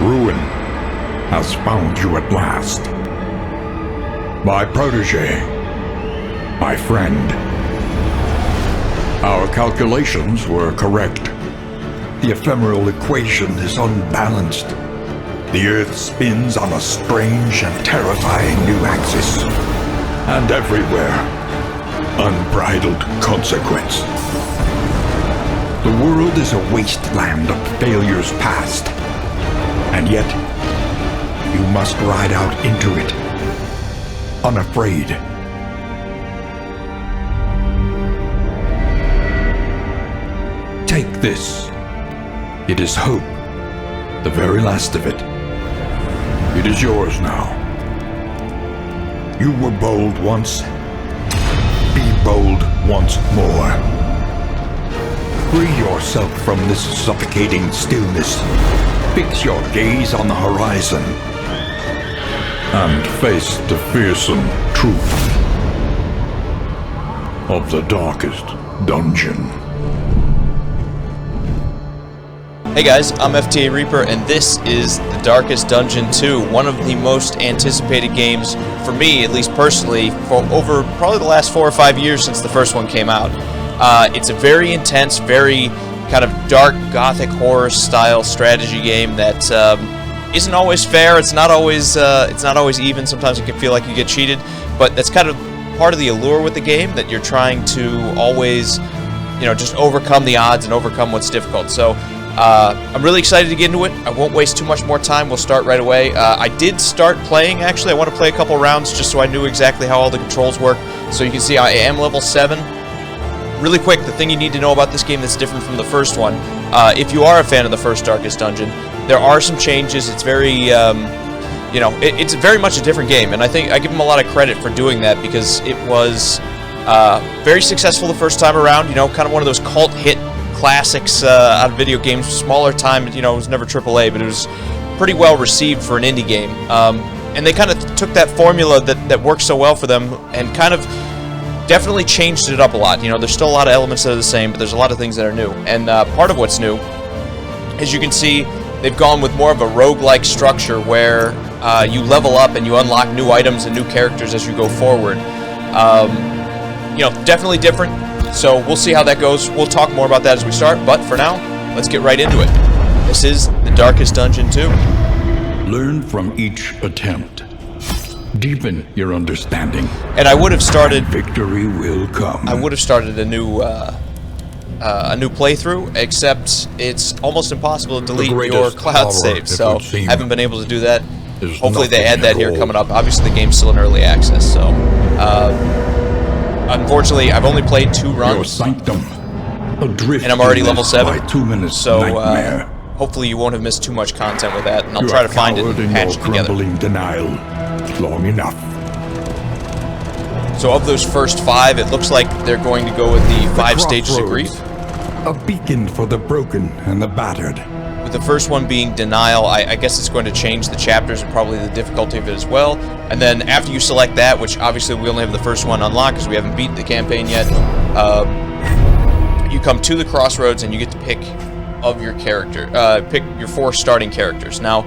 Ruin has found you at last. My protege, my friend. Our calculations were correct. The ephemeral equation is unbalanced. The Earth spins on a strange and terrifying new axis. And everywhere, unbridled consequence. The world is a wasteland of failures past. And yet, you must ride out into it, unafraid. Take this. It is hope, the very last of it. It is yours now. You were bold once. Be bold once more. Free yourself from this suffocating stillness. Fix your gaze on the horizon. And face the fearsome truth of the darkest dungeon. Hey guys, I'm FTA Reaper, and this is The Darkest Dungeon 2, one of the most anticipated games, for me, at least personally, for over probably the last 4 or 5 years since the first one came out. It's a very intense, very kind of dark, gothic horror style strategy game that isn't always fair. It's not always even. Sometimes it can feel like you get cheated, but that's kind of part of the allure with the game, that you're trying to always, just overcome the odds and overcome what's difficult. So I'm really excited to get into it. I won't waste too much more time. We'll start right away. I did start playing, actually. I want to play a couple rounds just so I knew exactly how all the controls work. So you can see I am level 7. Really quick, the thing you need to know about this game that's different from the first one, if you are a fan of the first Darkest Dungeon, there are some changes. It's very, it's very much a different game, and I think I give them a lot of credit for doing that, because it was very successful the first time around, kind of one of those cult hit classics out of video games, smaller time, it was never AAA, but it was pretty well received for an indie game. And they kind of took that formula that worked so well for them and kind of definitely changed it up a lot. There's still a lot of elements that are the same, but there's a lot of things that are new. And part of what's new, as you can see, they've gone with more of a roguelike structure where you level up and you unlock new items and new characters as you go forward. Definitely different. So we'll see how that goes. We'll talk more about that as we start, but for now, let's get right into it. This is The Darkest Dungeon 2. Learn from each attempt. Deepen your understanding. And I would have started... Victory will come. I would have started a new playthrough, except it's almost impossible to delete your cloud save, so I haven't been able to do that. Hopefully they add that here coming up. Obviously the game's still in early access, so... unfortunately, I've only played 2 runs, and I'm already level 7, so hopefully you won't have missed too much content with that, and I'll try to find it and patch it together. Denial long enough. So of those first 5, it looks like they're going to go with the 5 stages of grief. A beacon for the broken and the battered. With the first one being denial, I guess it's going to change the chapters and probably the difficulty of it as well. And then after you select that, which obviously we only have the first one unlocked because we haven't beaten the campaign yet, you come to the crossroads and you get to pick of your character, pick your 4 starting characters. Now,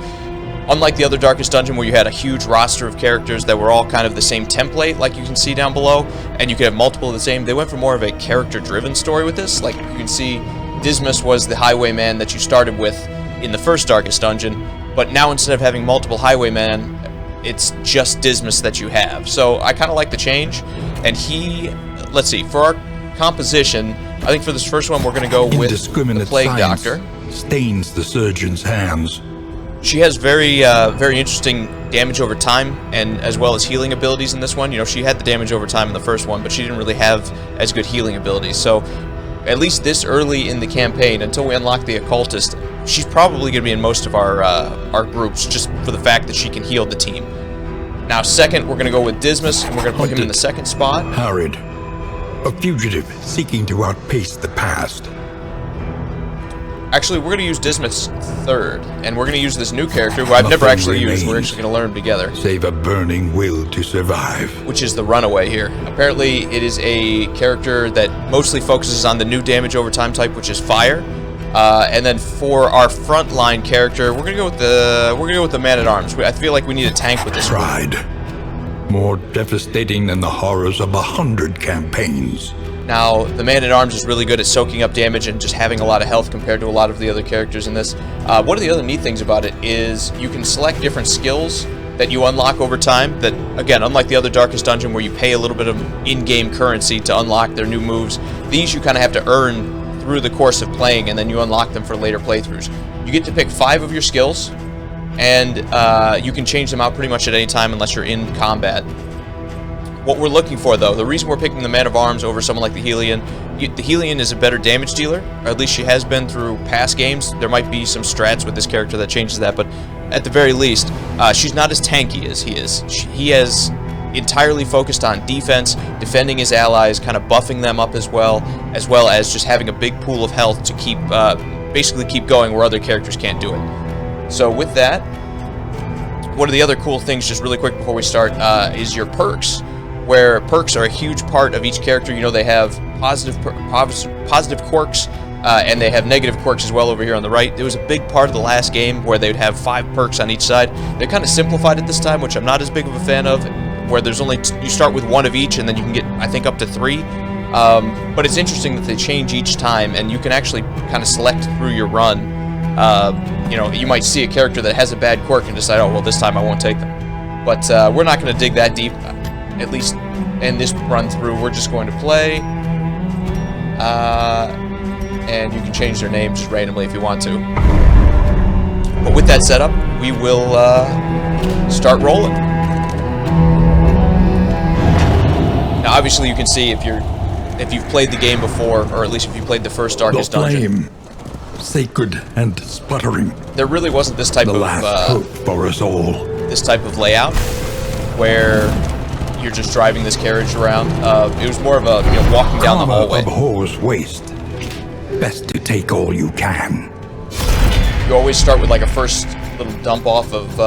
unlike the other Darkest Dungeon where you had a huge roster of characters that were all kind of the same template, like you can see down below, and you could have multiple of the same, they went for more of a character-driven story with this. Like you can see, Dismas was the highwayman that you started with in the first Darkest Dungeon, but now instead of having multiple highwaymen, it's just Dismas that you have. So I kind of like the change, and let's see, for our composition, I think for this first one we're going to go with the Plague Doctor. Stains the surgeon's hands. She has very interesting damage over time, and as well as healing abilities in this one. She had the damage over time in the first one, but she didn't really have as good healing abilities. So, at least this early in the campaign, until we unlock the Occultist, she's probably going to be in most of our groups, just for the fact that she can heal the team. Now, second, we're going to go with Dismas, and we're going to put him in the second spot. Harried, a fugitive seeking to outpace the past. Actually, we're going to use Dismas third, and we're going to use this new character who I've never actually used. We're actually going to learn together. Save a burning will to survive. Which is the Runaway here. Apparently, it is a character that mostly focuses on the new damage over time type, which is fire. And then for our frontline character, we're gonna go with the man-at-arms. I feel like we need a tank with this one. Tried. More devastating than the horrors of 100 campaigns. Now, the man-at-arms is really good at soaking up damage and just having a lot of health compared to a lot of the other characters in this. One of the other neat things about it is you can select different skills that you unlock over time that, again, unlike the other Darkest Dungeon where you pay a little bit of in-game currency to unlock their new moves, these you kind of have to earn through the course of playing, and then you unlock them for later playthroughs. You get to pick 5 of your skills, and you can change them out pretty much at any time unless you're in combat. What we're looking for, though, the reason we're picking the Man of Arms over someone like the Hellion is a better damage dealer, or at least she has been through past games. There might be some strats with this character that changes that, but at the very least, she's not as tanky as he is. He has entirely focused on defense, defending his allies, kind of buffing them up as well as just having a big pool of health to keep, basically keep going where other characters can't do it. So with that, one of the other cool things, just really quick before we start, is your perks, where perks are a huge part of each character. You know, they have positive quirks, and they have negative quirks as well over here on the right. There was a big part of the last game where they'd have 5 perks on each side. They kind of simplified it this time, which I'm not as big of a fan of, where there's only you start with 1 of each, and then you can get, I think, up to 3. But it's interesting that they change each time, and you can actually kind of select through your run. You know, you might see a character that has a bad quirk and decide, oh, well, this time I won't take them. But we're not going to dig that deep, at least in this run through. We're just going to play, and you can change their name just randomly if you want to. But with that set up, we will start rolling. Now, obviously, you can see if you've played the game before, or at least if you played the first Darkest Dungeon. Sacred and sputtering. There really wasn't this type the last hope for us all. This type of layout where you're just driving this carriage around. It was more of a walking down the hallway. Of whore's waste. Best to take all you can. You always start with like a first little dump off of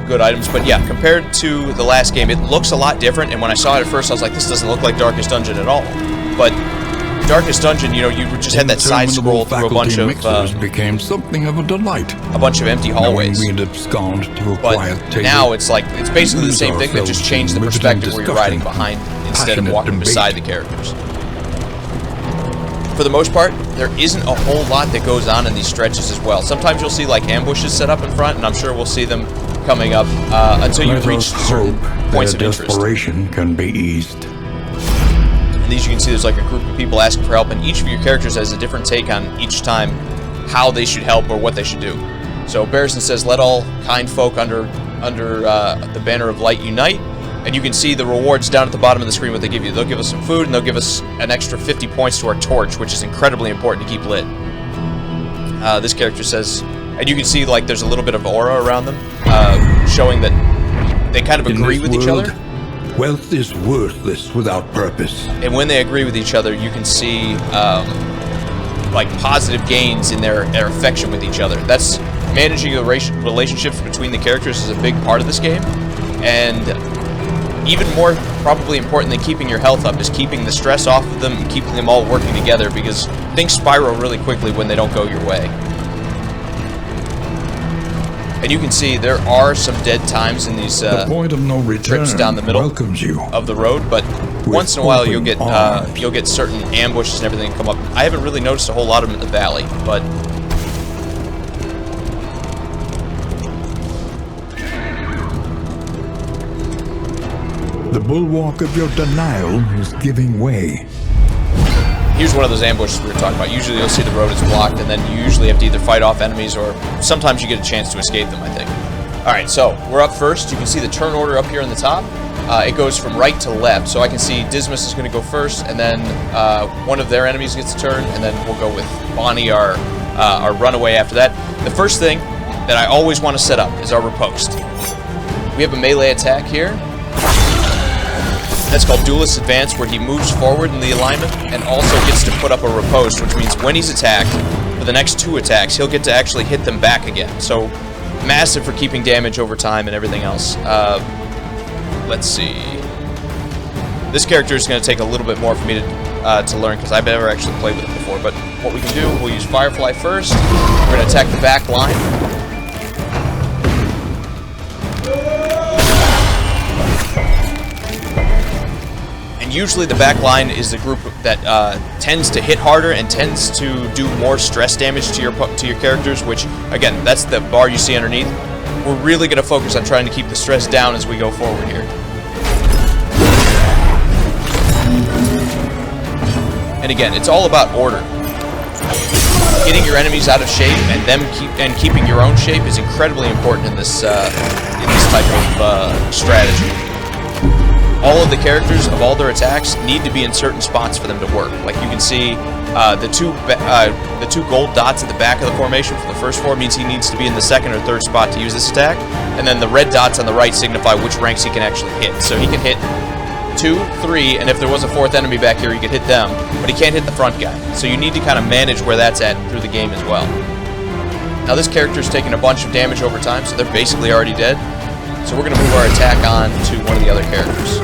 good items, but yeah, compared to the last game, it looks a lot different. And when I saw it at first, I was like, this doesn't look like Darkest Dungeon at all. But Darkest Dungeon, you just had that side scroll through a bunch of became something of a delight. A bunch of empty hallways. We'd abscond to a but quiet table. Now it's basically the same thing, that just changed the perspective where you're riding behind instead of walking beside the characters. For the most part, there isn't a whole lot that goes on in these stretches as well. Sometimes you'll see like ambushes set up in front, and I'm sure we'll see them coming up until you reach certain points of interest. Desperation can be eased. And these you can see there's like a group of people asking for help, and each of your characters has a different take on each time how they should help or what they should do. So Barrison says, let all kind folk under the banner of light unite. And you can see the rewards down at the bottom of the screen, what they give you. They'll give us some food, and they'll give us an extra 50 points to our torch, which is incredibly important to keep lit. This character says, and you can see like there's a little bit of aura around them, showing that they kind of agree with each other. Wealth is worthless without purpose. And when they agree with each other, you can see like positive gains in their affection with each other. That's managing the relationships between the characters is a big part of this game, and even more probably important than keeping your health up is keeping the stress off of them and keeping them all working together, because things spiral really quickly when they don't go your way. And you can see there are some dead times in these the point of no return trips down the middle welcomes you of the road, but once in a while you'll get certain ambushes and everything come up. I haven't really noticed a whole lot of them in the valley, but the bulwark of your denial is giving way. Here's one of those ambushes we were talking about. Usually you'll see the road is blocked, and then you usually have to either fight off enemies or sometimes you get a chance to escape them, I think. Alright, so we're up first. You can see the turn order up here in the top. It goes from right to left, so I can see Dismas is going to go first, and then one of their enemies gets a turn, and then we'll go with Bonnie, our runaway after that. The first thing that I always want to set up is our riposte. We have a melee attack here. That's called Duelist Advance, where he moves forward in the alignment and also gets to put up a riposte, which means when he's attacked, for the next 2 attacks, he'll get to actually hit them back again. So, massive for keeping damage over time and everything else. Let's see. This character is going to take a little bit more for me to learn, because I've never actually played with it before. But what we can do, we'll use Firefly first. We're going to attack the back line. And usually the back line is the group that tends to hit harder and tends to do more stress damage to your characters, which, again, that's the bar you see underneath. We're really going to focus on trying to keep the stress down as we go forward here. And again, it's all about order. Getting your enemies out of shape and keeping your own shape is incredibly important in this type of strategy. All of the characters of all their attacks need to be in certain spots for them to work. Like you can see, the two gold dots at the back of the formation for the first four means he needs to be in the second or third spot to use this attack, and then the red dots on the right signify which ranks he can actually hit. So he can hit 2, 3, and if there was a fourth enemy back here, he could hit them, but he can't hit the front guy. So you need to kind of manage where that's at through the game as well. Now this character's taking a bunch of damage over time, so they're basically already dead. So we're going to move our attack on to one of the other characters.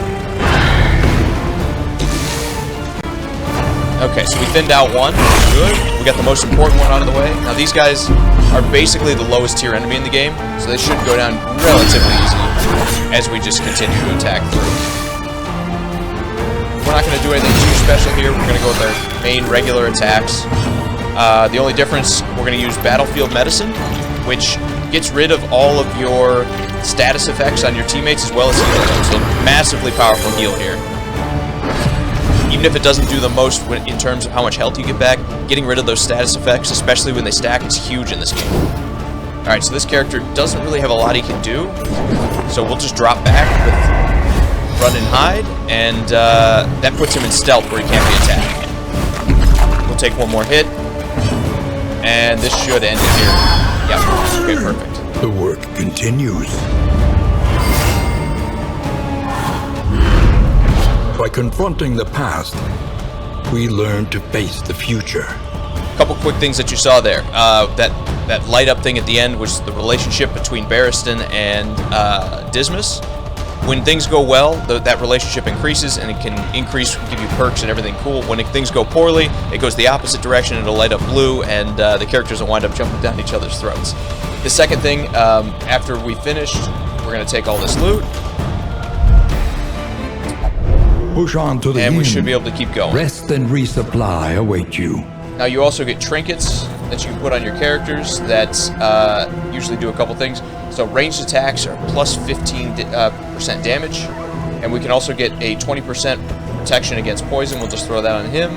Okay, so we thinned out one. Good. We got the most important one out of the way. Now these guys are basically the lowest tier enemy in the game, so they should go down relatively easy as we just continue to attack through. We're not going to do anything too special here. We're going to go with our main regular attacks. The only difference, we're going to use Battlefield Medicine, which gets rid of all of your status effects on your teammates as well as healing them. So massively powerful heal here. Even if it doesn't do the most in terms of how much health you get back, getting rid of those status effects, especially when they stack, is huge in this game. Alright, so this character doesn't really have a lot he can do, so we'll just drop back with Run and Hide, and that puts him in stealth where he can't be attacked. We'll take one more hit, and this should end it here. Yep, okay, perfect. The work continues. By confronting the past, we learn to face the future. A couple quick things that you saw there. That light up thing at the end was the relationship between Barristan and Dismas. When things go well, that relationship increases, and it can increase, give you perks and everything cool. When things go poorly, it goes the opposite direction. It'll light up blue, and the characters will wind up jumping down each other's throats. The second thing, after we finished, we're going to take all this loot. Push on to the and we inn. should be able to keep going. Rest and resupply await you. Now you also get trinkets that you can put on your characters that usually do a couple things. So ranged attacks are plus 15% damage, and we can also get a 20% protection against poison. We'll just throw that on him.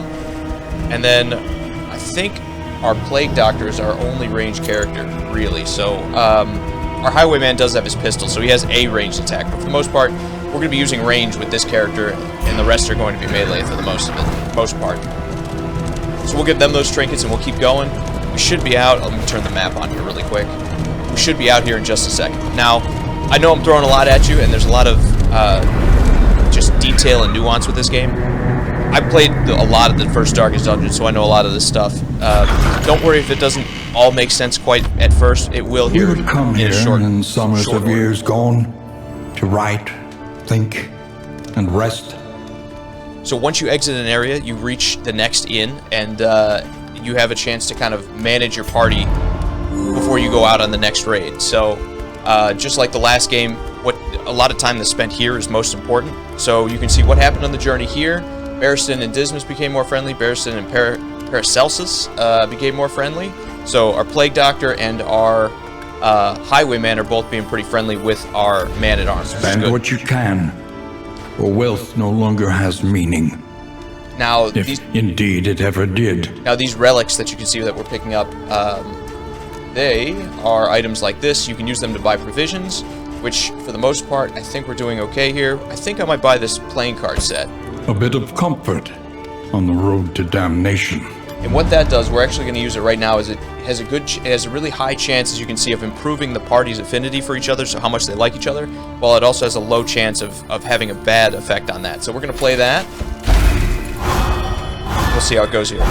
And then I think our Plague Doctor is our only ranged character, really. So our Highwayman does have his pistol, so he has a ranged attack. But for the most part, we're going to be using range with this character, and the rest are going to be melee for the most part. So we'll give them those trinkets, and we'll keep going. We should be out. Let me turn the map on here really quick. We should be out here in just a second. Now, I know I'm throwing a lot at you, and there's a lot of just detail and nuance with this game. I played a lot of the first Darkest Dungeon, so I know a lot of this stuff. Don't worry if it doesn't all make sense quite at first. It will here. We would come here in summers of years gone to write, think, and rest. So once you exit an area, you reach the next inn, and you have a chance to kind of manage your party before you go out on the next raid. So just like the last game, a lot of time that's spent here is most important. So you can see what happened on the journey here. Barristan and Dismas became more friendly. Barristan and Paracelsus became more friendly. So our Plague Doctor and our Highwayman are both being pretty friendly with our Man-at-Arms. Spend what you can, or wealth no longer has meaning. Now, if indeed it ever did. Now these relics that you can see that we're picking up, they are items like this. You can use them to buy provisions, which for the most part, I think we're doing okay here. I think I might buy this playing card set. A bit of comfort on the road to damnation. And what that does, we're actually going to use it right now, is it has a really high chance, as you can see, of improving the party's affinity for each other, so how much they like each other, while it also has a low chance of having a bad effect on that. So we're going to play that. We'll see how it goes here.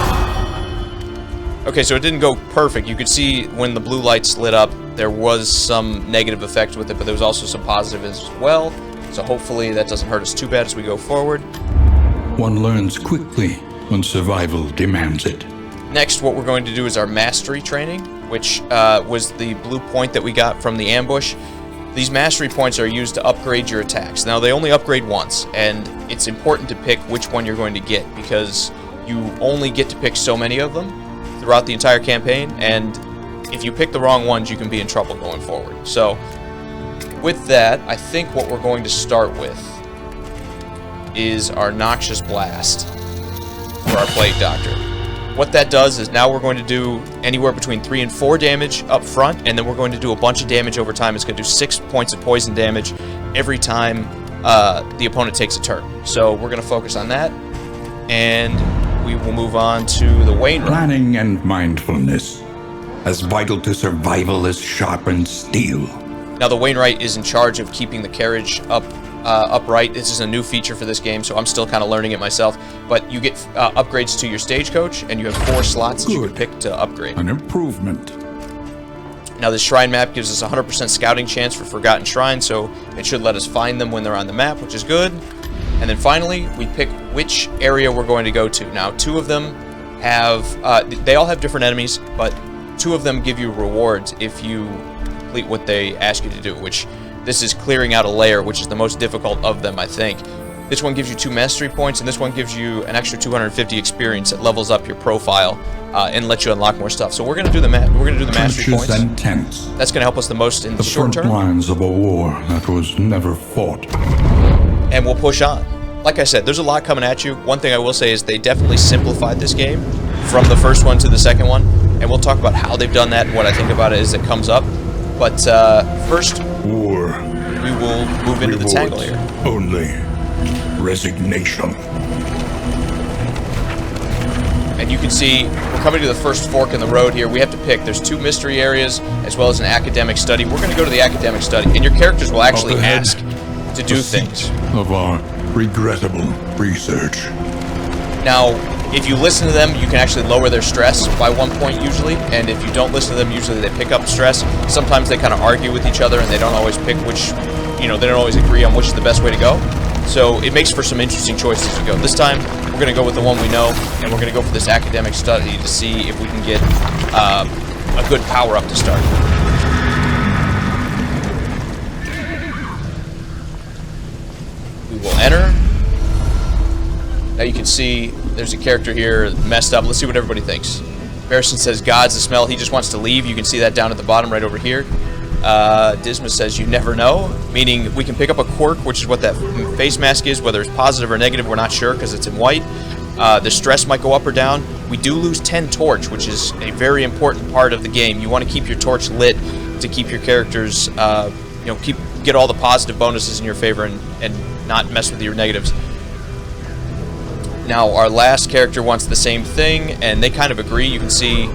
Okay, so it didn't go perfect. You could see when the blue lights lit up, there was some negative effect with it, but there was also some positive as well. So hopefully that doesn't hurt us too bad as we go forward. One learns quickly when survival demands it. Next, what we're going to do is our mastery training, which was the blue point that we got from the ambush. These mastery points are used to upgrade your attacks. Now, they only upgrade once, and it's important to pick which one you're going to get, because you only get to pick so many of them throughout the entire campaign, and if you pick the wrong ones, you can be in trouble going forward. So, with that, I think what we're going to start with is our Noxious Blast for our Plague Doctor. What that does is now we're going to do anywhere between 3 and 4 damage up front, and then we're going to do a bunch of damage over time. It's going to do 6 points of poison damage every time the opponent takes a turn. So we're going to focus on that, and we will move on to the Wainwright. Planning and mindfulness, as vital to survival as sharpened steel. Now the Wainwright is in charge of keeping the carriage upright. This is a new feature for this game, so I'm still kind of learning it myself. But you get upgrades to your Stagecoach, and you have 4 slots that you can pick to upgrade. An improvement. Now this shrine map gives us a 100% scouting chance for forgotten shrines, so it should let us find them when they're on the map, which is good. And then finally, we pick which area we're going to go to. Now 2 of them have, they all have different enemies, but 2 of them give you rewards if you complete what they ask you to do, which this is clearing out a layer, which is the most difficult of them, I think. This one gives you 2 mastery points, and this one gives you an extra 250 experience. That levels up your profile and lets you unlock more stuff. So we're going to do the mastery points. And tents. That's going to help us the most in the short term. The front lines of a war that was never fought. And we'll push on. Like I said, there's a lot coming at you. One thing I will say is they definitely simplified this game from the first one to the second one, and we'll talk about how they've done that and what I think about it as it comes up. But first, war. We will move into the tangle here. Only resignation. And you can see we're coming to the first fork in the road here. We have to pick. There's 2 mystery areas as well as an academic study. We're going to go to the academic study, and your characters will actually ask to do things. Of our regrettable research. Now, if you listen to them, you can actually lower their stress by 1 point usually, and if you don't listen to them, usually they pick up stress. Sometimes they kind of argue with each other, and they don't always pick which, they don't always agree on which is the best way to go. So it makes for some interesting choices to go. This time, we're going to go with the one we know, and we're going to go for this academic study to see if we can get a good power-up to start. We will enter. Now you can see there's a character here messed up. Let's see what everybody thinks. Barrison says, God's the smell. He just wants to leave. You can see that down at the bottom right over here. Dismas says, you never know, meaning we can pick up a quirk, which is what that face mask is, whether it's positive or negative, we're not sure because it's in white. The stress might go up or down. We do lose 10 torch, which is a very important part of the game. You want to keep your torch lit to keep your characters, get all the positive bonuses in your favor and not mess with your negatives. Now, our last character wants the same thing, and they kind of agree. You can see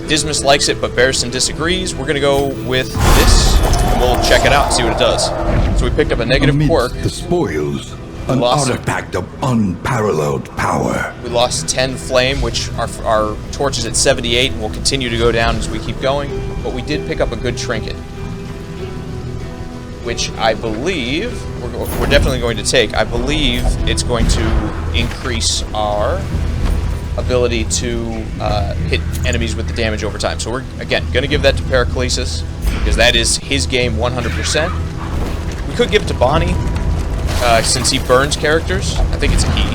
Dismas likes it, but Barrison disagrees. We're going to go with this, and we'll check it out and see what it does. So we picked up a negative quirk. The spoils, an artifact of unparalleled power. We lost 10 flame, which our torch is at 78, and will continue to go down as we keep going. But we did pick up a good trinket, which I believe we're definitely going to take. I believe it's going to increase our ability to hit enemies with the damage over time. So we're, again, going to give that to Paraclesis, because that is his game 100%. We could give it to Bonnie, since he burns characters. I think it's a he.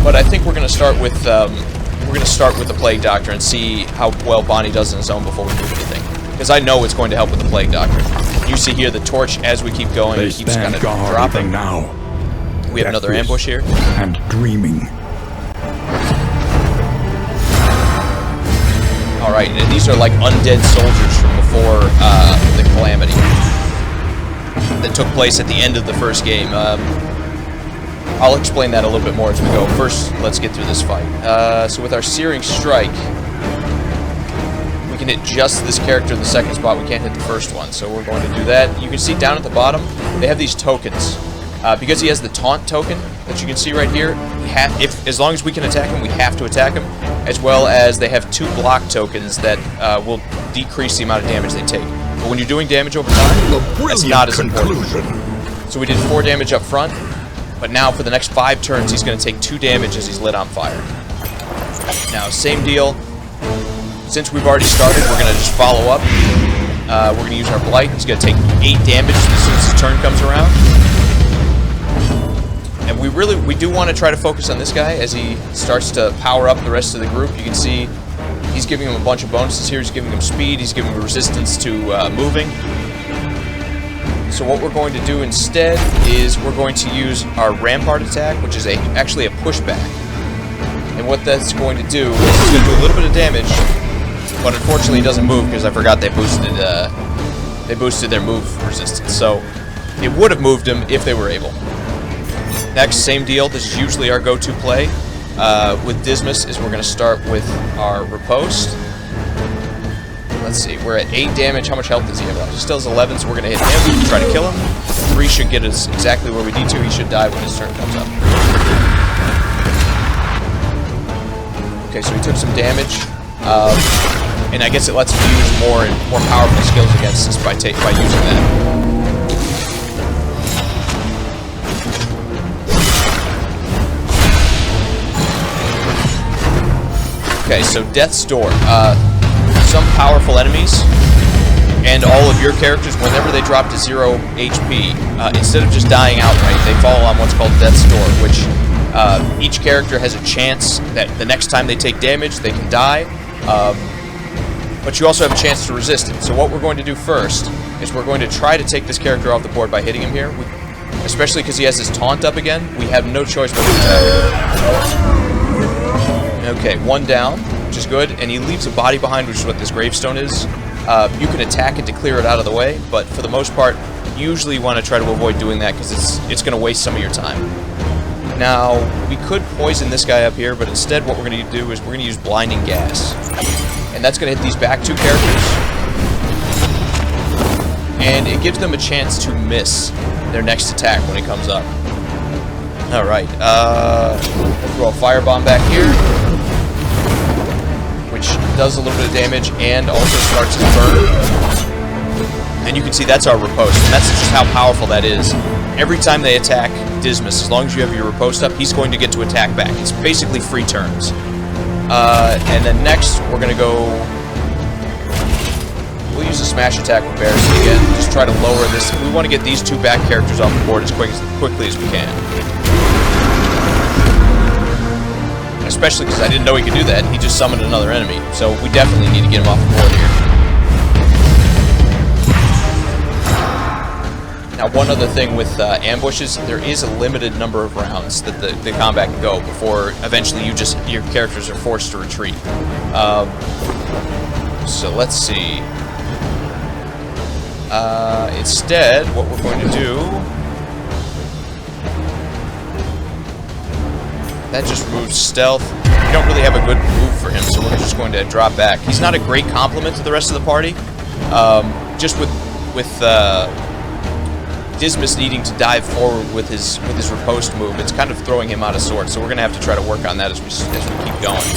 But I think we're going to start with the Plague Doctor and see how well Bonnie does in his own before we do anything. Because I know it's going to help with the Plague Doctor. You see here the torch as we keep going, it keeps kind of dropping. Now. We have another ambush here. And dreaming. Alright, and these are like undead soldiers from before the Calamity that took place at the end of the first game. I'll explain that a little bit more as we go. First, let's get through this fight. So with our Searing Strike, we can hit just this character in the second spot. We can't hit the first one, so we're going to do that. You can see down at the bottom, they have these tokens. Because he has the taunt token that you can see right here, as long as we can attack him, we have to attack him, as well as they have 2 block tokens that will decrease the amount of damage they take. But when you're doing damage over time, that's not as important. So we did 4 damage up front, but now for the next 5 turns, he's going to take 2 damage as he's lit on fire. Now, same deal. Since we've already started, we're going to just follow up. We're going to use our Blight. He's going to take 8 damage as soon as his turn comes around. And we do want to try to focus on this guy as he starts to power up the rest of the group. You can see he's giving him a bunch of bonuses here. He's giving him speed. He's giving him resistance to moving. So what we're going to do instead is we're going to use our Rampart Attack, which is actually a pushback. And what that's going to do is it's going to do a little bit of damage, but unfortunately it doesn't move because I forgot they boosted their move resistance. So it would have moved him if they were able. Next, same deal. This is usually our go-to play with Dismas. Is we're going to start with our Riposte. Let's see. We're at 8 damage. How much health does he have left? He still has 11, so we're going to hit him. Try to kill him. 3 should get us exactly where we need to. He should die when his turn comes up. Okay, so he took some damage, and I guess it lets him use more powerful skills against us by using that. Okay, so Death's Door. Some powerful enemies, and all of your characters, whenever they drop to 0 HP, instead of just dying outright, they fall on what's called Death's Door, which each character has a chance that the next time they take damage, they can die, but you also have a chance to resist it. So what we're going to do first is we're going to try to take this character off the board by hitting him here, especially because he has his taunt up again. We have no choice but to attack. Okay, 1 down, which is good, and he leaves a body behind, which is what this gravestone is. You can attack it to clear it out of the way, but for the most part, usually you want to try to avoid doing that because it's going to waste some of your time. Now, we could poison this guy up here, but instead what we're going to do is we're going to use Blinding Gas. And that's going to hit these back 2 characters. And it gives them a chance to miss their next attack when it comes up. Alright, we'll throw a Firebomb back here, which does a little bit of damage and also starts his burn. And you can see that's our Riposte, and that's just how powerful that is. Every time they attack Dismas, as long as you have your Riposte up, he's going to get to attack back. It's basically free turns. And then next, we're going to go... We'll use a Smash Attack with Barristan again. Just try to lower this. We want to get these 2 back characters off the board as quickly as we can. Especially because I didn't know he could do that. He just summoned another enemy. So we definitely need to get him off the board here. Now, one other thing with ambushes, there is a limited number of rounds that the combat can go before eventually your characters are forced to retreat. So let's see. Instead, what we're going to do... That just removes stealth. We don't really have a good move for him, so we're just going to drop back. He's not a great complement to the rest of the party. Just with Dismas needing to dive forward with his Riposte move, it's kind of throwing him out of sorts. So we're going to have to try to work on that as we keep going.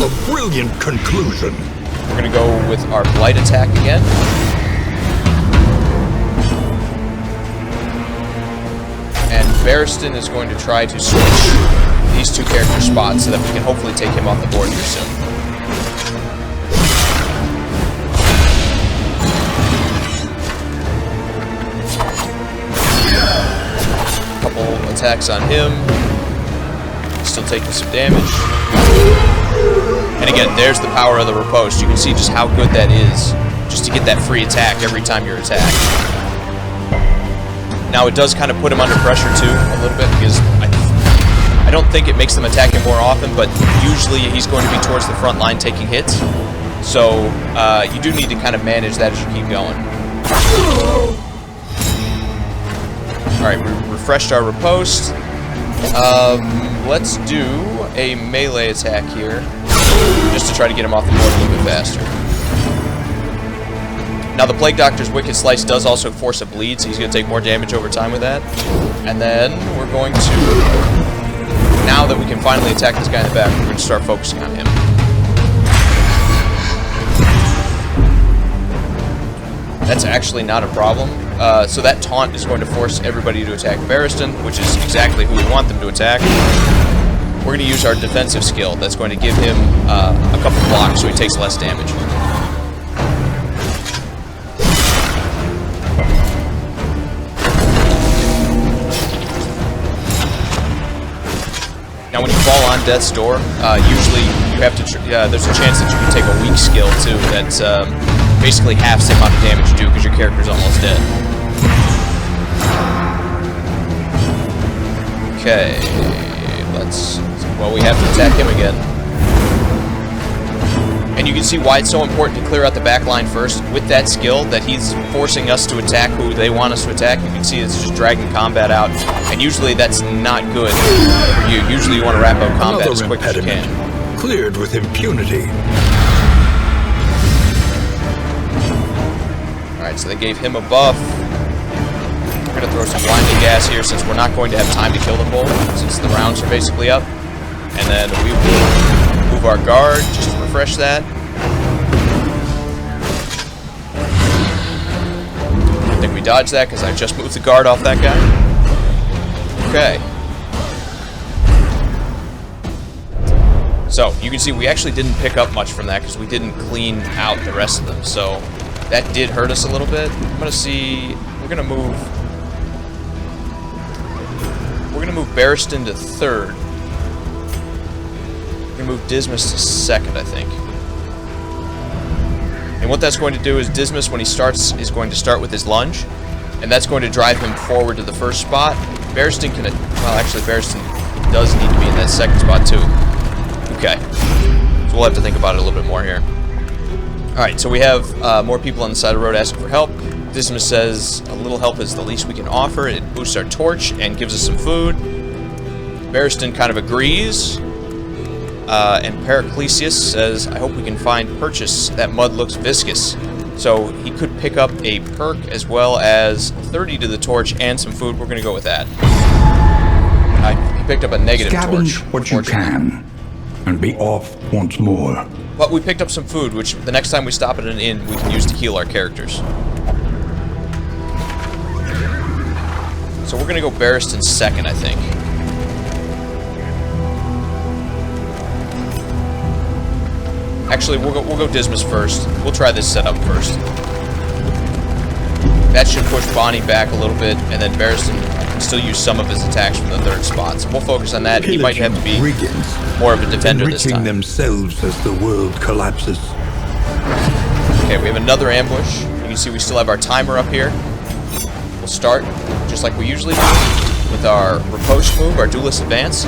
A brilliant conclusion. We're going to go with our Blight Attack again. And Barristan is going to try to switch these 2 character spots so that we can hopefully take him off the board here soon. Couple attacks on him. Still taking some damage. And again, there's the power of the Riposte. You can see just how good that is, just to get that free attack every time you're attacked. Now, it does kind of put him under pressure, too, a little bit, because I don't think it makes them attack him more often, but usually he's going to be towards the front line taking hits. So, you do need to kind of manage that as you keep going. Alright, we refreshed our Riposte. Let's do a melee attack here, just to try to get him off the board a little bit faster. Now, the Plague Doctor's Wicked Slice does also force a bleed, so he's going to take more damage over time with that. And then we're going to, now that we can finally attack this guy in the back, we're going to start focusing on him. That's actually not a problem. So that taunt is going to force everybody to attack Barristan, which is exactly who we want them to attack. we're going to use our defensive skill. That's going to give him a couple blocks so he takes less damage. Now when you fall on death's door, usually you have to, there's a chance that you can take a weak skill too, that's basically half the amount of damage you do because your character's almost dead. Okay, well, we have to attack him again. And you can see why it's so important to clear out the back line first. With that skill, that he's forcing us to attack who they want us to attack. You can see it's just dragging combat out. And usually that's not good for you. Usually you want to wrap up combat as quick as you can. Cleared with impunity. Alright, so they gave him a buff. We're going to throw some blinding gas here since we're not going to have time to kill them both, since the rounds are basically up. And then we will move our guard just to refresh that. I think we dodged that because I just moved the guard off that guy. Okay. So, you can see we actually didn't pick up much from that because we didn't clean out the rest of them. So, that did hurt us a little bit. I'm going to see... We're going to move Barristan to 3rd. We're going to move Dismas to 2nd, I think. And what that's going to do is Dismas, when he starts, is going to start with his lunge. And that's going to drive him forward to the first spot. Barristan can... Well, actually, Barristan does need to be in that 2nd spot, too. Okay. So we'll have to think about it a little bit more here. Alright, so we have more people on the side of the road asking for help. Dismas says a little help is the least we can offer. It boosts our torch and gives us some food. Barristan kind of agrees. And Periclesius says, I hope we can find purchase. That mud looks viscous. So he could pick up a perk as well as 30 to the torch and some food. We're going to go with that. He picked up a negative Scavenge torch. what you can and be off once more. But we picked up some food, which the next time we stop at an inn, we can use to heal our characters. So we're going to go Barristan 2nd, I think. Actually, we'll go Dismas first. We'll try this setup first. That should push Bonnie back a little bit, and then Barristan can still use some of his attacks from the 3rd spot. So we'll focus on that. He might have to be more of a defender this time. Themselves as the world collapses. Okay, we have another ambush. You can see we still have our timer up here. We'll start just like we usually do with our riposte move, our Duelist Advance.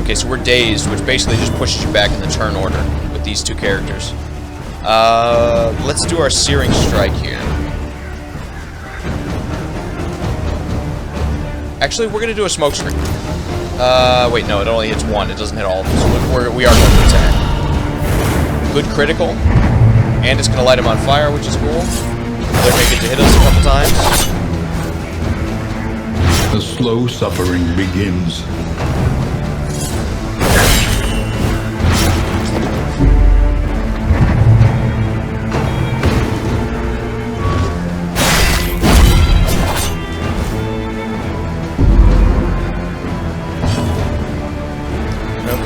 Okay, so we're dazed, which basically just pushes you back in the turn order with these two characters. Let's do our Searing Strike here. Actually, we're going to do a smoke screen. Wait, no, it only hits one. It doesn't hit all of them, so we are going to attack. Good critical. And it's going to light him on fire, which is cool. They're going to get to hit us a couple times. The slow suffering begins.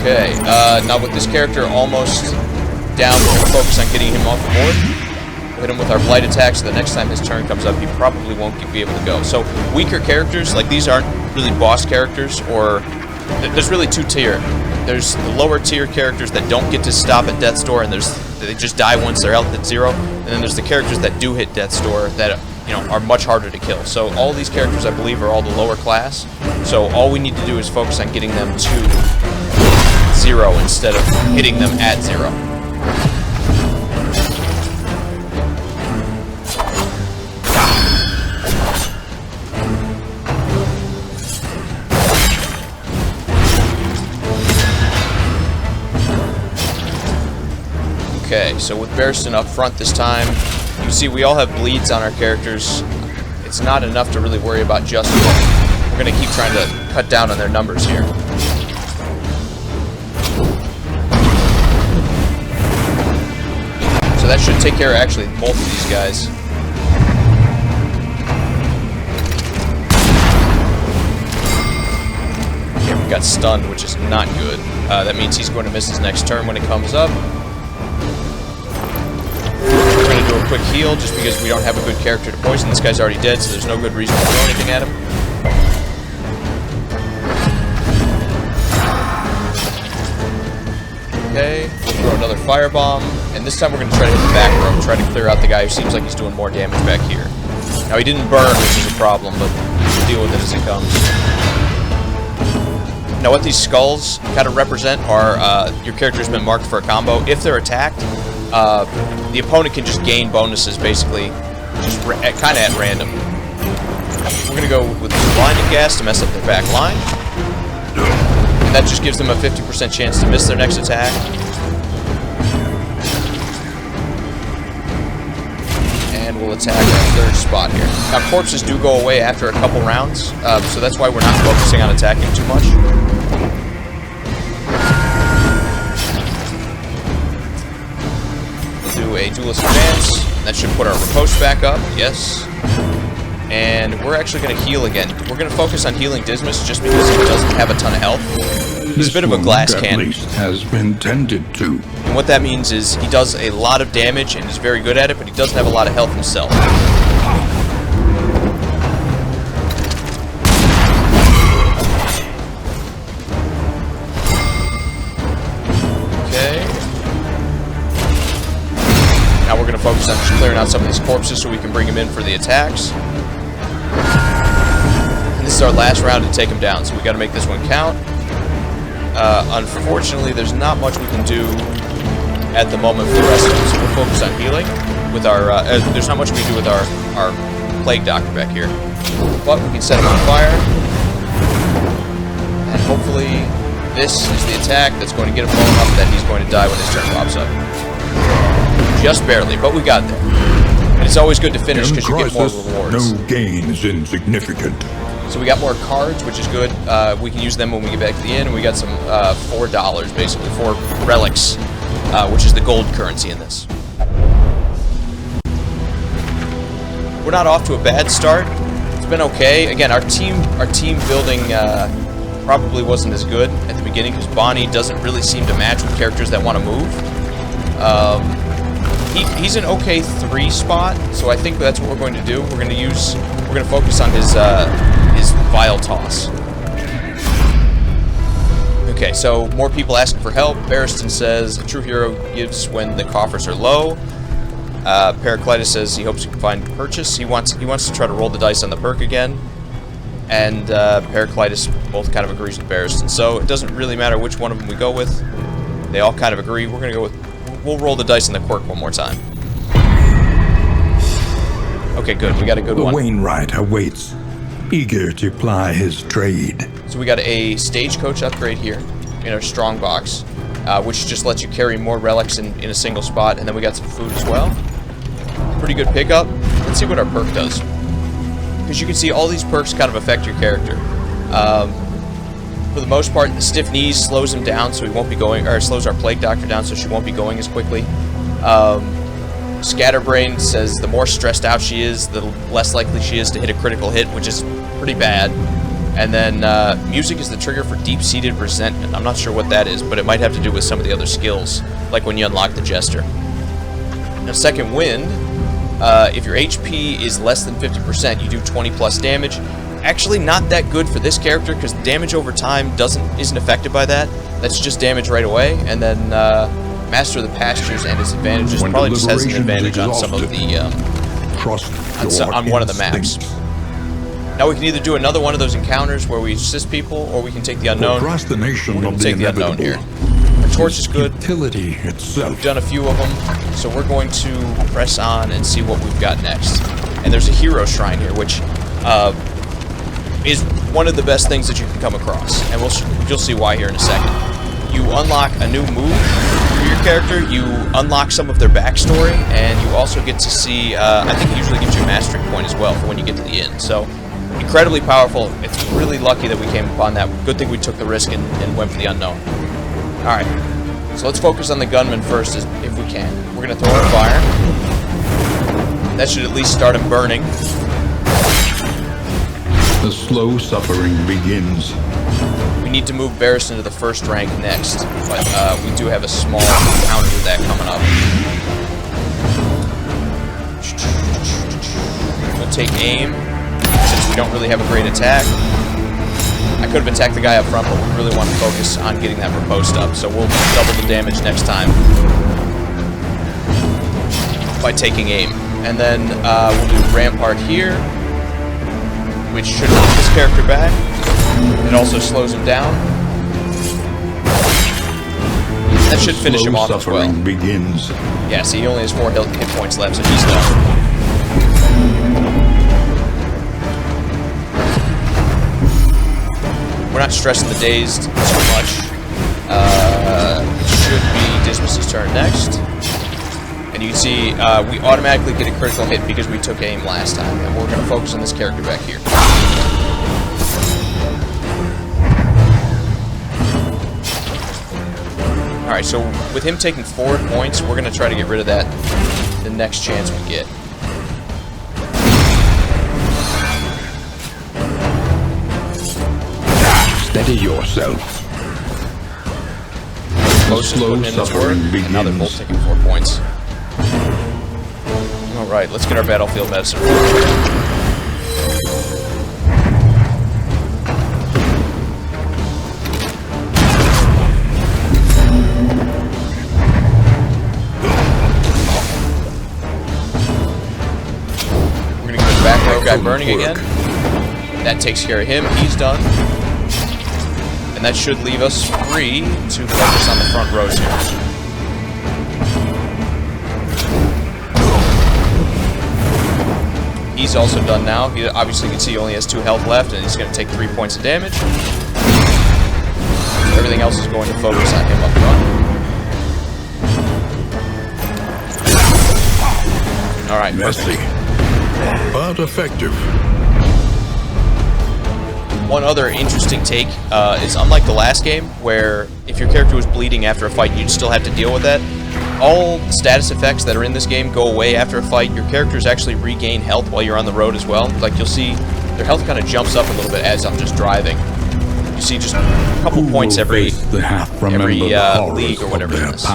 Okay, now with this character almost down, we're going to focus on getting him off the board. We'll hit him with our Blight attack, so the next time his turn comes up, he probably won't be able to go. So, weaker characters, like these aren't really boss characters, or... There's really two tier. There's the lower tier characters that don't get to stop at Death's Door, and they just die once they're out at 0. And then there's the characters that do hit Death's Door that, you know, are much harder to kill. So all these characters, I believe, are all the lower class. So all we need to do is focus on getting them to 0 instead of hitting them at 0. Okay, so with Barristan up front this time, you see we all have bleeds on our characters. It's not enough to really worry about just yet. We're going to keep trying to cut down on their numbers here. So that should take care of actually both of these guys. got stunned, which is not good. That means he's going to miss his next turn when it comes up. We're going to do a quick heal just because we don't have a good character to poison. This guy's already dead, so there's no good reason to throw anything at him. Okay, we'll throw another firebomb, and this time we're going to try to hit the back row, try to clear out the guy who seems like he's doing more damage back here. Now, he didn't burn, which is a problem, but we'll deal with it as it comes. Now, what these skulls kind of represent are your character's been marked for a combo. If they're attacked, the opponent can just gain bonuses, basically, just kind of at random. We're going to go with Blinding Gas to mess up their back line. And that just gives them a 50% chance to miss their next attack. And we'll attack our third spot here. Now, corpses do go away after a couple rounds, so that's why we're not focusing on attacking too much. We'll do a Duelist Advance. That should put our riposte back up, yes. And we're actually going to heal again. We're going to focus on healing Dismas just because he doesn't have a ton of health. He's a bit of a glass cannon. Has been tended to. And what that means is he does a lot of damage and he's very good at it, but he doesn't have a lot of health himself. Okay. Now we're going to focus on just clearing out some of these corpses so we can bring him in for the attacks. And this is our last round to take him down, so we got to make this one count. Unfortunately, there's not much we can do at the moment for the rest of them, so we're focused on healing with our, there's not much we can do with our Plague Doctor back here. But we can set him on fire, and hopefully this is the attack that's going to get him blown up that he's going to die when his turn pops up. Just barely, but we got there. And it's always good to finish because you get more rewards. No gain is insignificant. So we got more cards, which is good. We can use them when we get back to the inn. And we got some $4, basically, 4 relics, which is the gold currency in this. We're not off to a bad start. It's been okay. Again, our team building probably wasn't as good at the beginning because Bonnie doesn't really seem to match with characters that want to move. He's an okay 3 spot, so I think that's what we're going to do. We're going to focus on his Vile Toss. Okay, so more people asking for help. Barristan says a true hero gives when the coffers are low. Periclitus says he hopes he can find purchase. He wants to try to roll the dice on the perk again. And Periclitus both kind of agrees with Barristan. So it doesn't really matter which one of them we go with. They all kind of agree. We're gonna go with. We'll roll the dice on the quirk one more time. Okay, good. We got a good one. The Wainwright awaits, eager to ply his trade. So we got a Stagecoach Upgrade here in our strong box, which just lets you carry more relics in a single spot, and then we got some food as well. Pretty good pickup. Let's see what our perk does. Because you can see all these perks kind of affect your character. For the most part, the Stiff Knees slows him down, so he won't be going, or slows our Plague Doctor down, so she won't be going as quickly. Scatterbrain says the more stressed out she is, the less likely she is to hit a critical hit, which is pretty bad. And then music is the trigger for deep-seated resentment. I'm not sure what that is, but it might have to do with some of the other skills, like when you unlock the Jester. Now, Second Wind, if your HP is less than 50%, you do 20 plus damage. Actually, not that good for this character because damage over time isn't affected by that. That's just damage right away. And then Master of the Pastures and its advantages probably just has an advantage on some of the on one of the maps. Now we can either do another one of those encounters where we assist people, or we can take the unknown. We'll take the unknown here. Our torch is good. Utility itself. We've done a few of them, so we're going to press on and see what we've got next. And there's a hero shrine here, which is one of the best things that you can come across, and you'll see why here in a second. You unlock a new move for your character, you unlock some of their backstory, and you also get to see, I think it usually gives you a mastery point as well for when you get to the end. So, incredibly powerful. It's really lucky that we came upon that. Good thing we took the risk and went for the unknown. Alright, so let's focus on the gunman first if we can. We're going to throw in fire. That should at least start him burning. The slow suffering begins. We need to move Barristan to the first rank next, but we do have a small counter to that coming up. We'll take aim, since we don't really have a great attack. I could have attacked the guy up front, but we really want to focus on getting that riposte up, so we'll double the damage next time by taking aim. And then we'll do Rampart here, which should knock this character back. It also slows him down. That should finish him off as well. Begins. Yeah, see, he only has 4 hit points left, so he's done. We're not stressing the dazed too much. It should be Dismas's turn next. And you can see we automatically get a critical hit because we took aim last time. And we're going to focus on this character back here. Alright, so with him taking 4 points, we're going to try to get rid of that the next chance we get. Steady yourself. Close to putting in this work, and now they're both taking 4 points. Alright, let's get our battlefield medicine. We're gonna get the back row guy burning again. That takes care of him, he's done. And that should leave us free to focus on the front rows here. He's also done now. He obviously you can see he only has 2 health left, and he's going to take 3 points of damage. Everything else is going to focus on him up front. Alright, messy, but effective. One other interesting take is unlike the last game, where if your character was bleeding after a fight, you'd still have to deal with that. All status effects that are in this game go away after a fight. Your characters actually regain health while you're on the road as well. Like you'll see, their health kind of jumps up a little bit as I'm just driving. You see just a couple points every league or whatever it is.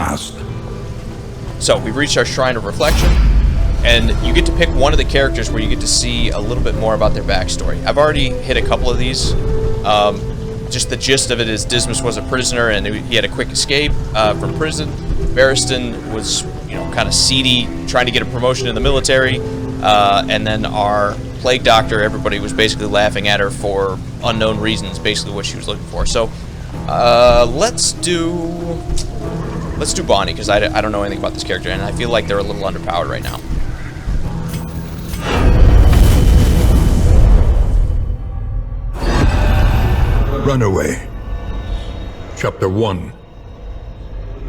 So we've reached our Shrine of Reflection. And you get to pick one of the characters where you get to see a little bit more about their backstory. I've already hit a couple of these. Just the gist of it is Dismas was a prisoner and he had a quick escape from prison. Barristan was, kind of seedy, trying to get a promotion in the military. And then our plague doctor, everybody was basically laughing at her for unknown reasons, basically what she was looking for. So let's do Bonnie, because I don't know anything about this character, and I feel like they're a little underpowered right now. Runaway. Chapter 1.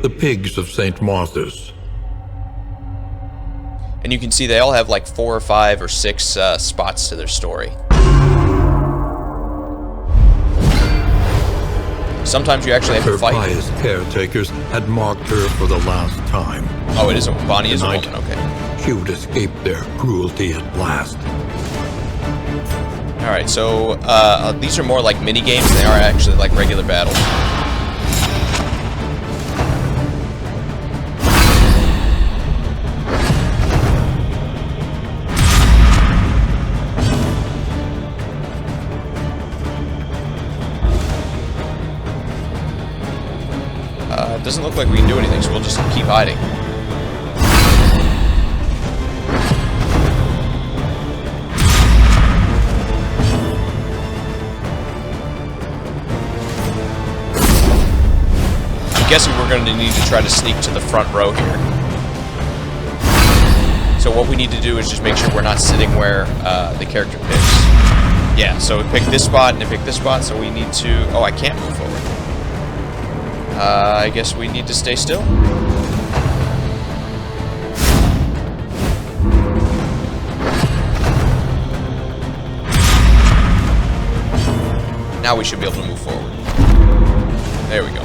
The Pigs of St. Martha's. And you can see they all have like 4 or 5 or 6 spots to their story. Sometimes you actually have to fight. Her pious caretakers had marked her for the last time. Oh, it is Bonnie is a woman, okay. She would escape their cruelty at last. Alright, so these are more like mini games. They are actually like regular battles. It doesn't look like we can do anything, so we'll just keep hiding. I'm guessing we're going to need to try to sneak to the front row here. So what we need to do is just make sure we're not sitting where the character picks. Yeah, so it picked this spot and it picked this spot, so we need to... Oh, I can't move forward. I guess we need to stay still. Now we should be able to move forward. There we go.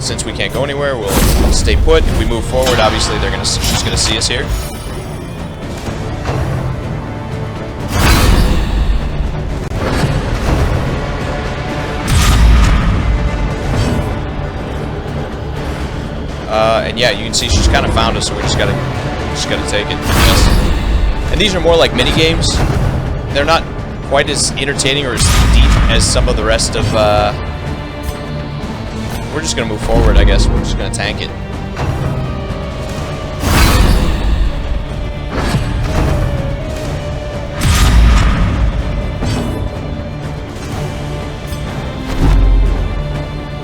since we can't go anywhere, we'll stay put. If we move forward, obviously she's gonna see us here. And yeah, you can see she's kind of found us, so we just gotta take it. Yes. And these are more like mini games. They're not quite as entertaining or as deep as some of the rest of. We're just gonna move forward, I guess. We're just gonna tank it.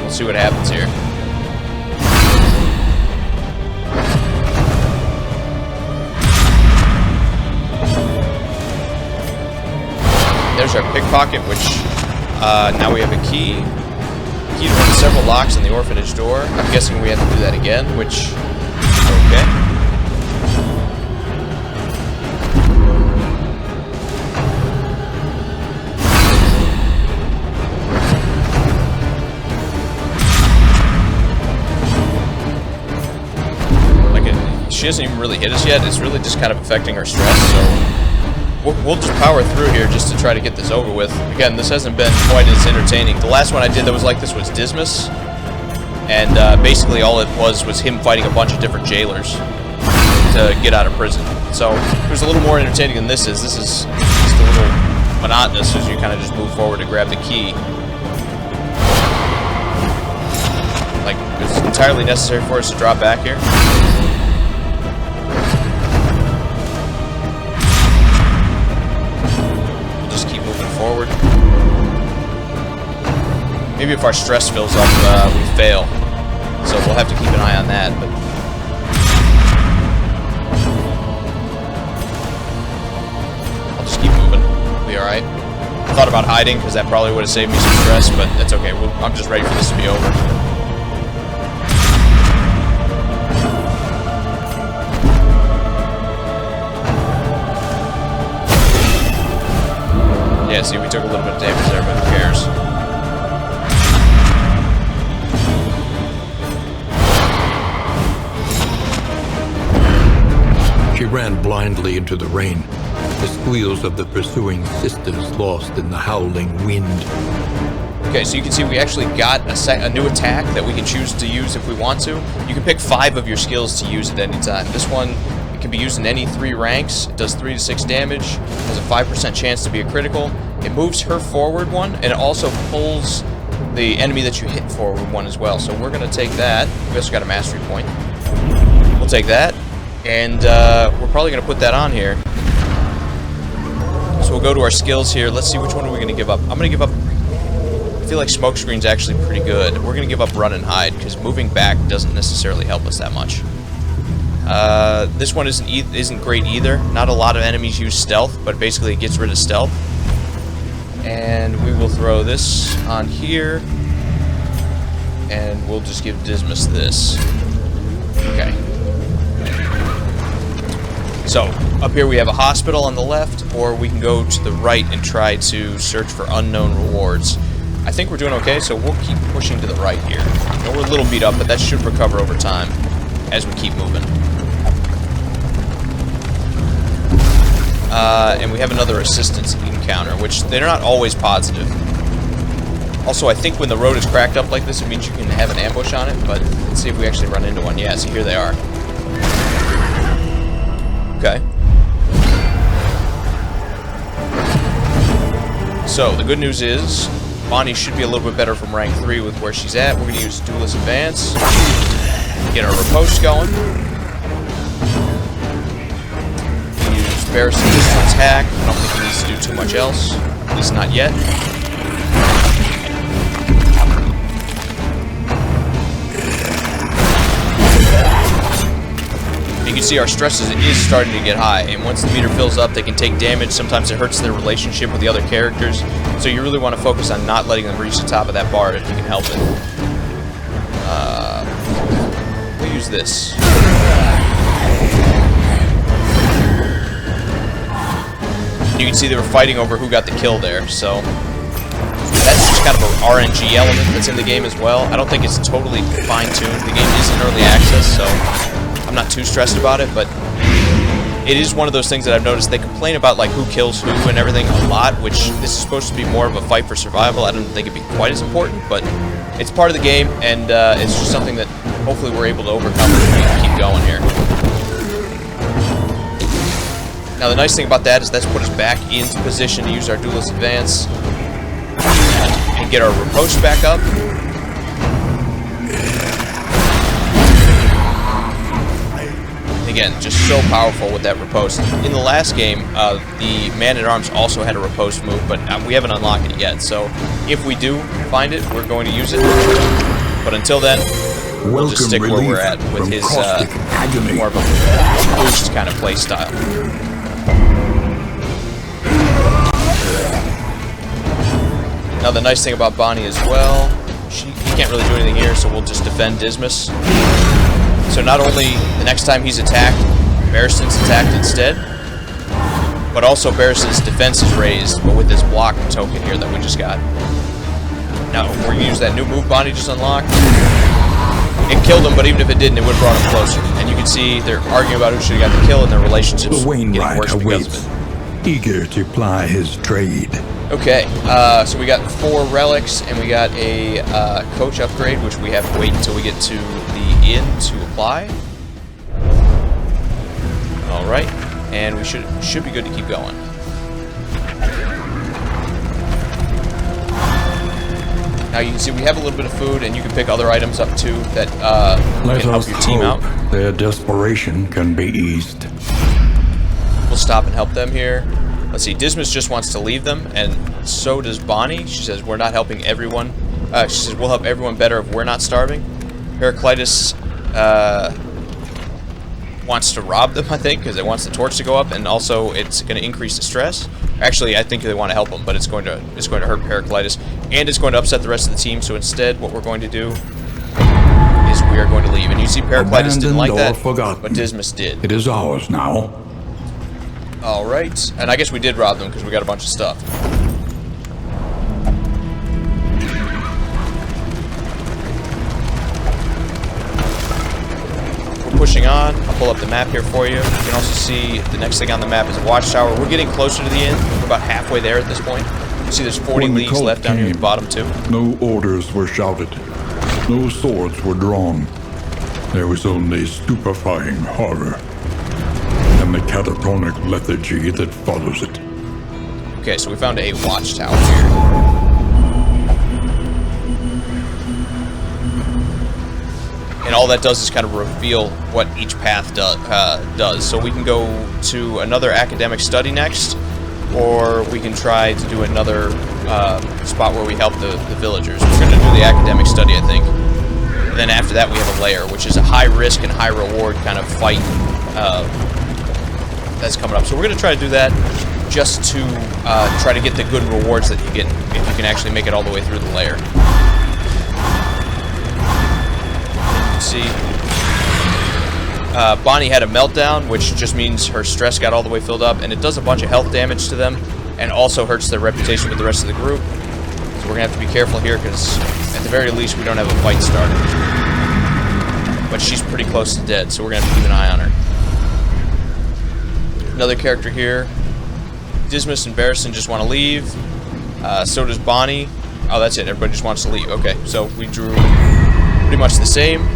We'll see what happens here. There's our pickpocket, which now we have a key. Key to one of several locks on the orphanage door. I'm guessing we have to do that again, which okay. Like she hasn't even really hit us yet. It's really just kind of affecting her stress. So. We'll just power through here just to try to get this over with. Again, this hasn't been quite as entertaining. The last one I did that was like this was Dismas. And basically all it was him fighting a bunch of different jailers to get out of prison. So it was a little more entertaining than this is. This is just a little monotonous as you kind of just move forward to grab the key. Like, it's entirely necessary for us to drop back here. Forward. Maybe if our stress fills up, we fail. So we'll have to keep an eye on that. But I'll just keep moving. We'll be alright. I thought about hiding because that probably would have saved me some stress, but that's okay. I'm just ready for this to be over. Yeah, see, we took a little bit of damage there, but who cares? She ran blindly into the rain, the squeals of the pursuing sisters lost in the howling wind. Okay, so you can see we actually got a new attack that we can choose to use if we want to. You can pick 5 of your skills to use at any time. This one, it can be used in any 3 ranks. It does 3 to 6 damage. Has a 5% chance to be a critical. It moves her forward 1, and it also pulls the enemy that you hit forward 1 as well. So we're going to take that. We also got a mastery point. We'll take that, and we're probably going to put that on here. So we'll go to our skills here. Let's see which one are we going to give up. I'm going to give up... I feel like smokescreen's actually pretty good. We're going to give up run and hide, because moving back doesn't necessarily help us that much. This one isn't great either. Not a lot of enemies use stealth, but basically it gets rid of stealth. And we will throw this on here, and we'll just give Dismas this. Okay. So, up here we have a hospital on the left, or we can go to the right and try to search for unknown rewards. I think we're doing okay, so we'll keep pushing to the right here. You know, we're a little beat up, but that should recover over time as we keep moving. And we have another assistance encounter, which they're not always positive. Also, I think when the road is cracked up like this, it means you can have an ambush on it, but let's see if we actually run into one. Yeah, so here they are. Okay. So, the good news is, Bonnie should be a little bit better from rank 3 with where she's at. We're going to use Duelist Advance. Get our riposte going. Barristan just to attack. I don't think he needs to do too much else. At least not yet. You can see our stress is starting to get high, and once the meter fills up, they can take damage. Sometimes it hurts their relationship with the other characters, so you really want to focus on not letting them reach the top of that bar if you can help it. We'll use this. You can see they were fighting over who got the kill there, so that's there's kind of an RNG element that's in the game as well. I don't think it's totally fine-tuned. The game is in early access, so I'm not too stressed about it, but it is one of those things that I've noticed. They complain about like who kills who and everything a lot, which this is supposed to be more of a fight for survival. I don't think it'd be quite as important, but it's part of the game, and it's just something that hopefully we're able to overcome as we keep going here. Now the nice thing about that is that's put us back into position to use our Duelist Advance and get our riposte back up. Again, just so powerful with that riposte. In the last game, the Man-at-Arms also had a riposte move, but we haven't unlocked it yet. So if we do find it, we're going to use it. But until then, we'll just stick where we're at with his more of a boost kind of play style. Now the nice thing about Bonnie as well, he can't really do anything here, so we'll just defend Dismas. So not only the next time he's attacked, Barristan's attacked instead, but also Barristan's defense is raised, but with this block token here that we just got. Now we're going to use that new move Bonnie just unlocked. It killed him, but even if it didn't, it would have brought him closer. And you can see they're arguing about who should have got the kill, and their relationship's getting worse because of it. Eager to ply his trade. Okay, so we got 4 relics, and we got a coach upgrade, which we have to wait until we get to the inn to apply. Alright, and we should be good to keep going. Now you can see we have a little bit of food, and you can pick other items up too that can help your team out. Their desperation can be eased. We'll stop and help them here. Let's see, Dismas just wants to leave them, and so does Bonnie. She says, we're not helping everyone. She says, we'll help everyone better if we're not starving. Heraclitus wants to rob them, I think, because it wants the torch to go up, and also it's going to increase the stress. Actually, I think they want to help him, but it's going to hurt Heraclitus, and it's going to upset the rest of the team, so instead what we're going to do is we are going to leave. And you see Heraclitus didn't like that, but Dismas did. It is ours now. Alright, and I guess we did rob them because we got a bunch of stuff. We're pushing on. I'll pull up the map here for you. You can also see the next thing on the map is a Watchtower. We're getting closer to the inn. We're about halfway there at this point. You see there's 40 leagues left down here at the bottom too. No orders were shouted. No swords were drawn. There was only stupefying horror. And the catatonic lethargy that follows it. Okay, so we found a Watchtower here. And all that does is kind of reveal what each path does. So we can go to another academic study next, or we can try to do another spot where we help the villagers. We're going to do the academic study, I think. And then after that we have a lair, which is a high risk and high reward kind of fight that's coming up. So we're going to try to do that just to try to get the good rewards that you get if you can actually make it all the way through the lair. You can see Bonnie had a meltdown, which just means her stress got all the way filled up, and it does a bunch of health damage to them and also hurts their reputation with the rest of the group. So we're going to have to be careful here because at the very least we don't have a fight started. But she's pretty close to dead, so we're going to have to keep an eye on her. Another character here. Dismas and Barristan just want to leave. So does Bonnie. Oh, that's it. Everybody just wants to leave. Okay, so we drew pretty much the same.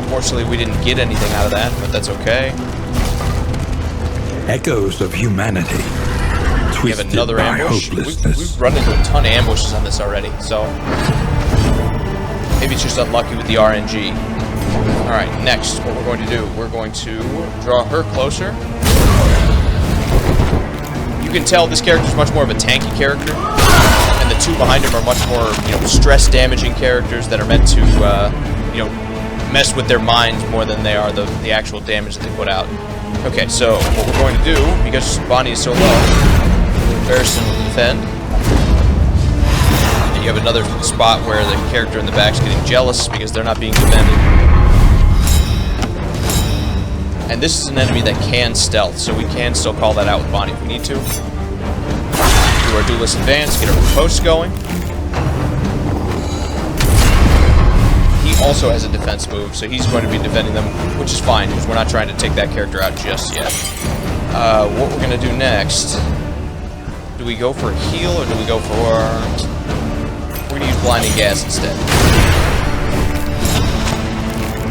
Unfortunately, we didn't get anything out of that, but that's okay. Echoes of humanity. We have another ambush. We've run into a ton of ambushes on this already, so maybe it's just unlucky with the RNG. Alright, next, what we're going to do, we're going to draw her closer. You can tell this character is much more of a tanky character, and the two behind him are much more, stress-damaging characters that are meant to, mess with their minds more than they are the actual damage that they put out. Okay, so what we're going to do, because Bonnie is so low, Barristan will defend. And you have another spot where the character in the back is getting jealous because they're not being defended. And this is an enemy that can stealth, so we can still call that out with Bonnie if we need to. Do our Duelist Advance, get our riposte going. He also has a defense move, so he's going to be defending them, which is fine, because we're not trying to take that character out just yet. What we're going to do next... Do we go for a heal, or do we go for... We're going to use Blinding Gas instead.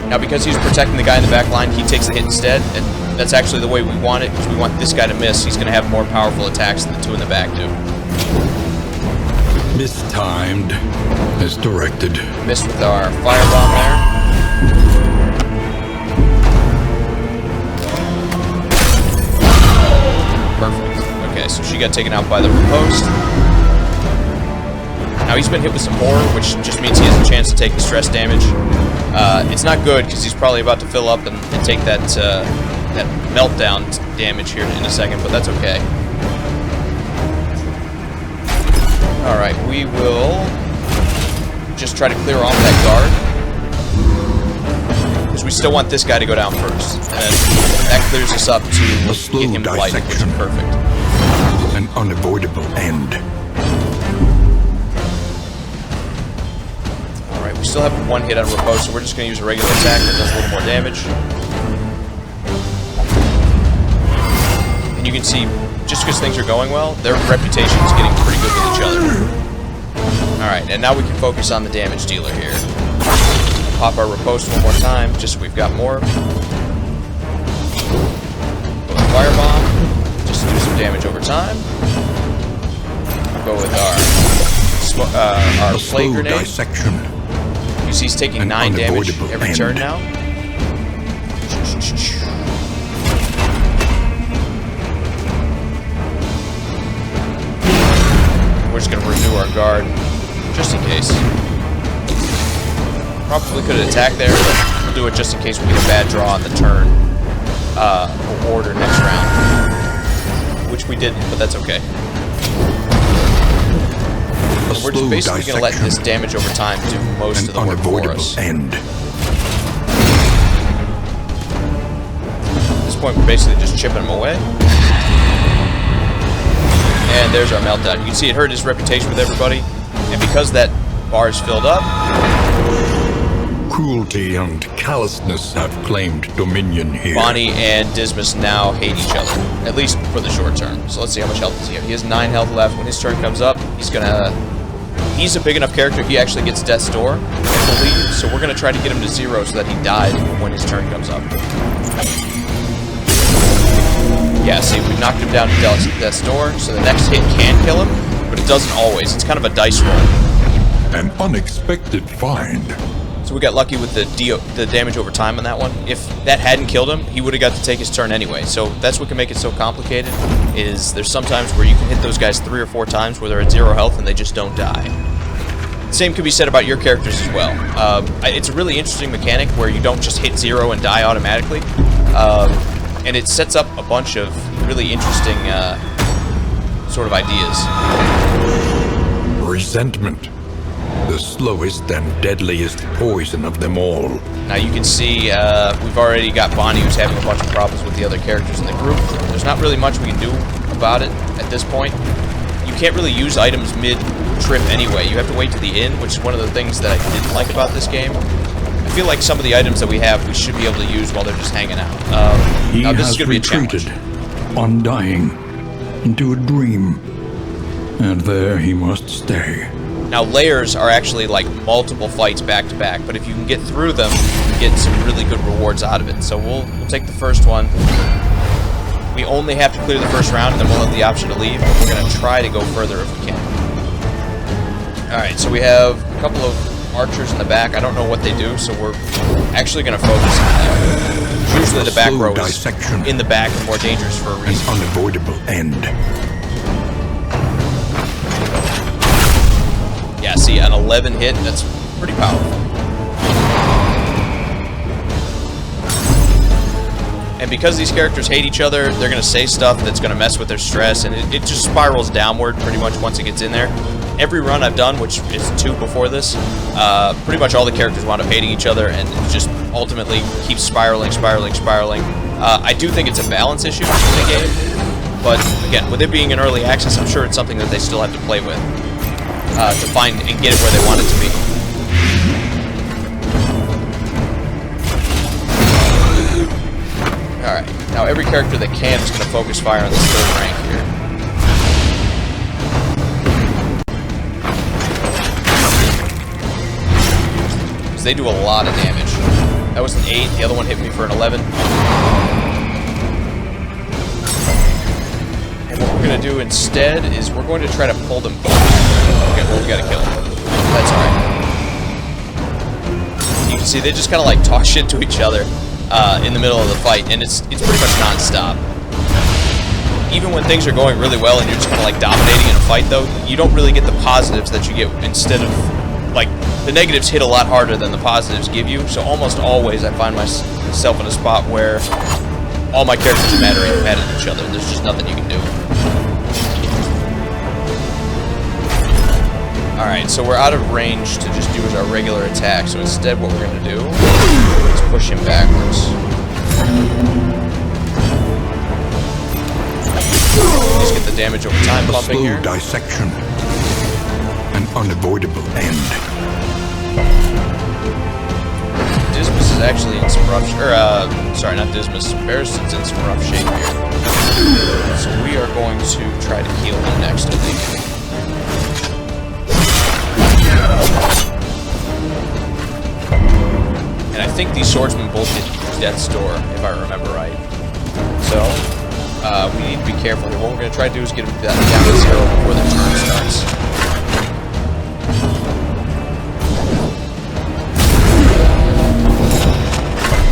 Now, because he's protecting the guy in the back line, he takes the hit instead, and that's actually the way we want it, because we want this guy to miss. He's going to have more powerful attacks than the two in the back do. Mistimed, as directed. Missed with our firebomb there. Perfect. Okay, so she got taken out by the riposte. Now he's been hit with some horror, which just means he has a chance to take the stress damage. It's not good, because he's probably about to fill up and take that, that meltdown damage here in a second, but that's okay. Alright, we will just try to clear off that guard. Because we still want this guy to go down first. And then that clears us up to get him blighted, which is perfect. An unavoidable end. Alright, we still have one hit on riposte, so we're just going to use a regular attack that does a little more damage. And you can see, just because things are going well, their reputation is getting pretty good with each other. Alright, and now we can focus on the damage dealer here. Pop our riposte one more time, just so we've got more. Go with Firebomb, just to do some damage over time. Go with our Plague Grenade. Dissection. You see he's taking 9 damage every turn now. We're just going to renew our guard, just in case. Probably could have attacked there, but we'll do it just in case we get a bad draw on the turn. Order next round. Which we didn't, but that's okay. We're just basically going to let this damage over time do most of the work for us. End. At this point, we're basically just chipping him away. And there's our meltdown. You can see it hurt his reputation with everybody. And because that bar is filled up... Cruelty and callousness have claimed dominion here. Bonnie and Dismas now hate each other. At least for the short term. So let's see how much health does he have. He has 9 health left. When his turn comes up, he's gonna... He's a big enough character, he actually gets Death's Door, I believe. So we're gonna try to get him to 0 so that he dies when his turn comes up. Yeah, see, we've knocked him down to Death's Door, so the next hit can kill him, but it doesn't always. It's kind of a dice roll. An unexpected find. So we got lucky with the damage over time on that one. If that hadn't killed him, he would have got to take his turn anyway. So that's what can make it so complicated, is there's sometimes where you can hit those guys 3 or 4 times where they're at 0 health and they just don't die. The same could be said about your characters as well. It's a really interesting mechanic where you don't just hit 0 and die automatically. And it sets up a bunch of really interesting sort of ideas. Resentment. The slowest and deadliest poison of them all. Now you can see we've already got Bonnie, who's having a bunch of problems with the other characters in the group. There's not really much we can do about it at this point. You can't really use items mid-trip anyway. You have to wait to the end, which is one of the things that I didn't like about this game. I feel like some of the items that we have, we should be able to use while they're just hanging out. Now this is going to be a challenge. Undying, into a dream, and there he must stay. Now layers are actually like multiple fights back to back, but if you can get through them, you get some really good rewards out of it. So we'll take the first one. We only have to clear the first round, and then we'll have the option to leave, but we're going to try to go further if we can. Alright, so we have a couple of archers in the back. I don't know what they do, so we're actually going to focus on them. Usually the back row is in the back and more dangerous for a reason. An unavoidable end. Yeah, see, an 11 hit, that's pretty powerful. And because these characters hate each other, they're going to say stuff that's going to mess with their stress, and it just spirals downward pretty much once it gets in there. Every run I've done, which is 2 before this, pretty much all the characters wound up hating each other, and it just ultimately keeps spiraling. I do think it's a balance issue in the game, but again, with it being an early access, I'm sure it's something that they still have to play with to find and get it where they want it to be. Alright, now every character that can is going to focus fire on this third rank here. Because they do a lot of damage. That was an 8, the other one hit me for an 11. And what we're going to do instead is we're going to try to pull them both. Okay, well, we got to kill them. That's alright. You can see they just kind of like talk shit to each other in the middle of the fight, and it's pretty much non-stop. Even when things are going really well and you're just kind of like dominating in a fight, though, you don't really get the positives that you get instead of, like, the negatives hit a lot harder than the positives give you, so almost always I find myself in a spot where all my characters are mad at each other, and there's just nothing you can do. Alright, so we're out of range to just do as our regular attack, so instead what we're going to do is push him backwards. Just get the damage over time pumping here. A slow dissection. An unavoidable end. Dismas is actually in some rough sorry, not Dismas. Barristan's in some rough shape here. So we are going to try to heal him next, I think. And I think these swordsmen both hit Death's Door, if I remember right. So, we need to be careful here. What we're going to try to do is get them down to 0 before their turn starts.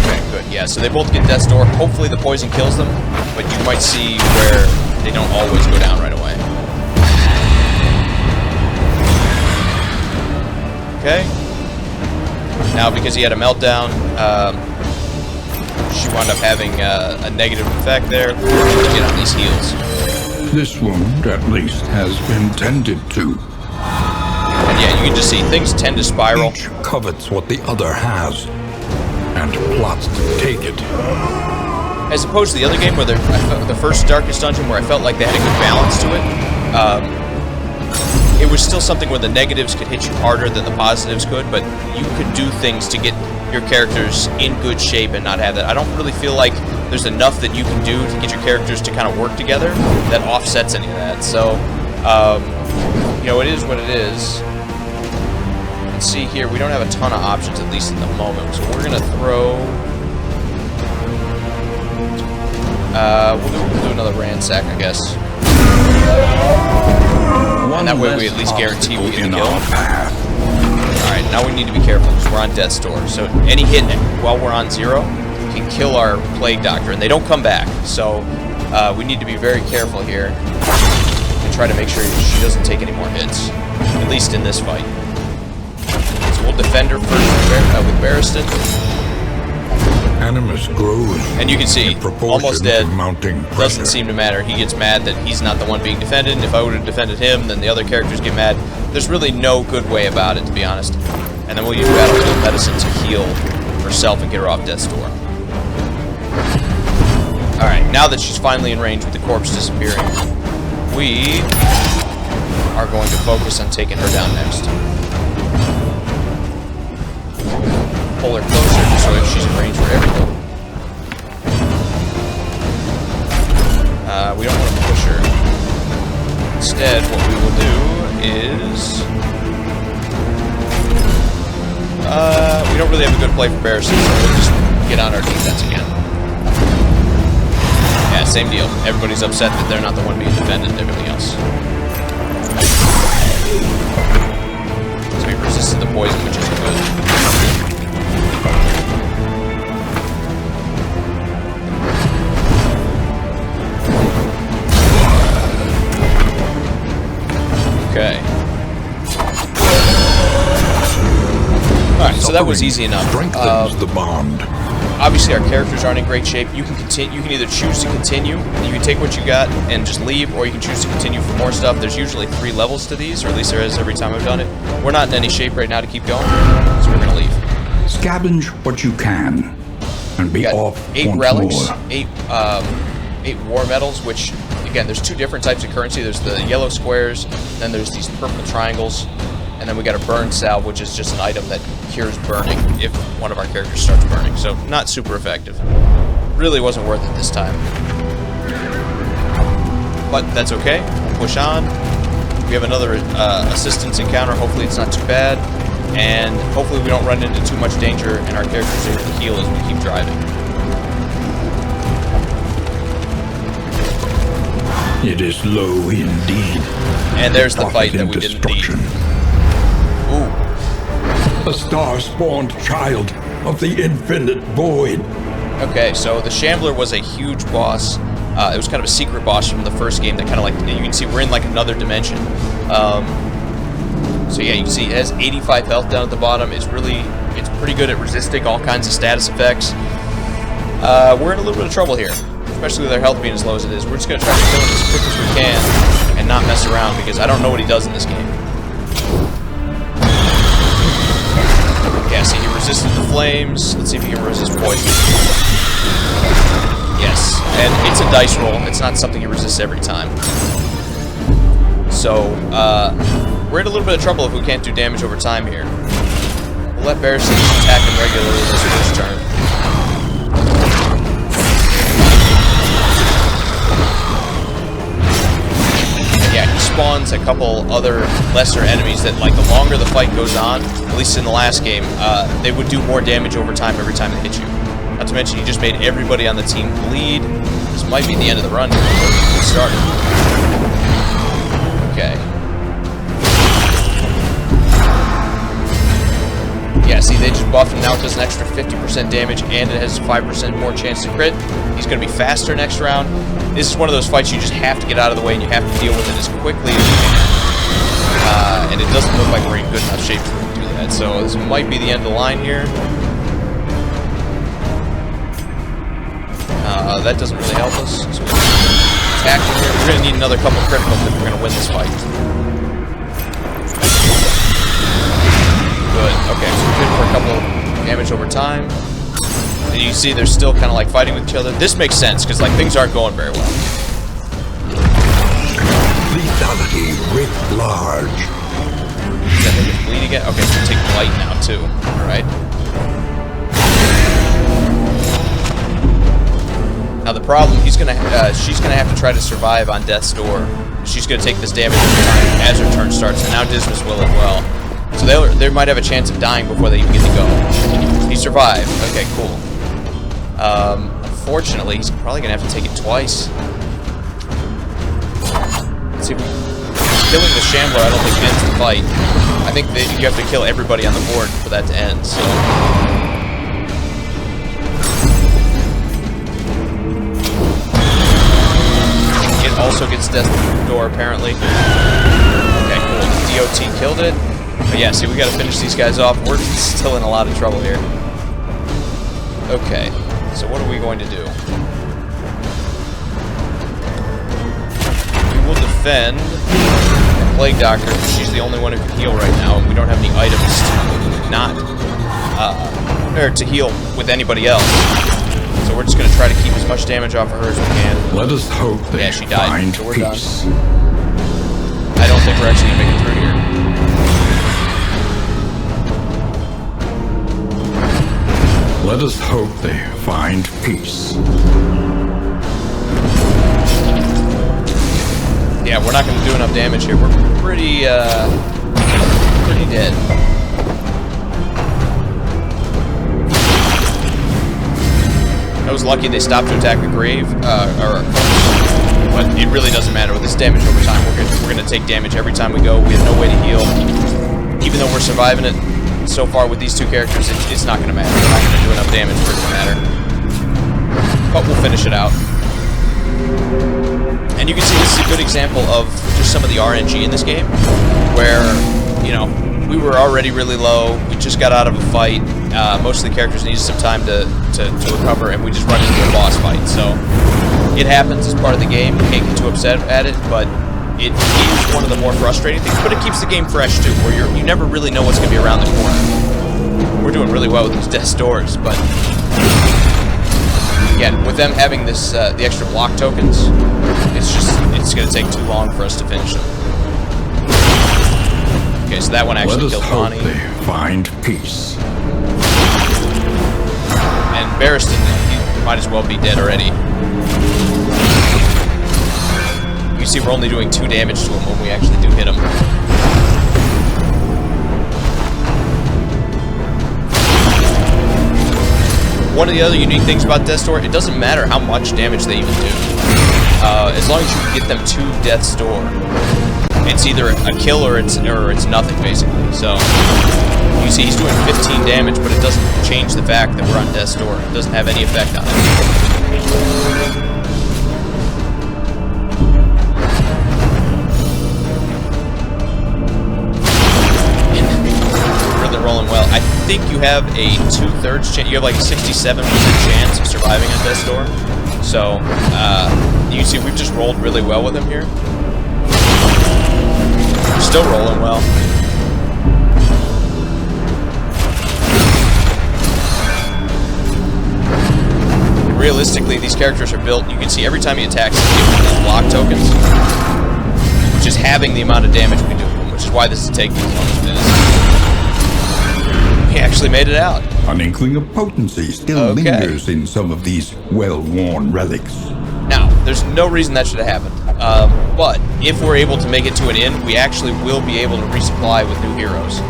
Okay, good. Yeah, so they both get Death's Door. Hopefully the poison kills them, but you might see where they don't always go down right away. Okay. Now, because he had a meltdown, she wound up having a negative effect there. We're going to get on these heals. This wound, at least, has been tended to. And yeah, you can just see things tend to spiral. Each covets what the other has, and plots to take it. As opposed to the other game, where the first Darkest Dungeon, where I felt like they had a good balance to it. It was still something where the negatives could hit you harder than the positives could, but you could do things to get your characters in good shape and not have that. I don't really feel like there's enough that you can do to get your characters to kind of work together that offsets any of that. So, you know, it is what it is. Let's see here. We don't have a ton of options, at least in the moment. So we're going to throw... we'll do another ransack, I guess. And that way we at least guarantee we get the kill. Alright, now we need to be careful because we're on Death's Door. So any hit while we're on 0 can kill our Plague Doctor, and they don't come back. So we need to be very careful here and try to make sure she doesn't take any more hits, at least in this fight. So we'll defend her first with Barristan. Animus grows. And you can see, almost dead. Mounting Doesn't seem to matter. He gets mad that he's not the one being defended, and if I would have defended him, then the other characters get mad. There's really no good way about it, to be honest. And then we'll use Battlefield Medicine to heal herself and get her off Death's Door. Alright, now that she's finally in range with the corpse disappearing, we are going to focus on taking her down next. Pull her closer so if she's in range for everything. We don't want to push her. Instead, what we will do is... we don't really have a good play for Barristan, so we'll just get on our defense again. Yeah, same deal. Everybody's upset that they're not the one being defended and everything else. So we resisted the poison, which is good. Okay. Alright, so that was easy enough. Strengthens the bond. Obviously, our characters aren't in great shape. You can continue. You can either choose to continue, and you can take what you got and just leave, or you can choose to continue for more stuff. There's usually 3 levels to these, or at least there is every time I've done it. We're not in any shape right now to keep going, so we're going to leave. Scavenge what you can. and be We got off 8 once relics, more. 8 war medals, which, again, there's 2 different types of currency. There's the yellow squares, then there's these purple triangles, and then we got a burn salve, which is just an item that cures burning if one of our characters starts burning. So, not super effective. Really wasn't worth it this time. But that's okay. We'll push on. We have another assistance encounter. Hopefully it's not too bad. And hopefully we don't run into too much danger and our characters are able to heal as we keep driving. It is low indeed. And there's the Prophet fight that in we didn't destruction. need. Ooh. A star-spawned child of the infinite void. Okay, so the Shambler was a huge boss. It was kind of a secret boss from the first game that kind of like, you can see we're in like another dimension. So yeah, you can see it has 85 health down at the bottom. It's pretty good at resisting all kinds of status effects. We're in a little bit of trouble here, especially with our health being as low as it is. We're just going to try to kill him as quick as we can and not mess around because I don't know what he does in this game. Yeah, see, he resisted the flames. Let's see if he can resist poison. Yes, and it's a dice roll. It's not something he resists every time. So, we're in a little bit of trouble if we can't do damage over time here. We'll let Barrison attack him regularly this first turn. Yeah, he spawns a couple other lesser enemies that, like, the longer the fight goes on, at least in the last game, they would do more damage over time every time they hit you. Not to mention, he just made everybody on the team bleed. This might be the end of the run before we start. Okay. Yeah, see, they just buffed him. Now it does an extra 50% damage, and it has 5% more chance to crit. He's going to be faster next round. This is one of those fights you just have to get out of the way, and you have to deal with it as quickly as you can. And it doesn't look like we're in good enough shape to do that, so this might be the end of the line here. That doesn't really help us. So we're attacking here. We're going to need another couple criticals if we're going to win this fight. Good. Okay, so we're good for a couple damage over time. And you see they're still kind of like fighting with each other. This makes sense because like things aren't going very well. Lethality writ large. Does that make us bleed again? Okay, so we take blight now too. Alright. Now the problem, she's gonna have to try to survive on death's door. She's gonna take this damage every time as her turn starts, and now Dismas will as well. So they might have a chance of dying before they even get to go. He survived. Okay, cool. Unfortunately, he's probably gonna have to take it twice. Let's see if killing the Shambler I don't think ends the fight. I think that you have to kill everybody on the board for that to end, so. It also gets death door apparently. Okay, cool. The DOT killed it. But yeah, see, we gotta finish these guys off. We're still in a lot of trouble here. Okay, so what are we going to do? We will defend the Plague Doctor. She's the only one who can heal right now, and we don't have any items to not, or to heal with anybody else. So we're just gonna try to keep as much damage off of her as we can. Let us hope they Yeah, she died, find so we're peace. done. I don't think we're actually gonna make it through here. Let us hope they find peace. Yeah, we're not going to do enough damage here. We're pretty dead. I was lucky they stopped to attack the grave, but it really doesn't matter with this damage over time. We're going to take damage every time we go. We have no way to heal. Even though we're surviving it so far with these two characters, it's not going to matter. We're not going to do enough damage for it to matter. But we'll finish it out. And you can see this is a good example of just some of the RNG in this game, where, you know, we were already really low, we just got out of a fight, most of the characters needed some time to recover, and we just run into a boss fight. So, it happens as part of the game, you can't get too upset at it, but it is one of the more frustrating things, but it keeps the game fresh too, where you never really know what's going to be around the corner. We're doing really well with these death doors, but again, with them having this, the extra block tokens, it's going to take too long for us to finish them. Okay, so that one actually killed Bonnie. Let us hope they find peace. And Barristan, he might as well be dead already. You see we're only doing 2 damage to him when we actually do hit him. One of the other unique things about Death's Door, it doesn't matter how much damage they even do. As long as you can get them to Death's Door, it's either a kill or it's nothing, basically. So, you see he's doing 15 damage, but it doesn't change the fact that we're on Death's Door. It doesn't have any effect on it. Rolling well. I think you have a 2/3 chance. You have like a 67% chance of surviving on Death's Door. So, you see, we've just rolled really well with him here. We're still rolling well. Realistically, these characters are built. You can see every time he attacks, he gives these block tokens, which is having the amount of damage we do to him, which is why this is taking as long as it is. He actually made it out. An inkling of potency still lingers in some of these well-worn relics. Now, there's no reason that should have happened. But if we're able to make it to an end, we actually will be able to resupply with new heroes.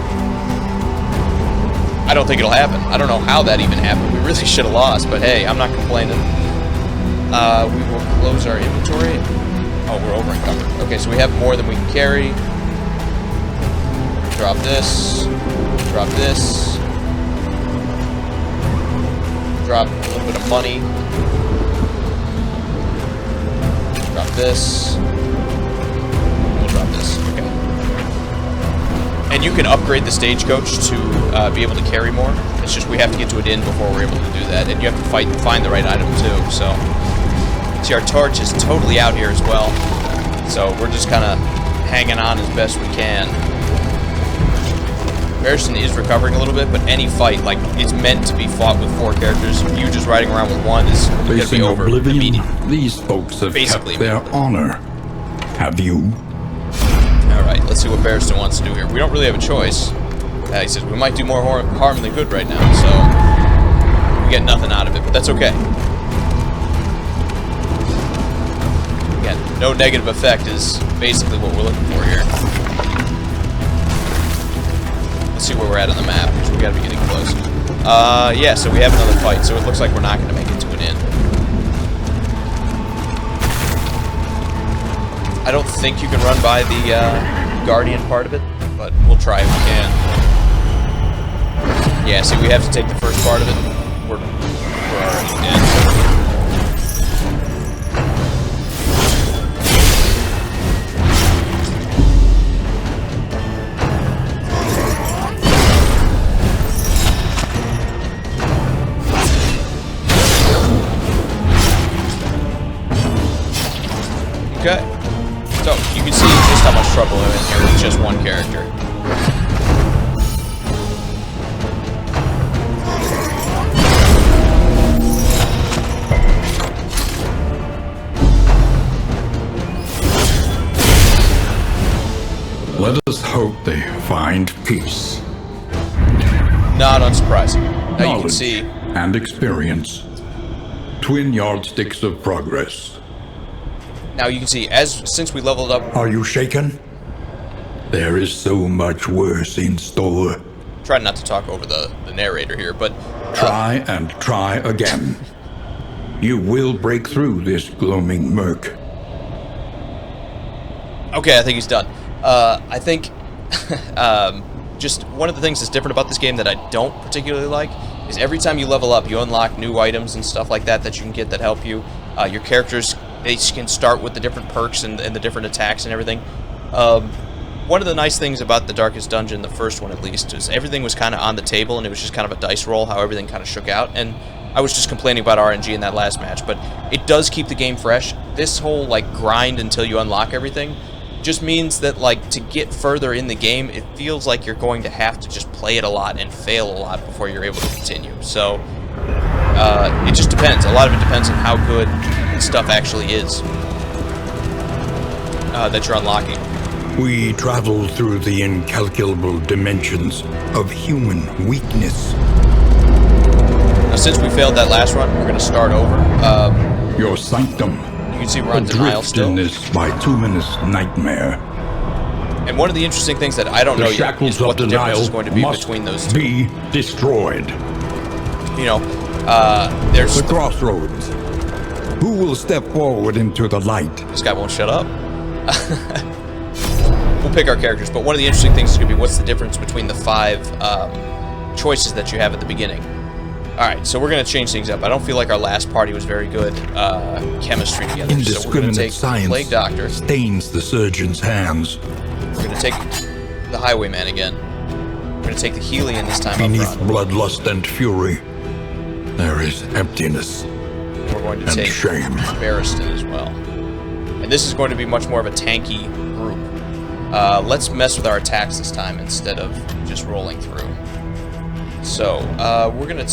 I don't think it'll happen. I don't know how that even happened. We really should have lost, but hey, I'm not complaining. We will close our inventory. Oh, we're over encumbered. Okay, so we have more than we can carry. Drop this. Drop this. Drop a little bit of money. Drop this. We'll drop this. Okay. And you can upgrade the Stagecoach to be able to carry more. It's just we have to get to an inn before we're able to do that. And you have to find the right item too. So, see, our torch is totally out here as well. So we're just kind of hanging on as best we can. Barristan is recovering a little bit, but any fight, like, it's meant to be fought with 4 characters. You just riding around with one is going to be over immediately. These folks have kept their honor. Have you? Alright, let's see what Barristan wants to do here. We don't really have a choice. He says we might do more harm than good right now, so we get nothing out of it, but that's okay. Again, no negative effect is basically what we're looking for here. See where we're at on the map, because we gotta be getting close. Yeah, so we have another fight, so it looks like we're not gonna make it to an end. I don't think you can run by the Guardian part of it, but we'll try if we can. Yeah, see, we have to take the first part of it. We're already dead. Okay, so you can see just how much trouble I'm in here with just one character. Let us hope they find peace. Not unsurprising. Now you can see. And experience. Twin yardsticks of progress. Now you can see, since we leveled up... Are you shaken? There is so much worse in store. Try not to talk over the narrator here, but... Try and try again. You will break through this gloaming murk. Okay, I think he's done. I think... just one of the things that's different about this game that I don't particularly like is every time you level up, you unlock new items and stuff like that you can get that help you. Your characters... They can start with the different perks and the different attacks and everything. One of the nice things about the Darkest Dungeon, the first one at least, is everything was kind of on the table and it was just kind of a dice roll how everything kind of shook out. And I was just complaining about RNG in that last match, but it does keep the game fresh. This whole like grind until you unlock everything just means that like to get further in the game, it feels like you're going to have to just play it a lot and fail a lot before you're able to continue. So It just depends. A lot of it depends on how good stuff actually is that you're unlocking. We travel through the incalculable dimensions of human weakness. Now, since we failed that last run, we're going to start over. Your sanctum, You can see we're on denial adrift still. in this bituminous nightmare. And one of the interesting things that I don't know The yet shackles is what of the difference denial is going to be must between those two. be destroyed. You know, there's The crossroads. Who will step forward into the light? This guy won't shut up. We'll pick our characters, but one of the interesting things is going to be what's the difference between the 5 choices that you have at the beginning. Alright, so we're going to change things up. I don't feel like our last party was very good chemistry together. So we're going to take science Plague Doctor. stains the surgeon's hands. We're going to take the Highwayman again. We're going to take the Helion this time up Beneath front. bloodlust and fury, there is emptiness And we're going to and take shame. Barristan as well. And this is going to be much more of a tanky group. Let's mess with our attacks this time instead of just rolling through. So, we're going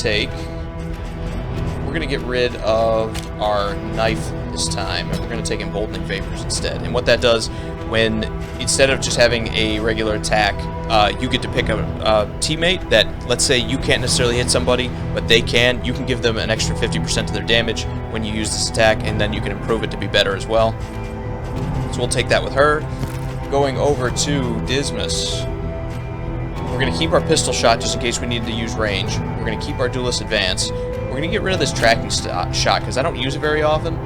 to get rid of our knife this time, and we're going to take Emboldening Vapors instead. And what that does, when instead of just having a regular attack, you get to pick a teammate that, let's say you can't necessarily hit somebody, but they can. You can give them an extra 50% of their damage when you use this attack, and then you can improve it to be better as well. So we'll take that with her. Going over to Dismas. We're going to keep our pistol shot just in case we need to use range. We're going to keep our Duelist Advance. We're going to get rid of this tracking shot because I don't use it very often.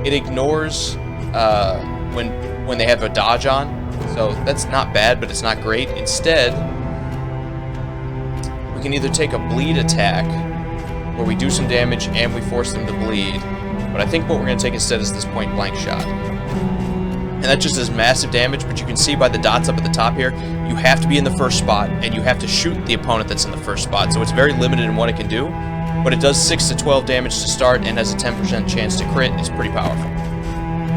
It ignores when they have a dodge on, so that's not bad, but it's not great. Instead, we can either take a bleed attack where we do some damage and we force them to bleed, but I think what we're going to take instead is this point blank shot. And that just does massive damage, but you can see by the dots up at the top here, you have to be in the first spot, and you have to shoot the opponent that's in the first spot, so it's very limited in what it can do, but it does 6 to 12 damage to start and has a 10% chance to crit. It's pretty powerful.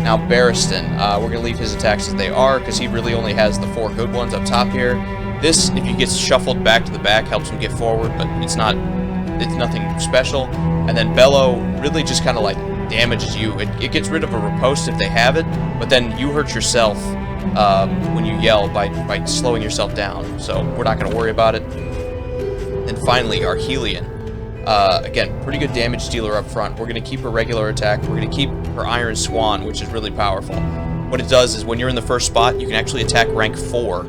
Now, Barristan, we're going to leave his attacks as they are, because he really only has the 4 good ones up top here. This, if he gets shuffled back to the back, helps him get forward, but it's nothing special. And then Bellow really just kind of like damages you. It gets rid of a riposte if they have it, but then you hurt yourself when you yell by slowing yourself down, so we're not going to worry about it. And finally, our Helion. Again, pretty good damage dealer up front. We're going to keep her regular attack. We're going to keep her Iron Swan, which is really powerful. What it does is when you're in the first spot, you can actually attack rank 4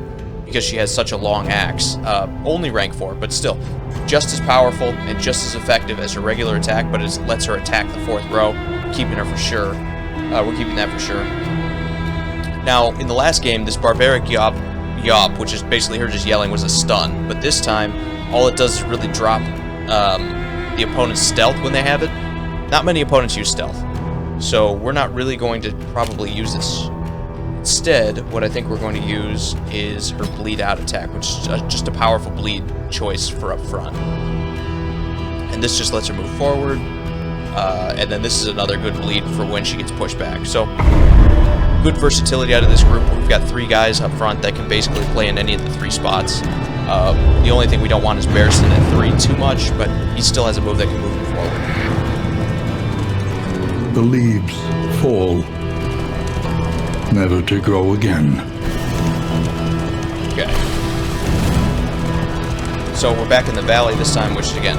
because she has such a long axe. Only rank 4, but still just as powerful and just as effective as her regular attack, but it lets her attack the 4th row, keeping her for sure. We're keeping that for sure. Now, in the last game, this Barbaric Yop, which is basically her just yelling, was a stun, but this time, all it does is really drop the opponent's stealth when they have it. Not many opponents use stealth, so we're not really going to probably use this. Instead, what I think we're going to use is her bleed out attack, which is just a powerful bleed choice for up front. And this just lets her move forward, and then this is another good bleed for when she gets pushed back. So, good versatility out of this group. We've got 3 guys up front that can basically play in any of the 3 spots. The only thing we don't want is Barristan at 3 too much, but he still has a move that can move him forward. The leaves fall, never to grow again. Okay. So we're back in the valley this time, which is, again,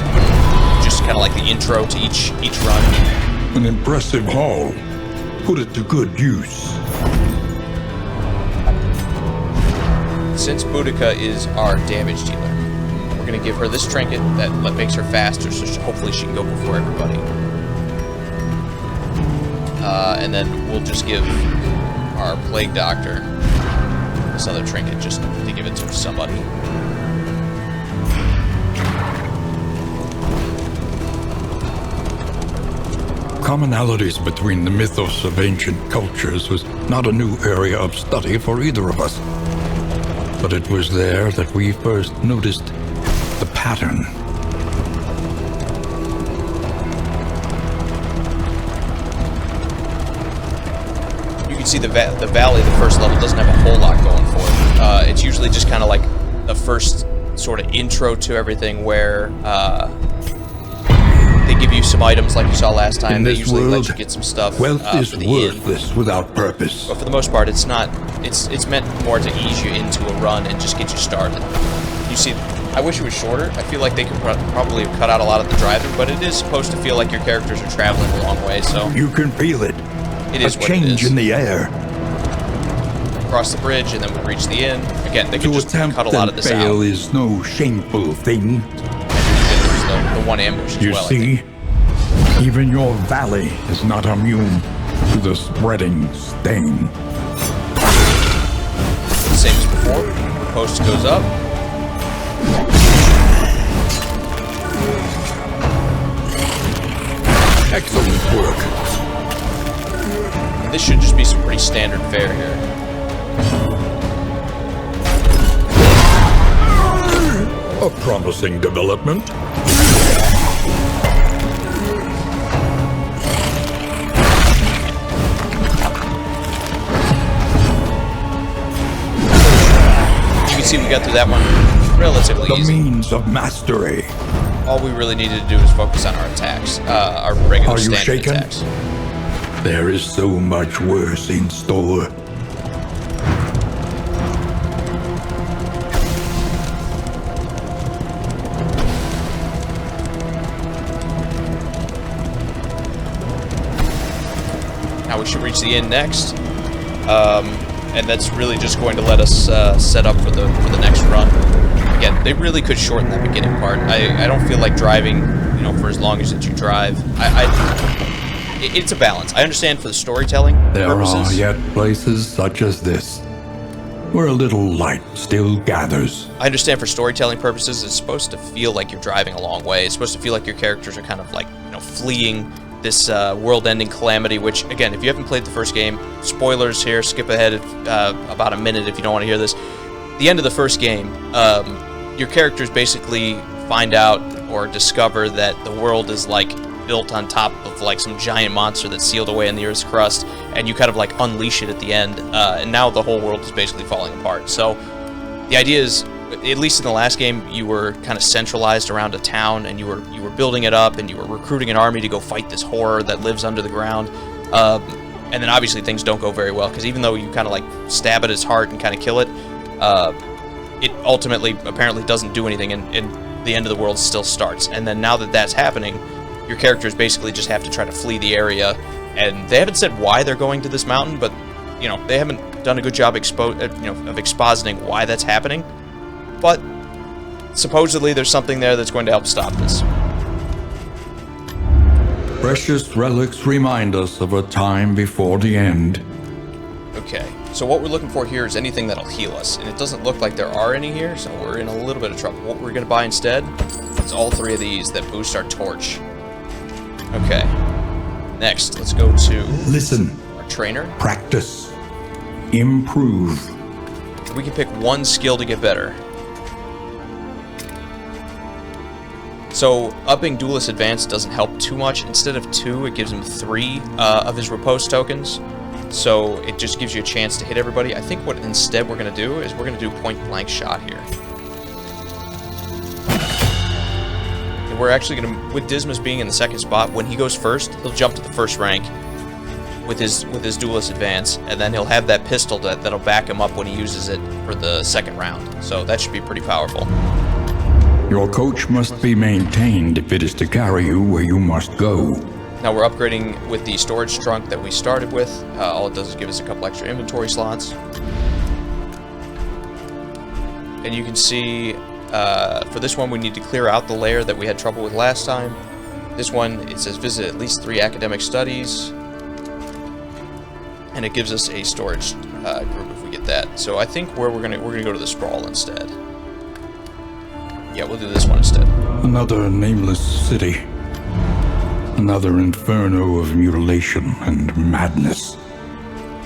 just kind of like the intro to each run. An impressive haul. Put it to good use. Since Boudica is our damage dealer, we're going to give her this trinket that makes her faster, so hopefully she can go before everybody. And then we'll just give our Plague Doctor this other trinket just to give it to somebody. Commonalities between the mythos of ancient cultures was not a new area of study for either of us. But it was there that we first noticed the pattern. You can see the valley, the first level, doesn't have a whole lot going for it. It's usually just kind of like the first sort of intro to everything where they give you some items like you saw last time. In They this usually world, let you get some stuff. wealth is for the inn. worthless without purpose. But for the most part, it's not. It's meant more to ease you into a run and just get you started. You see, I wish it was shorter. I feel like they could probably cut out a lot of the driving, but it is supposed to feel like your characters are traveling a long way. So You can feel it. it is A what it change is. in the air. Cross the bridge, and then we reach the inn. Again, they could To just attempt cut a lot of and this out. fail is no shameful thing. There's the one ambush as You well. I see, think. even your valley is not immune to the spreading stain. Same as before. Post goes up. Excellent work. This should just be some pretty standard fare here. A promising development. You can see we got through that one relatively The easy. means of mastery. All we really needed to do is focus on our attacks, our regular Are you standard shaken? attacks. There is so much worse in store. Now we should reach the inn next, and that's really just going to let us set up for the next run. Again, they really could shorten that beginning part. I don't feel like driving, for as long as that you drive. It's a balance. I understand for the storytelling There purposes. are yet places such as this, where a little light still gathers. I understand for storytelling purposes, it's supposed to feel like you're driving a long way. It's supposed to feel like your characters are kind of like, fleeing this world-ending calamity, which, again, if you haven't played the first game, spoilers here, skip ahead about a minute if you don't want to hear this. The end of the first game, your characters basically find out or discover that the world is, like, built on top of, like, some giant monster that's sealed away in the Earth's crust, and you kind of, like, unleash it at the end, and now the whole world is basically falling apart. So the idea is, at least in the last game, you were kind of centralized around a town, and you were building it up, and you were recruiting an army to go fight this horror that lives under the ground. And then obviously things don't go very well, because even though you kind of like stab at its heart and kind of kill it, it ultimately apparently doesn't do anything, and the end of the world still starts. And then now that that's happening, your characters basically just have to try to flee the area, and they haven't said why they're going to this mountain, but they haven't done a good job of expositing why that's happening. But supposedly there's something there that's going to help stop this. Precious relics remind us of a time before the end. Okay, so what we're looking for here is anything that'll heal us, and it doesn't look like there are any here, so we're in a little bit of trouble. What we're going to buy instead is all three of these that boost our torch. Okay, next, let's go to Listen, our trainer. practice, improve. We can pick one skill to get better. So, upping Duelist Advance doesn't help too much. Instead of 2, it gives him 3 of his repose tokens. So, it just gives you a chance to hit everybody. I think what instead we're going to do is we're going to do point-blank shot here. And we're actually going to, with Dismas being in the second spot, when he goes first, he'll jump to the first rank with his Duelist Advance, and then he'll have that pistol that'll back him up when he uses it for the second round. So, that should be pretty powerful. Your coach must be maintained if it is to carry you where you must go. Now we're upgrading with the storage trunk that we started with. All it does is give us a couple extra inventory slots. And you can see, for this one we need to clear out the layer that we had trouble with last time. This one, it says visit at least 3 academic studies. And it gives us a storage group if we get that. So I think we're gonna go to the sprawl instead. Yeah, we'll do this one instead. Another nameless city. Another inferno of mutilation and madness.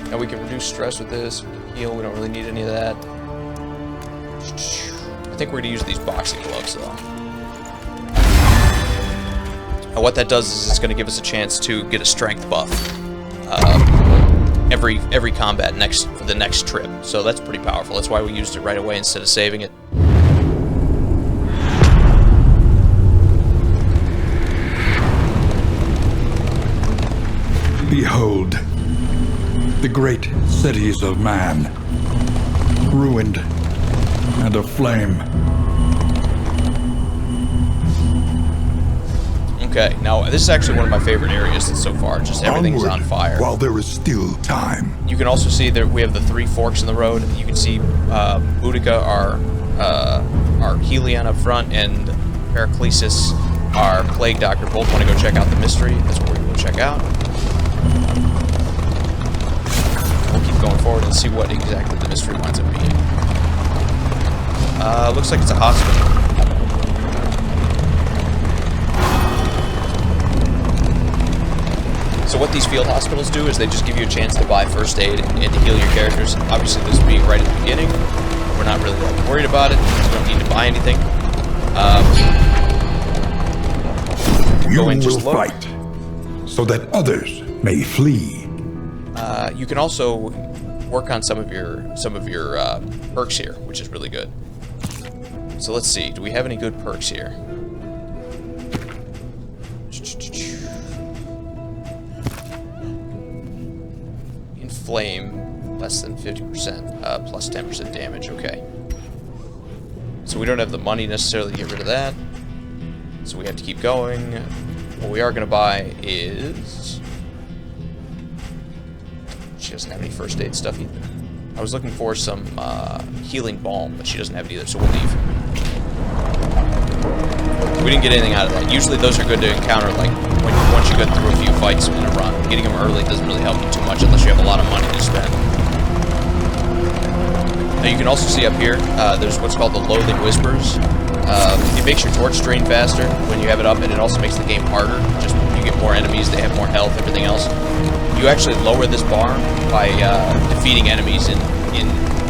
Now we can reduce stress with this, we can heal, we don't really need any of that. I think we're going to use these boxing gloves though. Now what that does is it's going to give us a chance to get a strength buff every combat for the next trip. So that's pretty powerful. That's why we used it right away instead of saving it. Behold, the great cities of man, ruined and aflame. Okay, now this is actually one of my favorite areas so far. Just everything's Onward, on fire. while there is still time. You can also see that we have the 3 forks in the road. You can see Boudica, our Helion up front, and Periclesis, our Plague Doctor, both want to go check out the mystery. That's what we're going to go check out. We'll keep going forward and see what exactly the mystery winds up being. Looks like it's a hospital. So what these field hospitals do is they just give you a chance to buy first aid and to heal your characters. Obviously, this being right at the beginning, we're not really worried about it. We don't need to buy anything. You go in, just will look. fight, so that others may flee. You can also work on some of your perks here, which is really good. So let's see. Do we have any good perks here? Inflame, less than 50%, plus 10% damage. Okay. So we don't have the money necessarily to get rid of that. So we have to keep going. What we are going to buy is... She doesn't have any first aid stuff either. I was looking for some healing balm, but she doesn't have it either, so we'll leave. We didn't get anything out of that. Usually those are good to encounter, like, once you get through a few fights in a run. Getting them early doesn't really help you too much unless you have a lot of money to spend. Now you can also see up here, there's what's called the Loathing Whispers. It makes your torch drain faster when you have it up, and it also makes the game harder. Just you get more enemies, they have more health, everything else. You actually lower this bar by defeating enemies in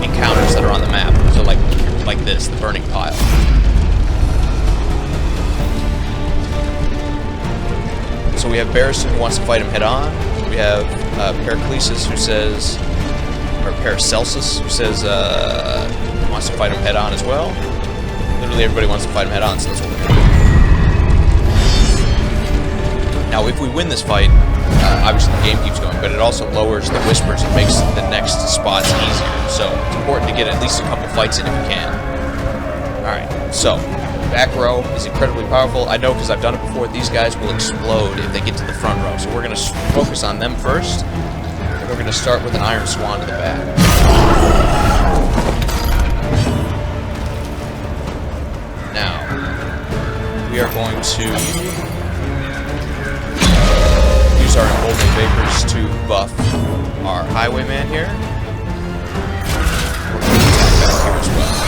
encounters that are on the map. So like this, the burning pile. So we have Barristan who wants to fight him head on. We have Periclesis who says, or Paracelsus who says wants to fight him head on as well. Literally everybody wants to fight him head on, so that's what we're gonna do. Now if we win this fight, obviously the game keeps going, but it also lowers the whispers and makes the next spots easier. So it's important to get at least a couple fights in if you can. Alright, so back row is incredibly powerful. I know because I've done it before. These guys will explode if they get to the front row. So we're going to focus on them first. And we're going to start with an Iron Swan to the back. Now, we are going to use our Emboldening Vapors to buff our Highwayman here. We're going to attack back here as well.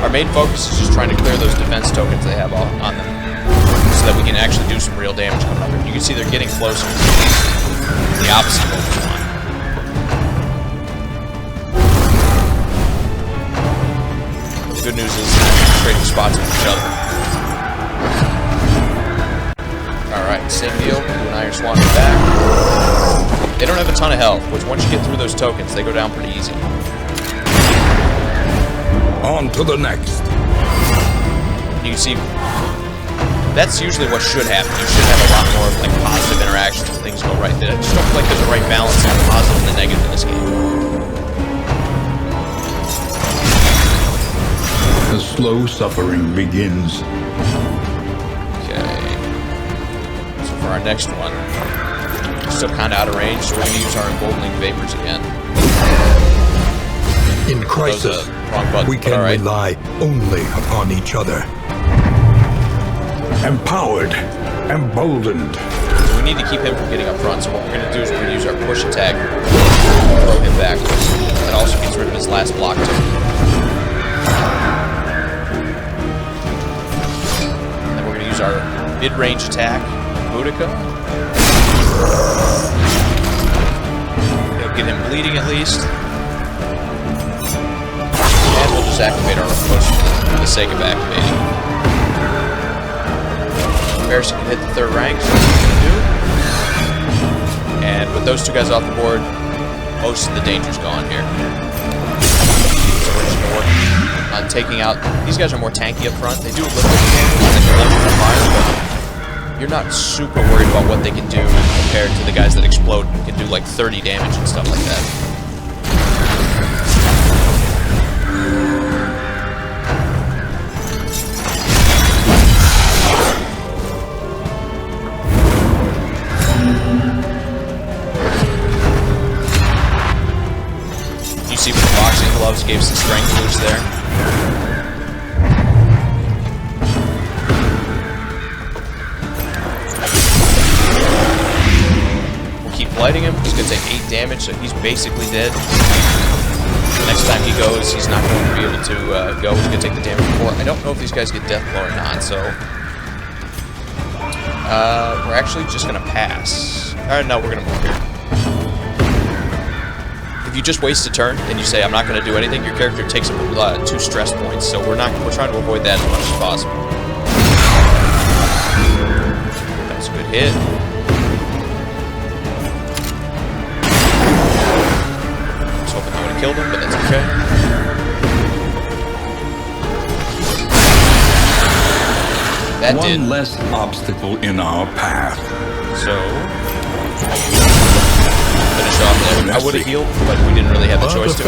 Our main focus is just trying to clear those defense tokens they have on them, so that we can actually do some real damage coming up here. You can see they're getting closer. The opposite of what we want. The good news is they're trading spots with each other. Alright, same deal. Do an Iron Swan in the back. They don't have a ton of health, which once you get through those tokens, they go down pretty easy. On to the next. You can see, that's usually what should happen. You should have a lot more like positive interactions when things go right. I just don't feel like there's a right balance of the positive and the negative in this game. The slow suffering begins. Okay. So for our next one, we're still kind of out of range, so we're going to use our Emboldening Vapors again. In crisis, button, we can rely only upon each other. Empowered, emboldened. So we need to keep him from getting up front, so what we're going to do is we're going to use our push attack to throw him backwards. That also gets rid of his last block too. And then we're going to use our mid-range attack, Boudica. It'll get him bleeding at least. And we'll just activate our push for the sake of activating. Barristan can hit the third rank, so that's what we're going to do. And with those two guys off the board, most of the danger's gone here. So we're just going to work on taking out... These guys are more tanky up front. They do a little bit of damage, like electrical fire, but you're not super worried about what they can do compared to the guys that explode and can do like 30 damage and stuff like that. You see with the boxing gloves gave some strength boost there. Lighting him, he's going to take 8 damage, so he's basically dead. The next time he goes, he's not going to be able to go. He's going to take the damage before. I don't know if these guys get death blow or not, so we're actually just going to pass. No, we're going to move here. If you just waste a turn and you say I'm not going to do anything, your character takes 2 stress points. So we're trying to avoid that as much as possible. That's a good hit. Killed him, but that's okay. That did. One less obstacle in our path. So finish off there. I would have healed, but we didn't really have the choice to.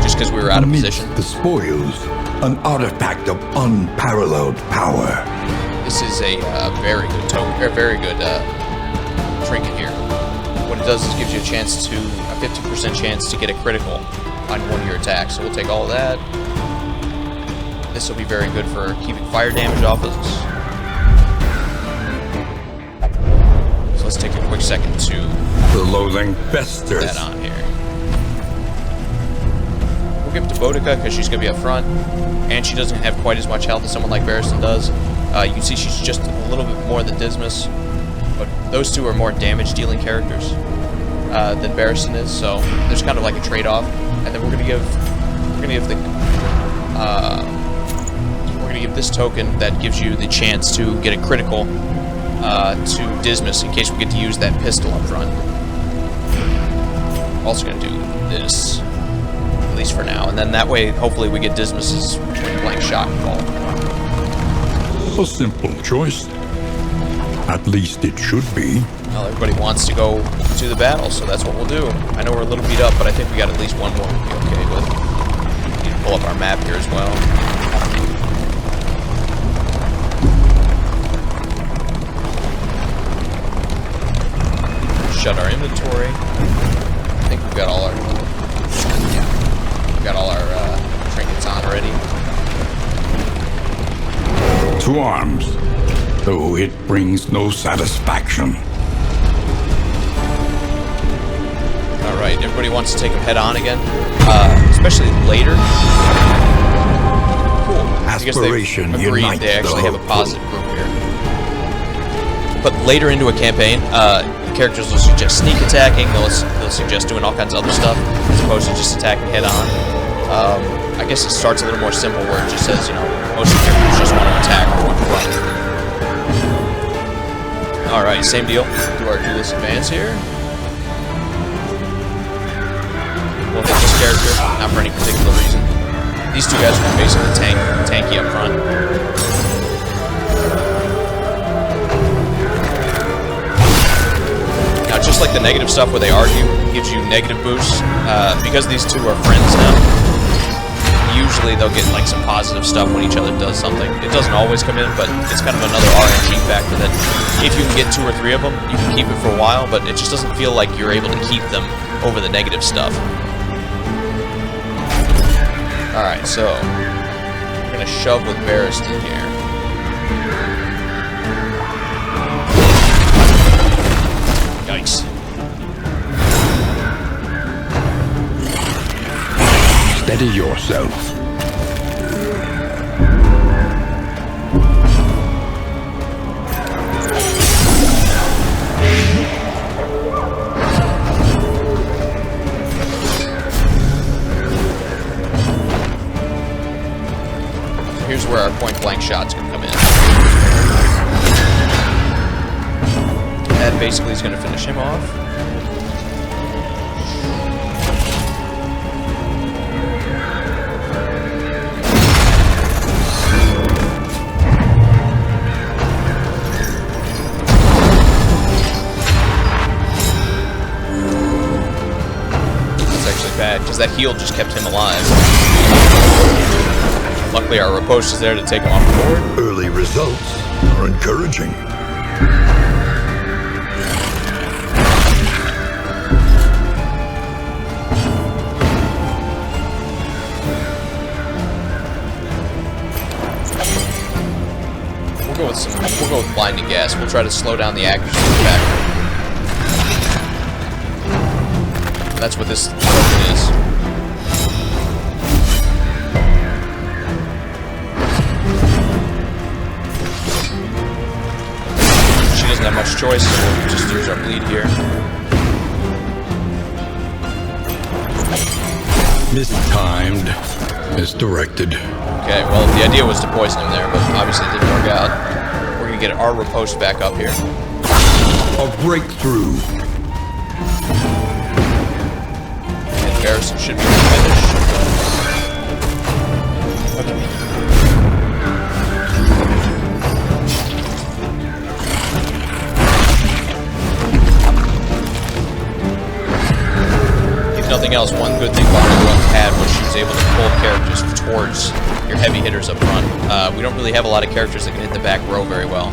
Just because we were out of position. The spoils, an artifact of unparalleled power. This is a very good token, or very good trinket here. What it does is gives you a 50% chance to get a critical on one of your attacks. So we'll take all of that. This will be very good for keeping fire damage off of us. So let's take a quick second to the loathing festers. Put that on here. We'll give it to Boudica because she's going to be up front, and she doesn't have quite as much health as someone like Barristan does. You can see she's just a little bit more than Dismas. But those two are more damage-dealing characters than Barristan is, so there's kind of like a trade-off. And then we're gonna give this token that gives you the chance to get a critical to Dismas in case we get to use that pistol up front. Also gonna do this, at least for now, and then that way, hopefully, we get Dismas's blank shot involved. A simple choice. At least it should be. Well, everybody wants to go to the battle, so that's what we'll do. I know we're a little beat up, but I think we got at least one more to be okay with. We need to pull up our map here as well. Shut our inventory. I think we've got all our... Yeah. We've got all our trinkets on already. To arms. Though it brings no satisfaction. Alright, everybody wants to take them head on again. Especially later. Cool. Aspiration because they've agreed they actually have a positive group here. But later into a campaign, the characters will suggest sneak attacking, they'll suggest doing all kinds of other stuff, as opposed to just attacking head on. I guess it starts a little more simple where it just says, you know, most of the characters just want to attack or want to run. Alright, same deal. Do our Duelist Advance here. We'll hit this character, not for any particular reason. These two guys are basically tanky up front. Now, just like the negative stuff where they argue gives you negative boosts, because these two are friends now, usually they'll get like some positive stuff when each other does something. It doesn't always come in, but it's kind of another RNG factor that if you can get 2 or 3 of them, you can keep it for a while, but it just doesn't feel like you're able to keep them over the negative stuff. Alright, so we're going to shove with Barristan here. Yikes. Steady yourself. Here's where our point-blank shot's going to come in. That basically is going to finish him off. because that heal just kept him alive. Luckily, our riposte is there to take him off the board. Early results are encouraging. We'll go with blinding gas. We'll try to slow down the accuracy of the back. That's what this token is. She doesn't have much choice, so we'll just use our bleed here. Mistimed. Misdirected. Okay, well, the idea was to poison him there, but obviously it didn't work out. We're gonna get our riposte back up here. A breakthrough. And Garrison should be finished. Okay. If nothing else, one good thing Bonnie Run had was she was able to pull characters towards your heavy hitters up front. We don't really have a lot of characters that can hit the back row very well.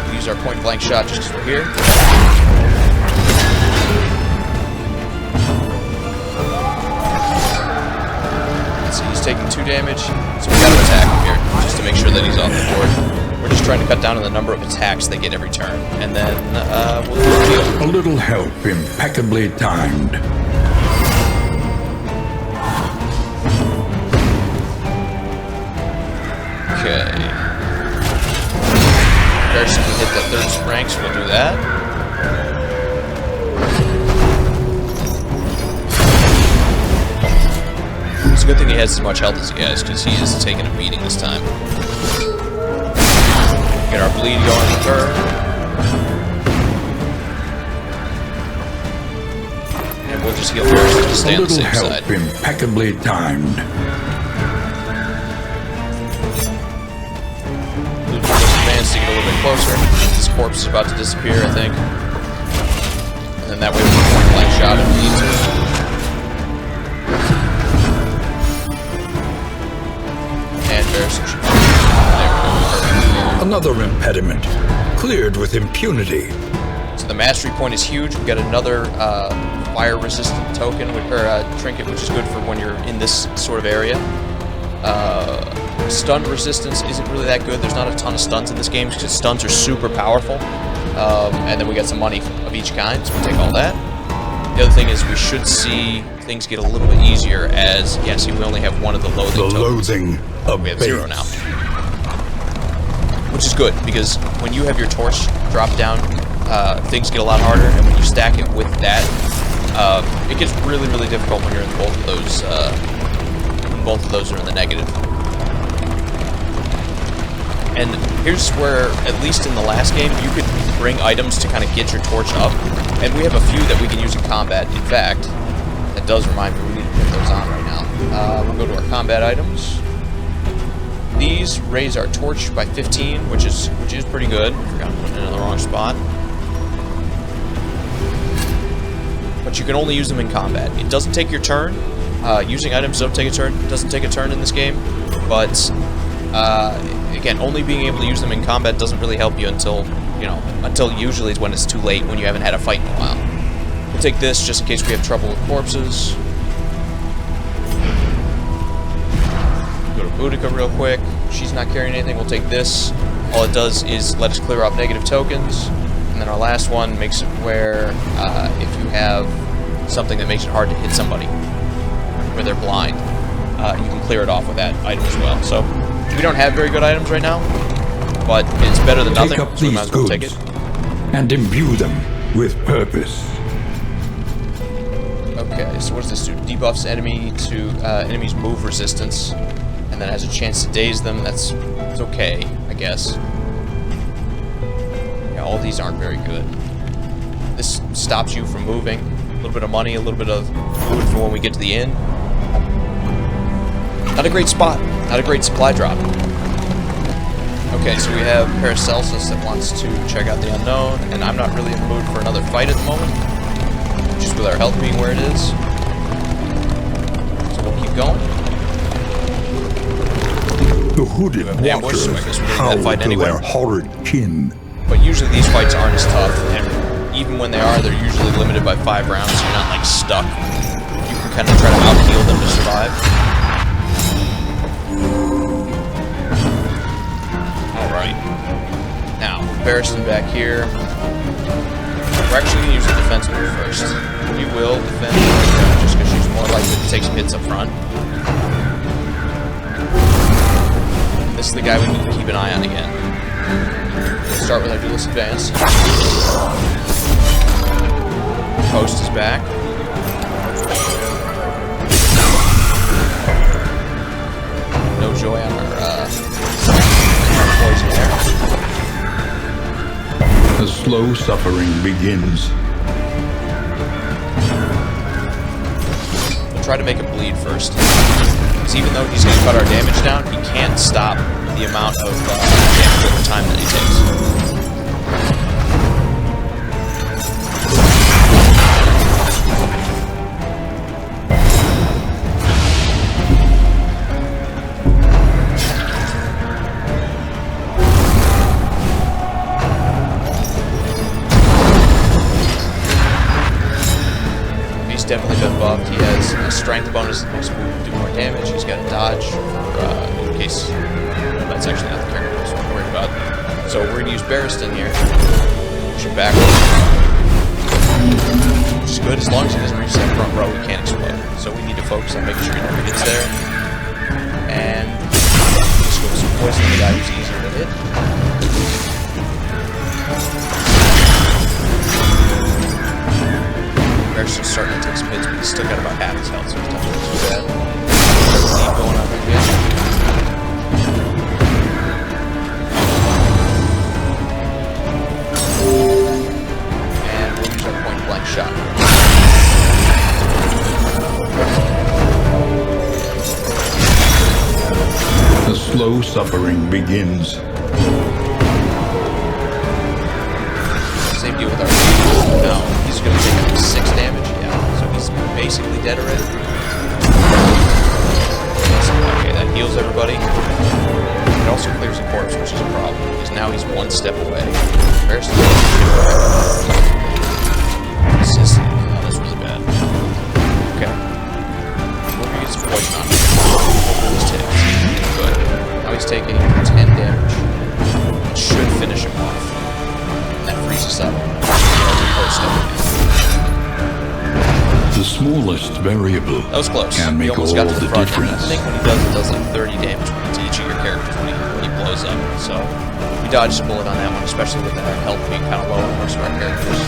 We use our point blank shot just because we're here. Let's see, he's taking 2 damage, so we gotta attack him here just to make sure that he's off the board. We're just trying to cut down on the number of attacks they get every turn, and then we'll do a heal. A little help impeccably timed. Okay. Garrison can hit that 3rd sprank, so we'll do that. It's a good thing he has as much health as he has, because he is taking a beating this time. Get our bleed going with her. And we'll just heal Garrison to stay on the safe side. A little help impeccably timed. To get a little bit closer. This corpse is about to disappear, I think. And then that way we can point blank shot if we need to. And Garrison should be there we go. Another impediment. Cleared with impunity. So the mastery point is huge. We've got another fire resistant token, or trinket, which is good for when you're in this sort of area. Stun resistance isn't really that good. There's not a ton of stuns in this game because stuns are super powerful. And then we got some money of each kind, so we'll take all that. The other thing is we should see things get a little bit easier as, yeah, see, we only have one of the loathing tokens. Loathing of we have 0 now. Which is good, because when you have your torch drop down, things get a lot harder, and when you stack it with that, it gets really, really difficult when you're in both of those, when both of those are in the negative. And here's where, at least in the last game, you could bring items to kind of get your torch up. And we have a few that we can use in combat. In fact, that does remind me we need to put those on right now. We'll go to our combat items. These raise our torch by 15, which is pretty good. I forgot to put it in the wrong spot. But you can only use them in combat. It doesn't take your turn. Using items doesn't take a turn in this game. But again, only being able to use them in combat doesn't really help you until usually it's when it's too late, when you haven't had a fight in a while. We'll take this just in case we have trouble with corpses. Go to Boudica real quick. She's not carrying anything. We'll take this. All it does is let us clear off negative tokens. And then our last one makes it where if you have something that makes it hard to hit somebody, where they're blind, you can clear it off with that item as well. So we don't have very good items right now, but it's better than nothing, Take up so we these might as well take goods it. and imbue them with purpose. Okay, so what does this do? Debuffs enemies' move resistance, and then has a chance to daze them. It's okay, I guess. Yeah, all these aren't very good. This stops you from moving. A little bit of money, a little bit of food for when we get to the inn. Not a great spot. Not a great supply drop. Okay, so we have Paracelsus that wants to check out the unknown, and I'm not really in the mood for another fight at the moment, just with our health being where it is. keep going. The hooded We have an ambush, so I guess watchers we need that howl fight to anyway. their horrid kin. But usually these fights aren't as tough, and even when they are, they're usually limited by 5 rounds, so you're not like stuck. You can kind of try to out-heal them to survive. Alright. Now, Barristan back here. We're actually going to use the defense move first. We will defend just because she's more likely to take some hits up front. This is the guy we need to keep an eye on again. We'll start with our Duelist Advance. Post is back. No joy on our poison there. The slow suffering begins. We'll try to make him bleed first. Because even though he's going to cut our damage down, he can't stop the amount of damage over time that he takes. He's definitely been buffed. He has a strength bonus that makes him do more damage. He's got a dodge for, in case that's actually not the character I was worried about. So we're going to use Barristan here. Push him back. Which is good. As long as he doesn't reach that front row, he can't explode. So we need to focus on making sure he never gets there. And just go with some poison on the guy who's easier to hit. Barristan's starting to take some hits, but he's still got about half his health, so he's not doing too bad. Lead going on again. And we'll use our point blank shot. The slow suffering begins. Same deal with our now. He's going to take up 6 damage. Yeah, so he's basically dead already. Okay, that heals everybody. It also clears the corpse, which is a problem, because now he's 1 step away. Where's the assist? Oh, that's really bad. Okay. We're going to get some poison on him. Hopefully this takes. Good. Now he's taking 10 damage. It should finish him off. And that frees us up. The smallest variable That was close. can make He almost all got to the the front. difference. I think when he does, it does like 30 damage to each of your characters when he blows up. So we dodged a bullet on that one, especially with our health being kind of low on most of our characters.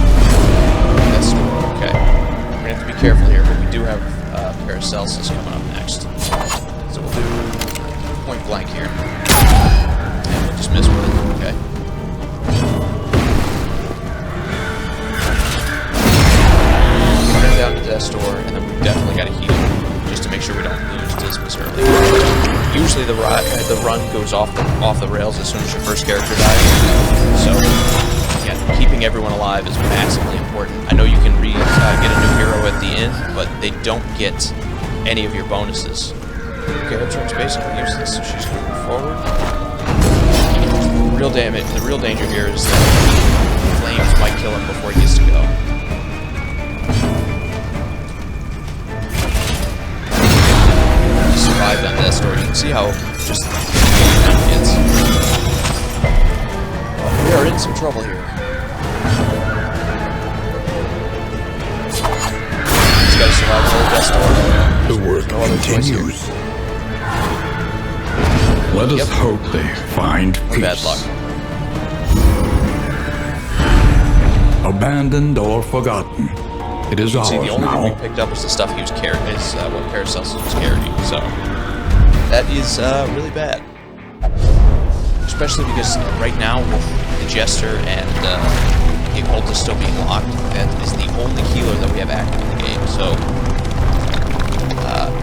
That's okay. We're gonna have to be careful here, but we do have Paracelsus coming up next. So we'll do point blank here. And we'll just miss with it, okay? Running down to Death's Door, and then we've definitely got to heal, just to make sure we don't lose Dismas early. Usually the run goes off the rails as soon as your first character dies. So, yeah, keeping everyone alive is massively important. I know you can get a new hero at the end, but they don't get any of your bonuses. Okay, her turn's basically useless, so she's going to move forward. The real danger here is that flames might kill him before he gets to go. He survived on Death's Door. You can see how just he gets. We are in some trouble here. He's got to survive the whole Death's Door. The work No other choice here. continues. Let us hope they find Or peace. bad luck. Abandoned or forgotten, it is ours See, the only thing now. we picked up was the stuff he was carrying, what Paracelsus was carrying, so that is really bad. Especially because right now, with the Jester and the Occultist still being locked, that is the only healer that we have active in the game, so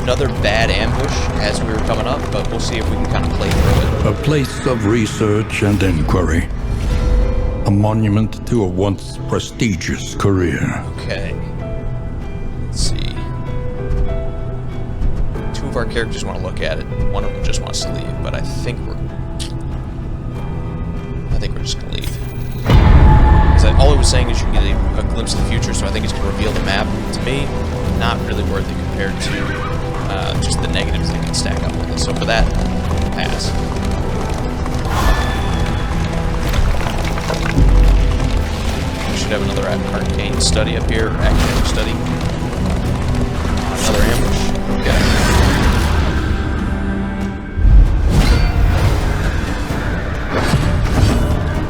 another bad ambush as we were coming up, but we'll see if we can kind of play through it. A place of research and inquiry. A monument to a once prestigious career. Okay. Let's see. Two of our characters want to look at it. One of them just wants to leave, but I think we're just going to leave. All it was saying is you can get a glimpse of the future, so I think it's going to reveal the map. To me, not really worth it compared to just the negatives that can stack up with it. So for that, pass. We should have another arcane study up here, or academic study. Another ambush. Okay.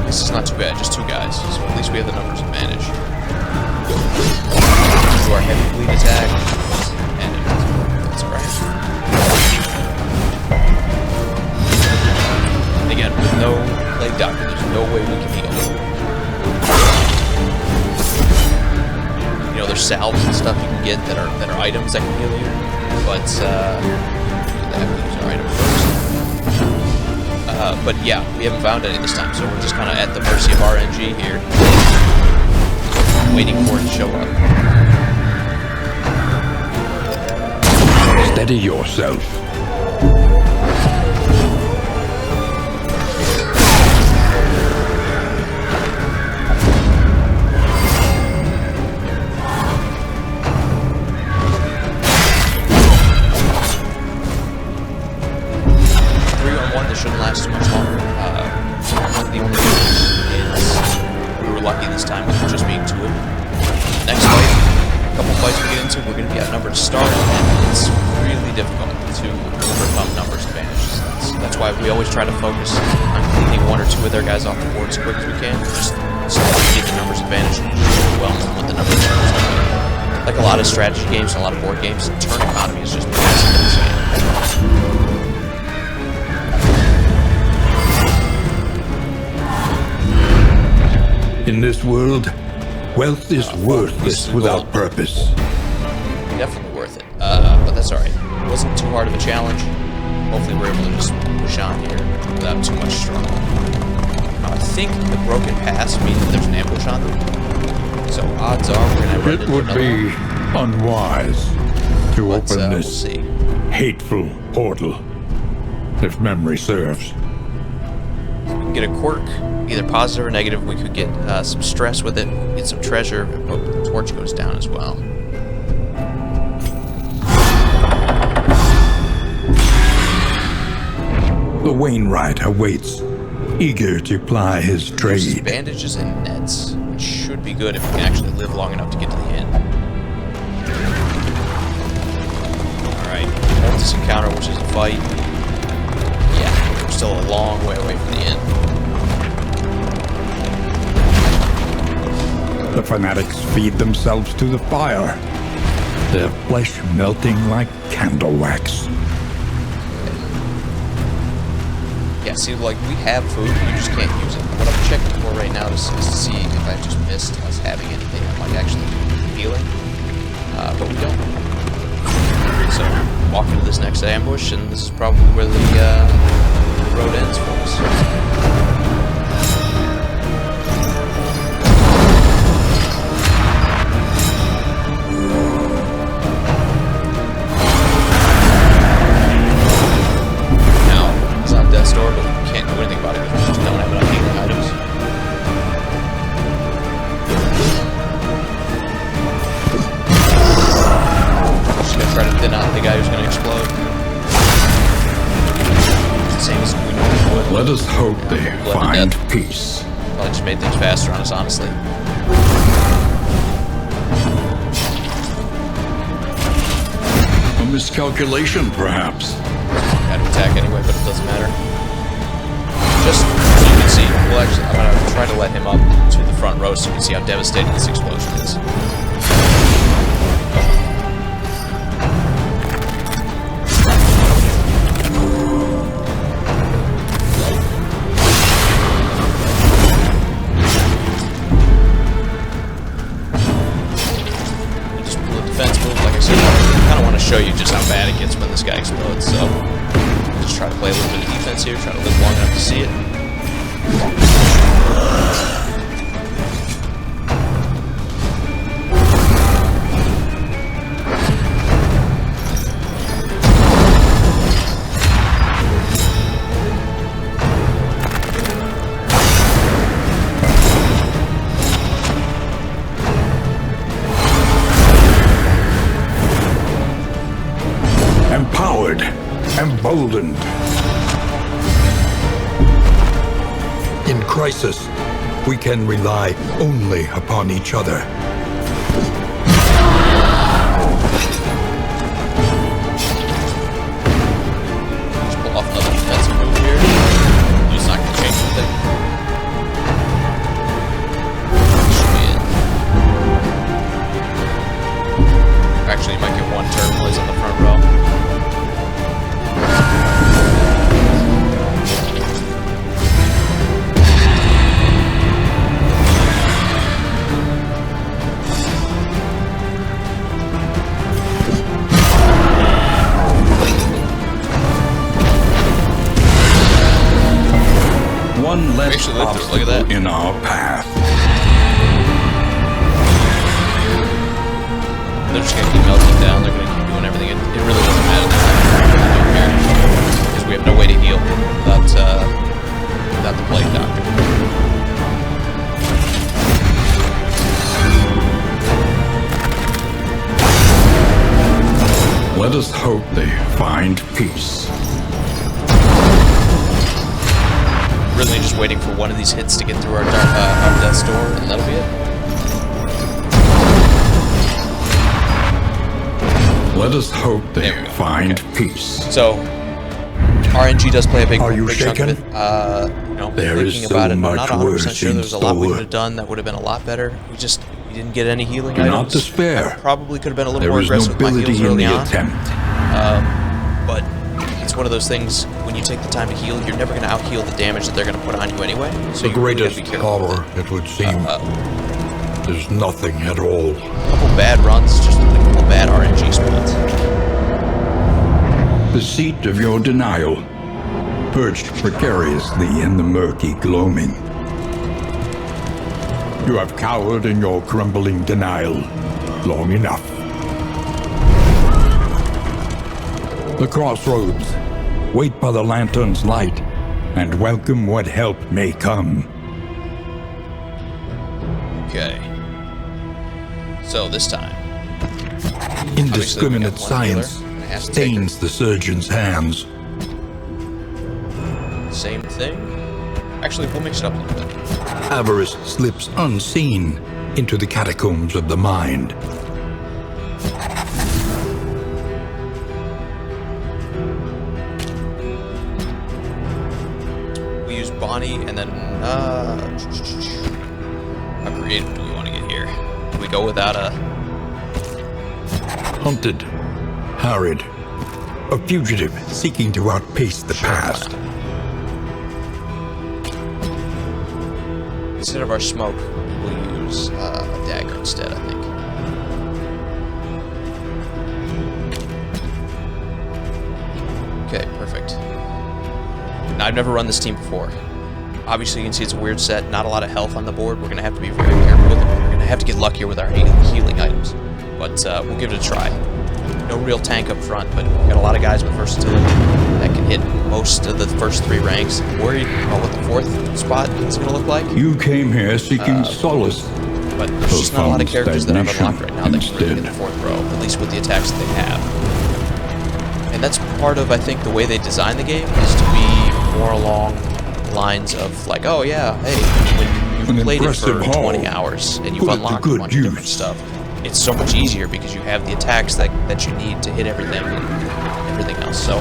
This is not too bad, just two guys, so at least we have the numbers advantage. Do our heavy bleed attack, and that's alright. And again, with no plague doctor, there's no way we can heal. You know, there's salves and stuff you can get that are items that can heal you, but we have to use our item first. But yeah, we haven't found any this time, so we're just kind of at the mercy of RNG here, waiting for it to show up. Steady yourself. Shouldn't last too much longer. One of the only things is we were lucky this time with just being two of them. Next fight, a couple fights we get into, we're going to be outnumbered to start, and it's really difficult to overcome numbers advantages. That's why we always try to focus on cleaning one or two of their guys off the board as quick as we can, just so that we get the numbers advantage and well with the numbers advantage. Like a lot of strategy games and a lot of board games, turn economy is just massive in this game. In this world, wealth is worthless without purpose. Definitely worth it, but that's alright. It wasn't too hard of a challenge. Hopefully we're able to just push on here without too much struggle. I think the broken pass means that there's an ambush on them. So odds are we're going to run into It would be unwise to open we'll this see. hateful portal, if memory serves. We can get a quirk, either positive or negative. We could get some stress with it, get some treasure, but the torch goes down as well. The Wainwright awaits, eager to ply his There's trade. bandages and nets, which should be good if we can actually live long enough to get to the end. Alright, this encounter, which is a fight. Yeah, we're still a long way away from the end. The fanatics feed themselves to the fire, their flesh melting like candle wax. Yeah, see, like, we have food, we just can't use it. What I'm checking for right now is to see if I've just missed us having anything that might actually be healing. But we don't. So, walk into this next ambush, and this is probably where the road ends for us. Store, but we can't do anything about it because we just don't have enough healing items. Just gonna try to thin out the guy who's gonna explode. It's the same as we normally would. Let us hope they find peace. Probably just made things faster on us, honestly. A miscalculation, perhaps. Had to attack anyway, but it doesn't matter. Just so you can see, I'm gonna try to let him up to the front row so you can see how devastating this explosion is. You just pull a defense move, like I said, I kind of want to show you just how bad it gets this guy explodes, so just try to play a little bit of defense here, try to live long enough to see it. Empowered, emboldened. In crisis, we can rely only upon each other. Just pull off another defensive move here. It's not going to change anything. Should be it. Actually, you might get one turn plays on the front row. One less Actually, look at obstacle that. in our path. They're just gonna keep melting down, they're gonna keep doing everything. It really doesn't matter because we have no way to heal without the Plague Doctor. Let us hope they find peace. Really just waiting for one of these hits to get through our death's door, and that'll be it. Let us hope they There we go. find peace. So, RNG does play a big, Are you big chunk of it. shaken? You know, There is thinking so about it, I'm much not 100% worse sure in there was a lot we store. could have done that would have been a lot better. We didn't get any healing Do items. not despair. I probably could have been a little There more is aggressive with my nobility heals in early the on. attempt. But it's one of those things, when you take the time to heal, you're never going to out-heal the damage that they're going to put on you anyway. So The you really gotta greatest be careful with horror, it would seem. There's nothing at all. A couple bad runs, just a couple bad RNG spots. The seat of your denial, perched precariously in the murky gloaming. You have cowered in your crumbling denial long enough. The crossroads. Wait by the lantern's light, and welcome what help may come. Okay. So this time, Indiscriminate Obviously, we got one healer. science I have to take her. stains the surgeon's hands. same thing. Actually, we'll mix it up a little bit. Avarice slips unseen into the catacombs of the mind. We use Bonnie, and then how creative do we want to get here? Do we go without a? Hunted, harried, a fugitive seeking to outpace the past. Instead of our smoke, we'll use a dagger instead, I think. Okay, perfect. Now, I've never run this team before. Obviously, you can see it's a weird set, not a lot of health on the board. We're going to have to be very careful with it. We're going to have to get luckier with our healing items. But we'll give it a try. No real tank up front, but we've got a lot of guys with versatility that can hit most of the first three ranks. I'm worried about what the fourth spot is going to look like. You came here seeking solace. But there's just not a lot of characters that I've unlocked right now that can really hit the Instead. fourth row, at least with the attacks that they have. And that's part of, I think, the way they design the game is to be more along lines of like, oh yeah, hey, when An you've played it for impressive haul. 20 hours and you've Put it to unlocked a good bunch of different use. stuff, it's so much easier because you have the attacks that you need to hit everything and everything else. So,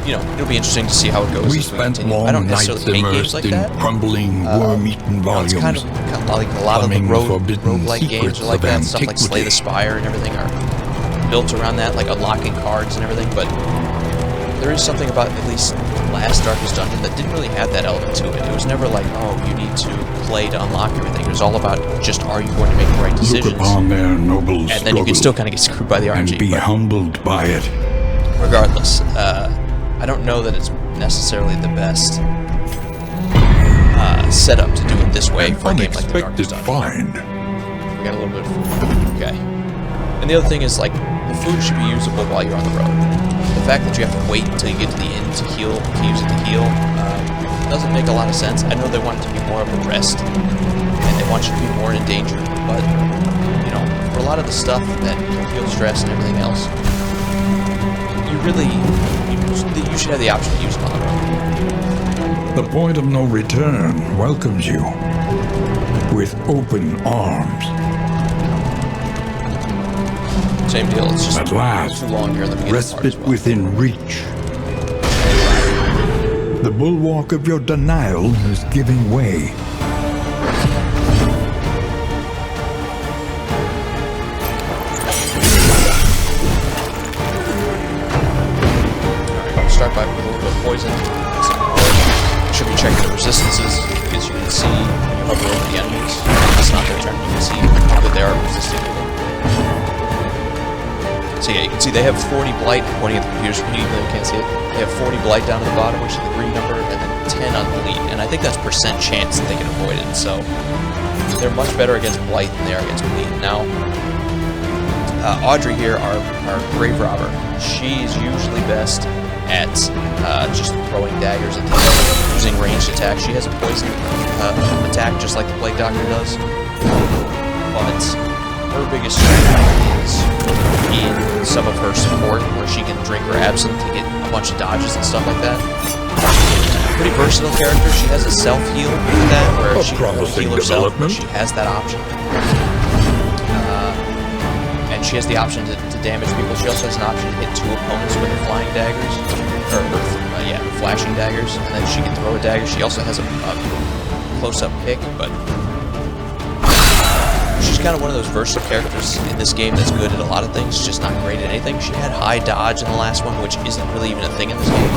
you know, it'll be interesting to see how it goes. We as spent continue. long I don't nights necessarily hate games immersed like in that. crumbling, worm-eaten It's kind volumes. of like a lot of the plumbing forbidden roguelike games secrets are like of that. Stuff like Slay the antiquity. Spire and everything are built around that, like unlocking cards and everything. But there is something about at least last Darkest Dungeon that didn't really have that element to it. It was never like, oh, you need to play to unlock everything. It was all about just, are you going to make the right Look decisions? upon their noble And then you can struggle still kind of get screwed by the RNG. and be but humbled by it. regardless, I don't know that it's necessarily the best setup to do it this way for a game like the Darkest Dungeon. Find. We got a little bit of food. Okay. And the other thing is, like, the food should be usable while you're on the road. The fact that you have to wait until you get to the inn to heal, to use it to heal, doesn't make a lot of sense. I know they want it to be more of a rest, and they want you to be more in danger, but, you know, for a lot of the stuff that can feel stress and everything else, you should have the option to use it on the road. The point of no return welcomes you with open arms. Same deal, it's just At last, too long here in the beginning part respite as well. within reach. The bulwark of your denial is giving way. Start by with a little bit of poison. Should be checking the resistances, because you can see when you hover over the enemies. It's not their turn, you can see how good they are resisting to them. So yeah, you can see they have 40 blight. I'm pointing at the computer screen, even though you can't see it. They have 40 blight down at the bottom, which is the green number, and then 10 on bleed. And I think that's percent chance that they can avoid it. So they're much better against blight than they are against bleed. Now, Audrey here, our grave robber, she is usually best at just throwing daggers at the enemy, using ranged attacks. She has a poison attack, just like the Plague Doctor does. But her biggest strength is in some of her support, where she can drink her absinthe to get a bunch of dodges and stuff like that. Pretty versatile character. She has a self-heal with that, where she can heal herself. She has that option. And she has the option to damage people. She also has an option to hit 2 opponents with her flying daggers, or flashing daggers, and then she can throw a dagger. She also has a close-up pick, but she's kind of one of those versatile characters in this game that's good at a lot of things, just not great at anything. She had high dodge in the last one, which isn't really even a thing in this game.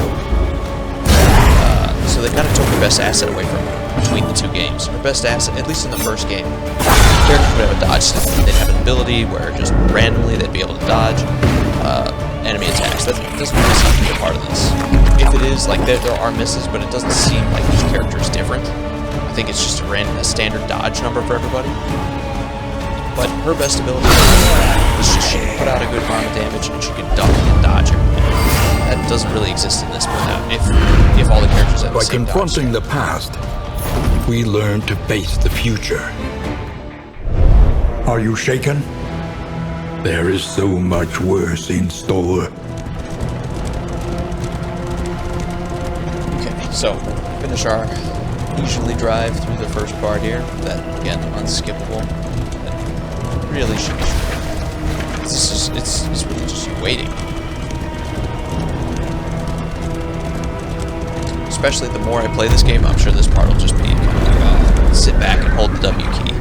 So they kind of took her best asset away from her between the 2 games. Her best asset, at least in the first game, characters would have a dodge step. They'd have an ability where just randomly they'd be able to dodge enemy attacks. That doesn't really seem to be a part of this. If it is, like, there are misses, but it doesn't seem like each character is different. I think it's just a standard dodge number for everybody. But her best ability is just she can put out a good amount of damage and she can duck and dodge everything. That doesn't really exist in this, but if all the characters have the same dodge. By confronting the past, we learn to face the future. Are you shaken? There is so much worse in store. Okay, so finish our leisurely drive through the first part here. That, again, unskippable. That really should be short. It's really just you waiting. Especially the more I play this game, I'm sure this part will just be kind of sit back and hold the W key.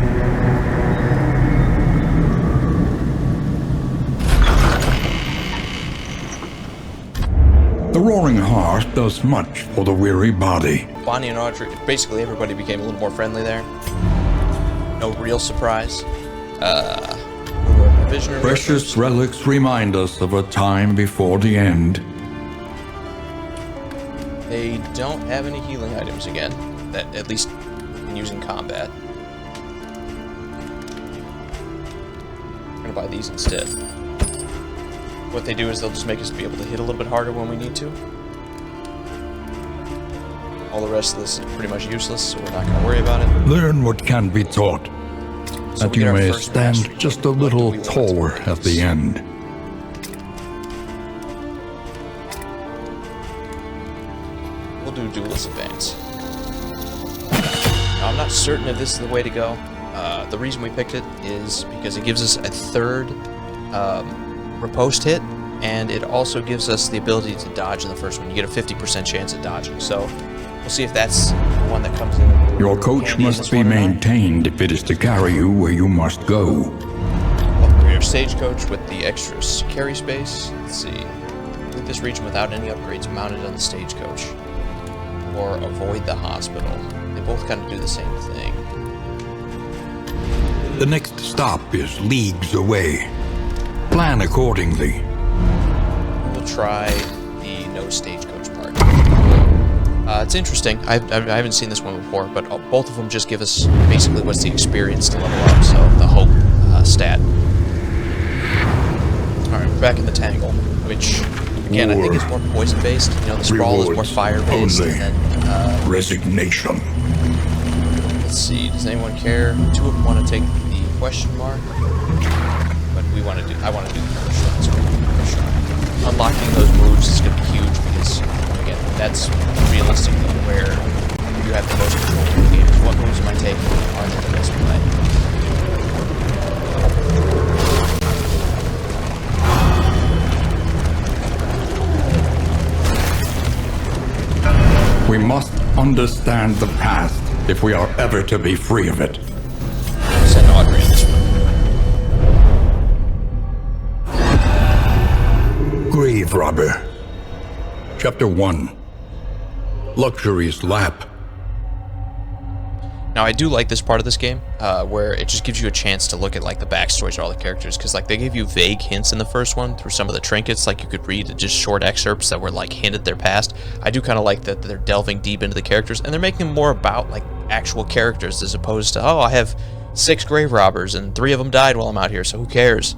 The roaring heart does much for the weary body. Bonnie and Audrey, basically everybody became a little more friendly there. No real surprise. Precious relics remind us of a time before the end. They don't have any healing items again, that at least when using combat. I'm gonna buy these instead. What they do is they'll just make us be able to hit a little bit harder when we need to. All the rest of this is pretty much useless, so we're not gonna worry about it. Learn what can be taught, So that you may stand just a little taller at the end. We'll do Duelist Advance. Now, I'm not certain if this is the way to go. The reason we picked it is because it gives us a third riposte hit, and it also gives us the ability to dodge in the first one. You get a 50% chance of dodging, so we'll see if that's the one that comes in. Your coach must be maintained if it is to carry you where you must go. Upgrade your Stagecoach with the extra carry space. Let's see. Complete this region without any upgrades mounted on the Stagecoach. Or avoid the hospital. They both kind of do the same thing. The next stop is leagues away. Plan accordingly. We'll try the no stagecoach part. It's interesting. I haven't seen this one before, but both of them just give us basically what's the experience to level up, so the hope stat. Alright, we're back in the Tangle, which, again, I think is more poison-based. You know, the Sprawl is more fire-based, and then... resignation. Let's see, does anyone care? Two of them want to take the question mark, but I want to do the first one. So first one. Unlocking those moves is going to be huge because, again, that's realistically where you have the most control in the game. What moves am I taking? Are they the best play? We must understand the past if we are ever to be free of it. Send Audrey in this one. Grave Robber. Chapter 1. Luxury's Lap. Now, I do like this part of this game, where it just gives you a chance to look at, like, the backstories of all the characters, because, like, they gave you vague hints in the first one through some of the trinkets, like, you could read just short excerpts that were, like, hinted their past. I do kind of like that they're delving deep into the characters, and they're making them more about, like, actual characters, as opposed to, oh, I have 6 grave robbers, and 3 of them died while I'm out here, so who cares?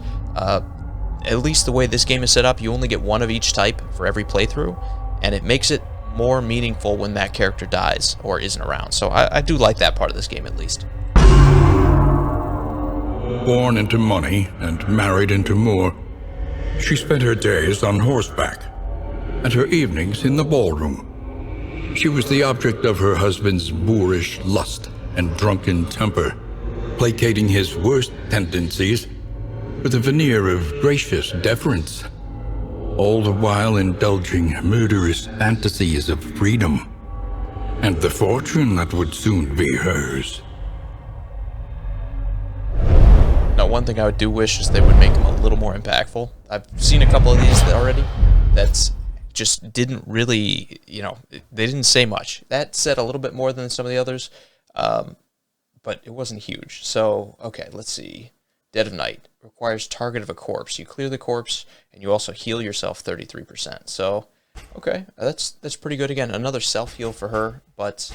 At least the way this game is set up, you only get one of each type for every playthrough, and it makes it more meaningful when that character dies or isn't around. So I do like that part of this game, at least. Born into money and married into more, she spent her days on horseback and her evenings in the ballroom. She was the object of her husband's boorish lust and drunken temper, placating his worst tendencies with a veneer of gracious deference, all the while indulging murderous fantasies of freedom and the fortune that would soon be hers. Now, one thing I would do wish is they would make them a little more impactful. I've seen a couple of these already that just didn't really, you know, they didn't say much. That said a little bit more than some of the others, but it wasn't huge. So, okay, let's see. Dead of Night requires target of a corpse. You clear the corpse, and you also heal yourself 33%. So, okay, that's pretty good. Again, another self-heal for her, but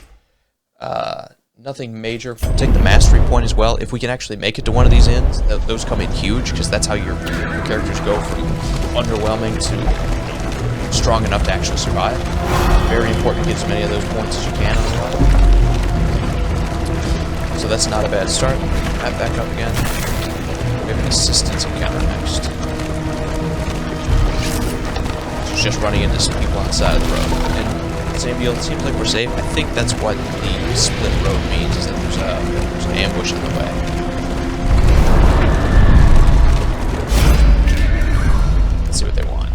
nothing major. We'll take the mastery point as well. If we can actually make it to one of these inns, those come in huge, because that's how your characters go from underwhelming to strong enough to actually survive. Very important to get as many of those points as you can as well. So that's not a bad start. Map back up again. We have an assistance encounter next. She's just running into some people outside of the road. And same deal, it seems like we're safe. I think that's what the split road means, is that there's an ambush in the way. Let's see what they want.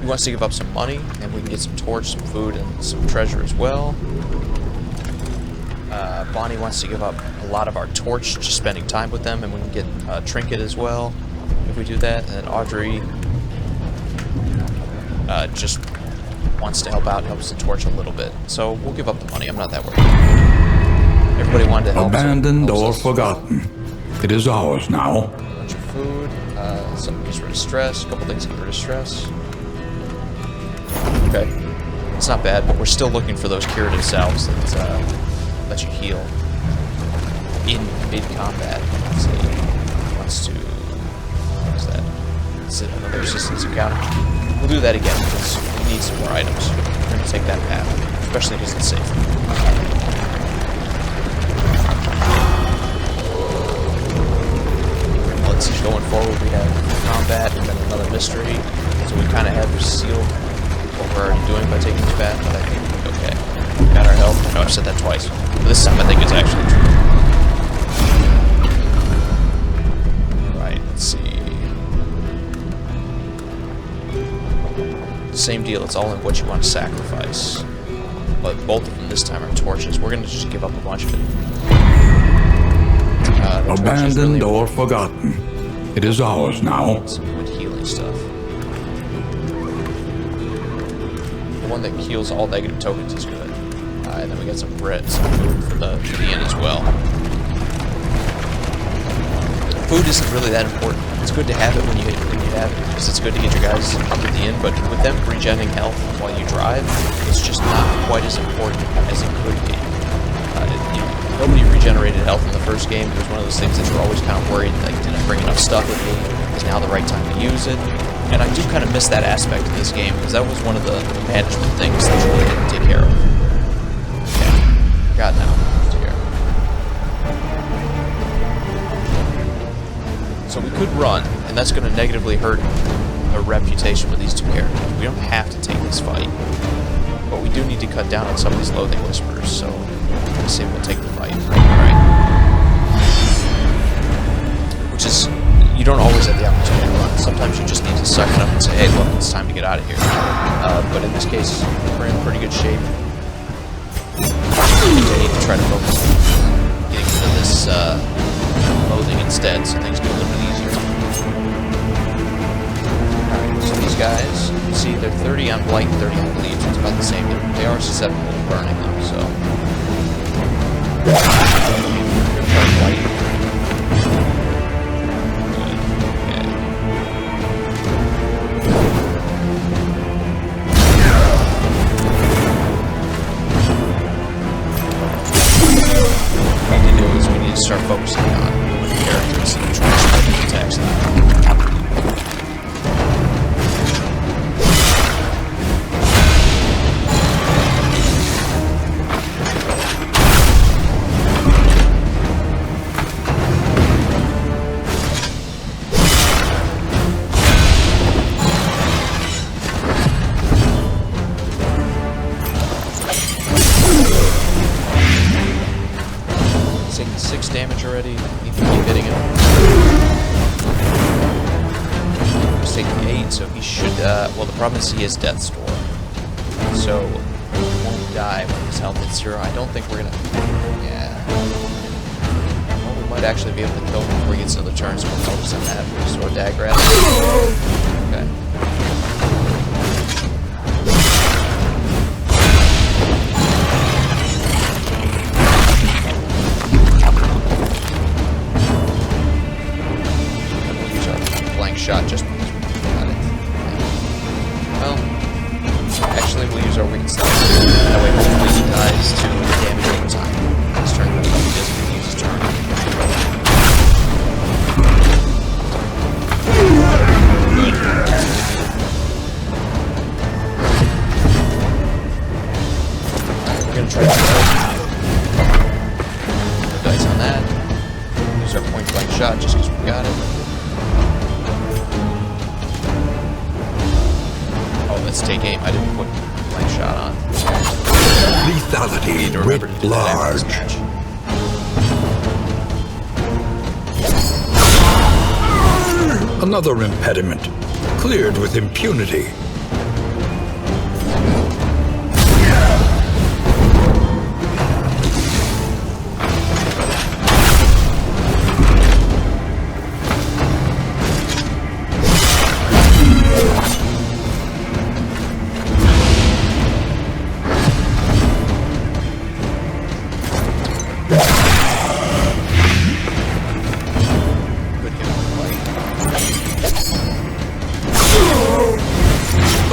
He wants to give up some money, and we can get some torch, some food, and some treasure as well. Bonnie wants to give up a lot of our torch, just spending time with them, and we can get a trinket as well if we do that. And then Audrey just wants to help out, helps the torch a little bit. So we'll give up the money. I'm not that worried. Everybody wanted to help. Abandoned or forgotten. It is ours now. A bunch of food. Something gets rid of stress. A couple things get rid of stress. Okay. It's not bad, but we're still looking for those curative salves that let you heal in mid-combat. So he wants to... What is that? Is it another resistance encounter? We'll do that again, because we need some more items. We're going to take that path, especially because it's safe. Let's see, going forward, we have combat and then another mystery. So we kind of have sealed what we're already doing by taking this path, but I think we'll be okay. Got our health. I know I've said that twice, but this time I think it's actually true. Right, let's see. Same deal, it's all in what you want to sacrifice. But both of them this time are torches. We're going to just give up a bunch of it. Abandoned or forgotten. It is ours now. Some good healing stuff. The one that heals all negative tokens is good. And then we got some bread, some food for the inn as well. food isn't really that important. It's good to have it when you have it, because it's good to get your guys up at the end, but with them regenerating health while you drive, it's just not quite as important as it could be. Nobody regenerated health in the first game. It was one of those things that you're always kind of worried, like, did I bring enough stuff with me? Is now the right time to use it? And I do kind of miss that aspect of this game, because that was one of the management things that you really didn't take care of. Okay, forgot now. So we could run, and that's going to negatively hurt our reputation with these two characters. We don't have to take this fight, but we do need to cut down on some of these loathing whispers, so I'm going to say we'll take the fight. Right. Which is, you don't always have the opportunity to run. Sometimes you just need to suck it up and say, hey, look, it's time to get out of here. But in this case, we're in pretty good shape. We need to try to focus on getting rid of this loathing instead, so things get a little bit easier. Alright, so these guys, you see they're 30 on Blight and 30 on Bleed, so it's about the same. They are susceptible to burning though, so... Blight. What we need to do is we need to start focusing on characters and trying to spread the attacks now. Taking 6 damage already. Need to keep hitting him. He's taking 8, so he should. Well, the problem is he has Death's Door, so he won't die when his health hits 0. I don't think we're gonna. Yeah. Well, we might actually be able to kill him before he gets another turn, so we'll focus on that. We'll just throw a dagger at him. Okay. Shot just because we got it. Well, actually, we'll use our weakness. That way, hopefully, he dies to damage over time. This turn, he doesn't use his turn. We're gonna try to put dice on that. Use our point blank shot just because we got it. Let's take aim. I didn't put blank shot on. Lethality writ large. Another impediment, cleared with impunity.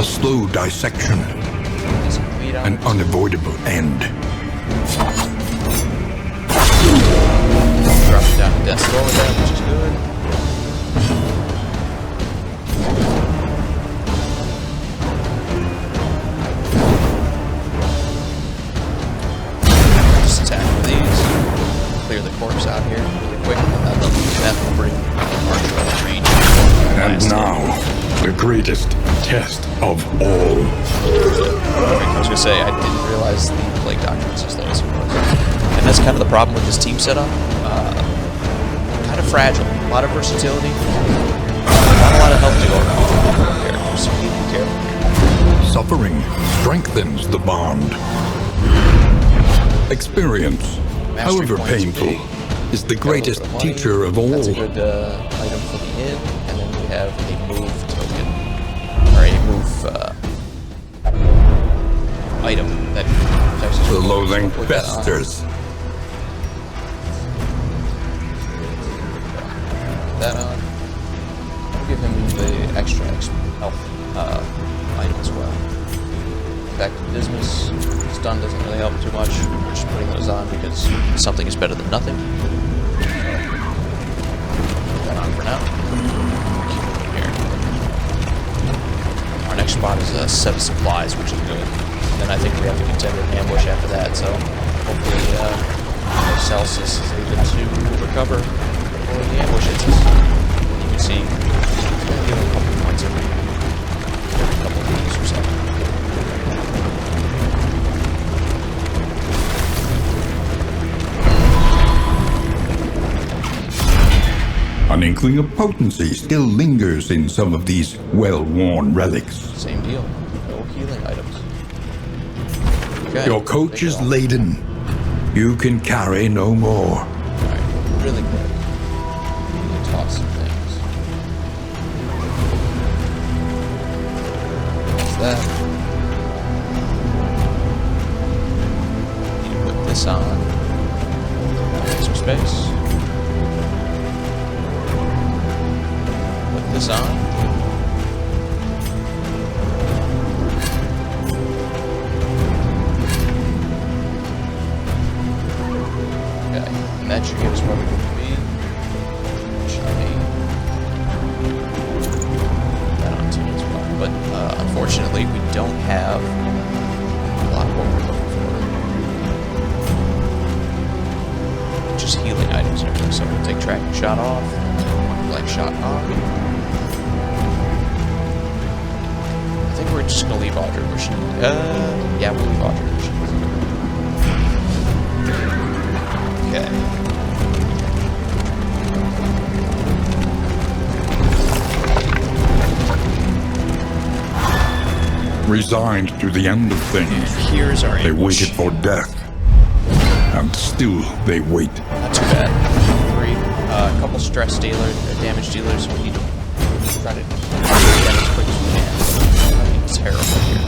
Slow dissection, an unavoidable end. Drop it down to Death's Door with that, which is good. Just attack with these. Clear the corpse out here really quick. That will bring Archer out of range. And now, the greatest test of all. I was gonna say, I didn't realize the Plague Doctrine was as low as it was. And that's kind of the problem with this team setup. Kind of fragile. A lot of versatility. Not a lot of help to go around. Characters, so you need to be careful. Suffering strengthens the bond. Experience, Mastery however points painful, is the greatest teacher of all. That's a good item for the inn. And then we have a move token. Or a move item that protects us. The loathing festers. health item as well. Back to business. Stun doesn't really help too much. We're just putting those on because something is better than nothing. Put that on for now. Keep moving here. Our next spot is a set of supplies, which is good. And then I think we have to contend with an ambush after that, so hopefully Celsius is able to recover before the ambush hits us. You can see he's going to give a couple points every couple of days or so. An inkling of potency still lingers in some of these well-worn relics. Same deal. No healing items. Okay. Your coach is laden. You can carry no more. Alright, really quick. Need to toss some things. What's that? Need to put this on. Make some space. Put this on. And that should get us where we need to be. Should be that on too as well. But unfortunately, we don't have a lot of what we're looking for. Just healing items and everything. So we'll take tracking shot off, leg shot on. I think we're just gonna leave Audrey where she yeah, we'll leave Audrey where she is. Okay. Resigned to the end of things, Here's our they ambush. waited for death. And still they wait. Not too bad. A couple stress damage dealers. We need to try to do that as quick as we can. It's terrible here.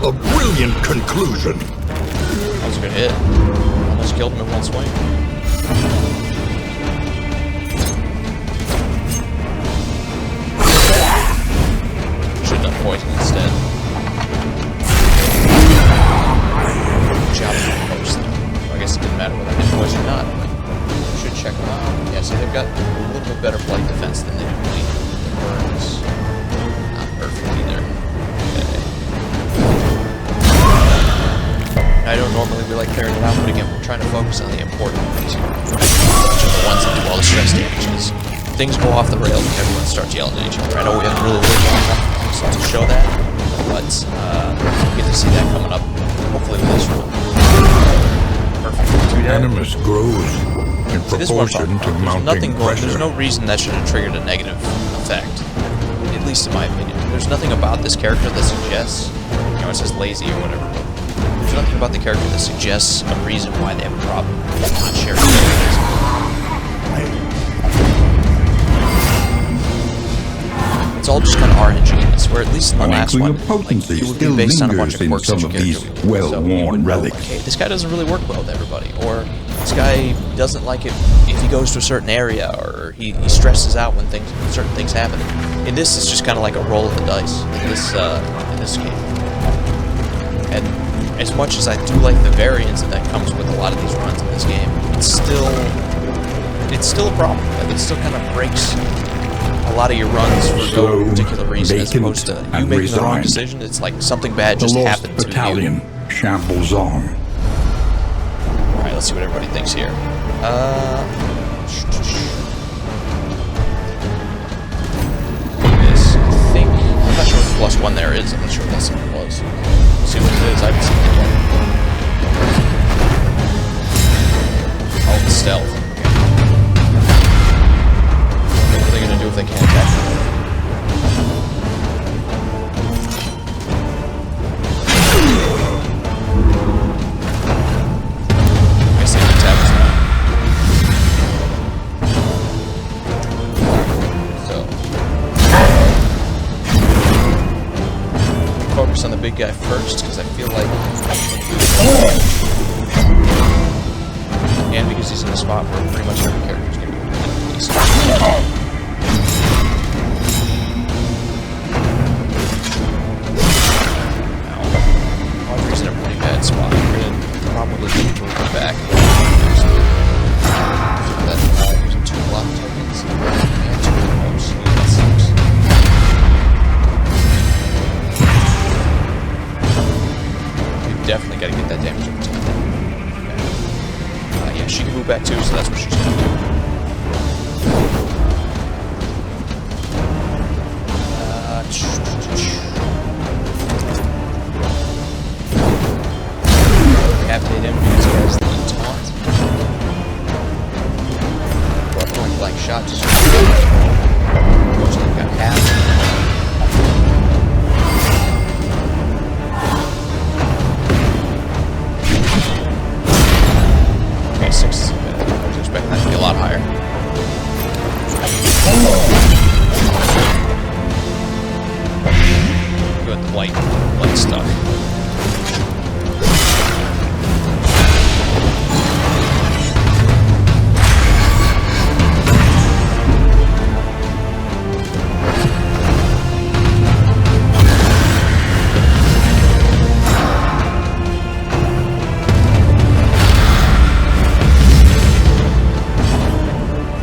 A brilliant conclusion. That was a good hit. Almost killed him in one swing. Should have done poison instead. Good job on the post. I guess it didn't matter whether I did poison or not. Should check them out. Yeah, see, they've got a little bit better flight defense than they do bleed. The burns. Not perfect either. Okay. I don't normally we like clearing it out, but again, we're trying to focus on the important ones here. Which are the ones that do all the stress damages. Things go off the rails and everyone starts yelling at each other. I know we haven't really lived long enough to show that, but we get to see that coming up, hopefully with this rule. Perfect. Animus grows in See, this is what I'm proportion talking to about. mounting pressure. There's no reason that should have triggered a negative effect, at least in my opinion. There's nothing about this character that suggests, you know, it says lazy or whatever, but there's nothing about the character that suggests a reason why they have a problem not sharing abilities. It's all just kind of RNG-ness, where at least in the last one, like, it would be based on a bunch of quirks that your character would do. well-worn relics. Okay, this guy doesn't really work well with everybody, or this guy doesn't like it if he goes to a certain area, or he stresses out when certain things happen. In this, it's just kind of like a roll of the dice in this game. And as much as I do like the variance that comes with a lot of these runs in this game, it's still a problem. Like, it still kind of breaks a lot of your runs for no particular reason, as opposed to you making the wrong decision. It's like something bad just happened to you. The lost battalion shambles on. Alright, let's see what everybody thinks here. This, I think, I'm not sure what the +1 there is. I'm not sure what that something was. Let's see what it is. I haven't seen it yet. Oh, it's stealth. What are they going to do if they can't attack? I guess they can attack us now. So, focus on the big guy first, because I feel like, and because he's in a spot where pretty much every character is going to be decent. Yeah, she can move back too, so that's what she's gonna do. Decapitate him because he has the taunt. Or point blank shot just mostly got half. Okay, 6 isn't bad. I was expecting that to be a lot higher. Good, the light stuck.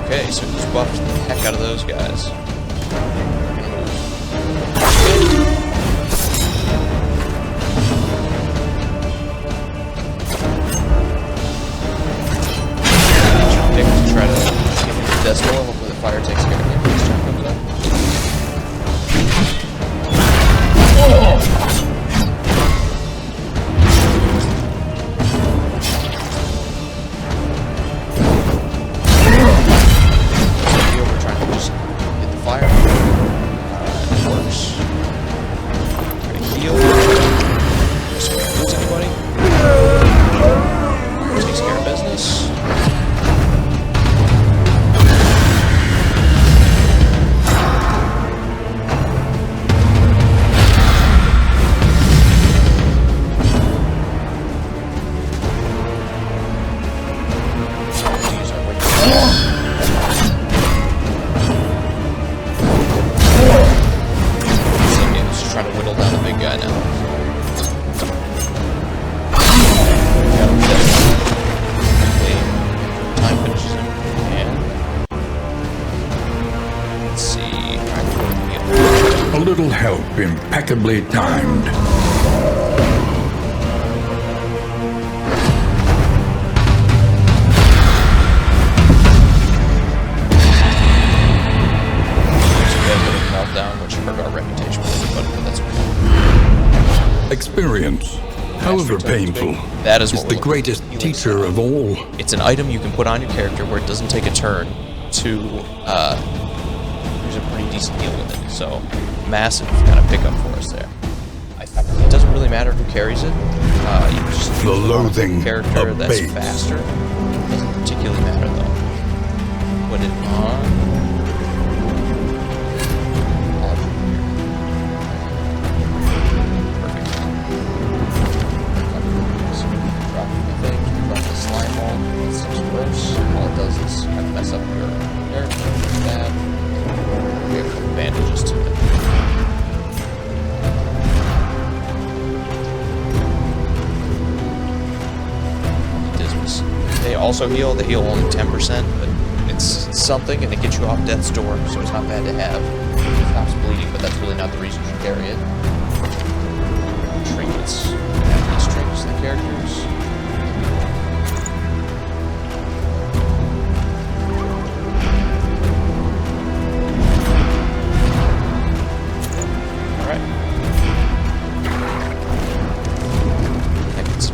Okay, so he's buffed the heck out of those guys. Pick to try to get into Decimal. Hopefully the fire takes care of him. This turn comes up. We're trying to just hit the fire. It works. Try to heal. So we don't lose anybody. Takes care of business. Trying to whittle down the big guy now. Got him dead. Time finishes him. And let's see. Alright, we're going to heal. A little help impeccably timed. Meltdown, which hurt our reputation with everybody, but that's okay. Experience, however painful, That is is what the we're greatest looking for. teacher of all. It's an item you can put on your character where it doesn't take a turn to use a pretty decent heal with it. So, massive kind of pickup for us there. It doesn't really matter who carries it. You just The loathing character of that's bait. faster. It doesn't particularly matter though. Put it on. All it does is kind of mess up your character, that. We have some bandages to it. They also heal. They heal only 10%, but it's something, and it gets you off death's door, so it's not bad to have. It stops bleeding, but that's really not the reason you carry it. Trinkets. These trinkets, the characters.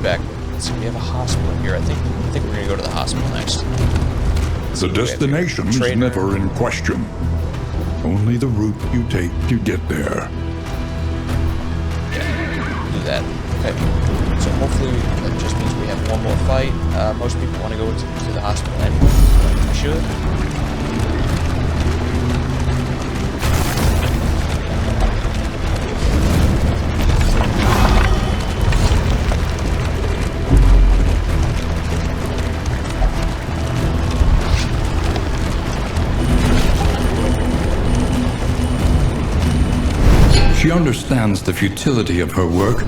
Back. So we have a hospital here. I think we're gonna go to the hospital next. The destination's never in question. Only the route you take to get there. Do that. Okay. So hopefully that just means we have one more fight. Most people want to go to the hospital anyway. We should. She understands the futility of her work,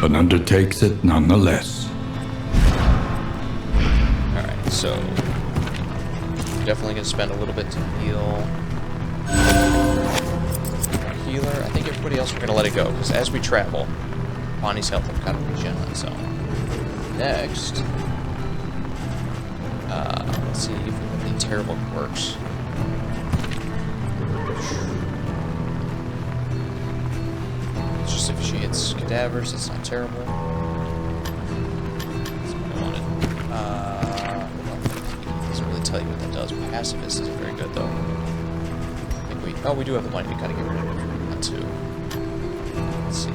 but undertakes it nonetheless. Alright, so definitely gonna spend a little bit to heal. Healer. I think everybody else we're gonna let it go, because as we travel, Bonnie's health will kind of regen on its own. Next, Let's see if we have any terrible quirks. It's just if she hits cadavers, it's not terrible. That's what I wanted. Doesn't really tell you what that does. Pacifist isn't very good though. I think we do have the money to kind of get rid of it if we want to. Let's see.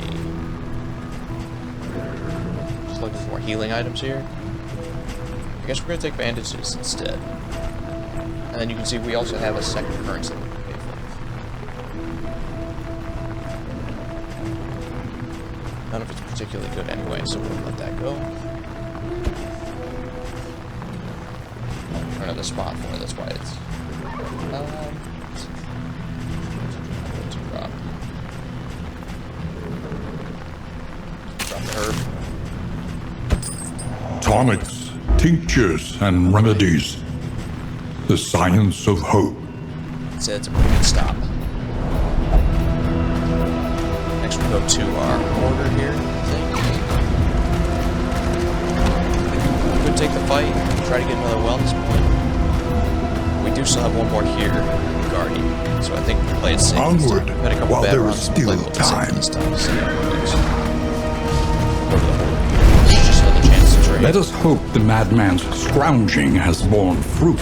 Just looking for more healing items here. I guess we're going to take bandages instead. And then you can see we also have a second currency that we can pay for. None of it's particularly good anyway, so we'll let that go. Another spot for it, that's why it's... Drop the herb. Tonics, tinctures, and remedies. The science of hope. It's a pretty good stop. Next we go to our order here, I think. Could take the fight, try to get another wellness point. We do still have one more here, guarding. So I think we play it safe. Onward, We had a couple while bad there runs, is we'll play still a little bit safe time. this time. See how it goes. Go to the horde. Just another chance to trade. Let us hope the madman's scrounging has borne fruit.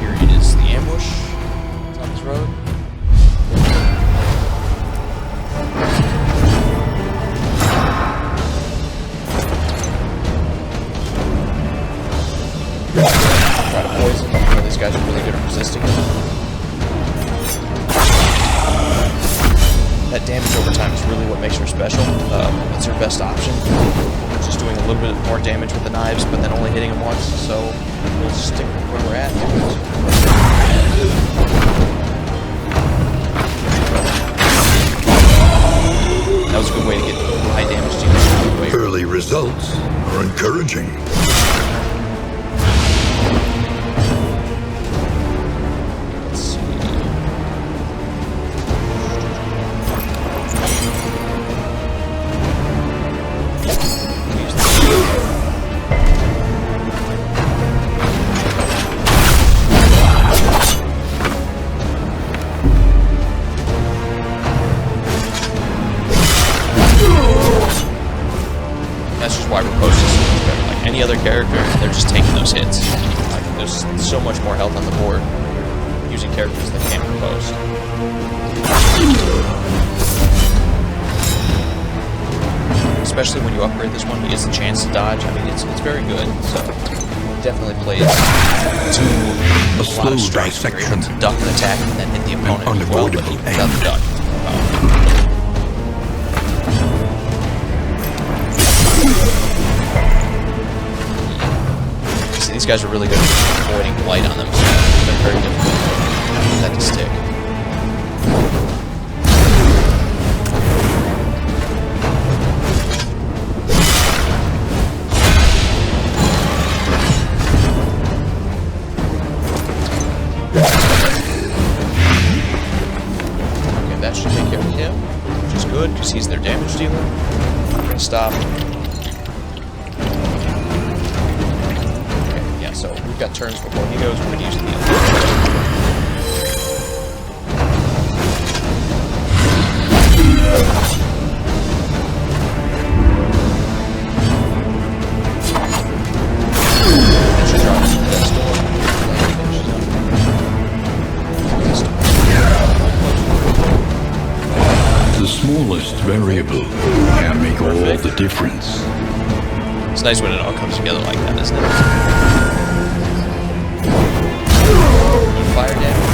Here is the ambush. It's on this road. Try to poison. These guys are really good at resisting it. That damage over time is really what makes her special. It's her best option. Just doing a little bit more damage with the knives, but then only hitting them once. So we'll stick where we're at. That was a good way to get high damage dealers out of the way. Early results are encouraging. Let's see. That's just why Riposte is so much better. Like any other character, they're just taking those hits. Like there's so much more health on the board using characters that can't Riposte. Especially when you upgrade this one, he gets a chance to dodge. I mean, it's very good. So definitely plays to a lot of strikes where you're able to duck an attack and then hit the opponent as well, but without the duck. See, these guys are really good at avoiding blight on them, so they're very difficult for that to stick. Okay, that should take care of him, which is good because he's their damage dealer. I'm gonna stop. So we've got turns before he goes. We're going to use the other. That should drop into that The smallest variable can make all the difference. It's nice when it all comes together like that, isn't it? Fire damage.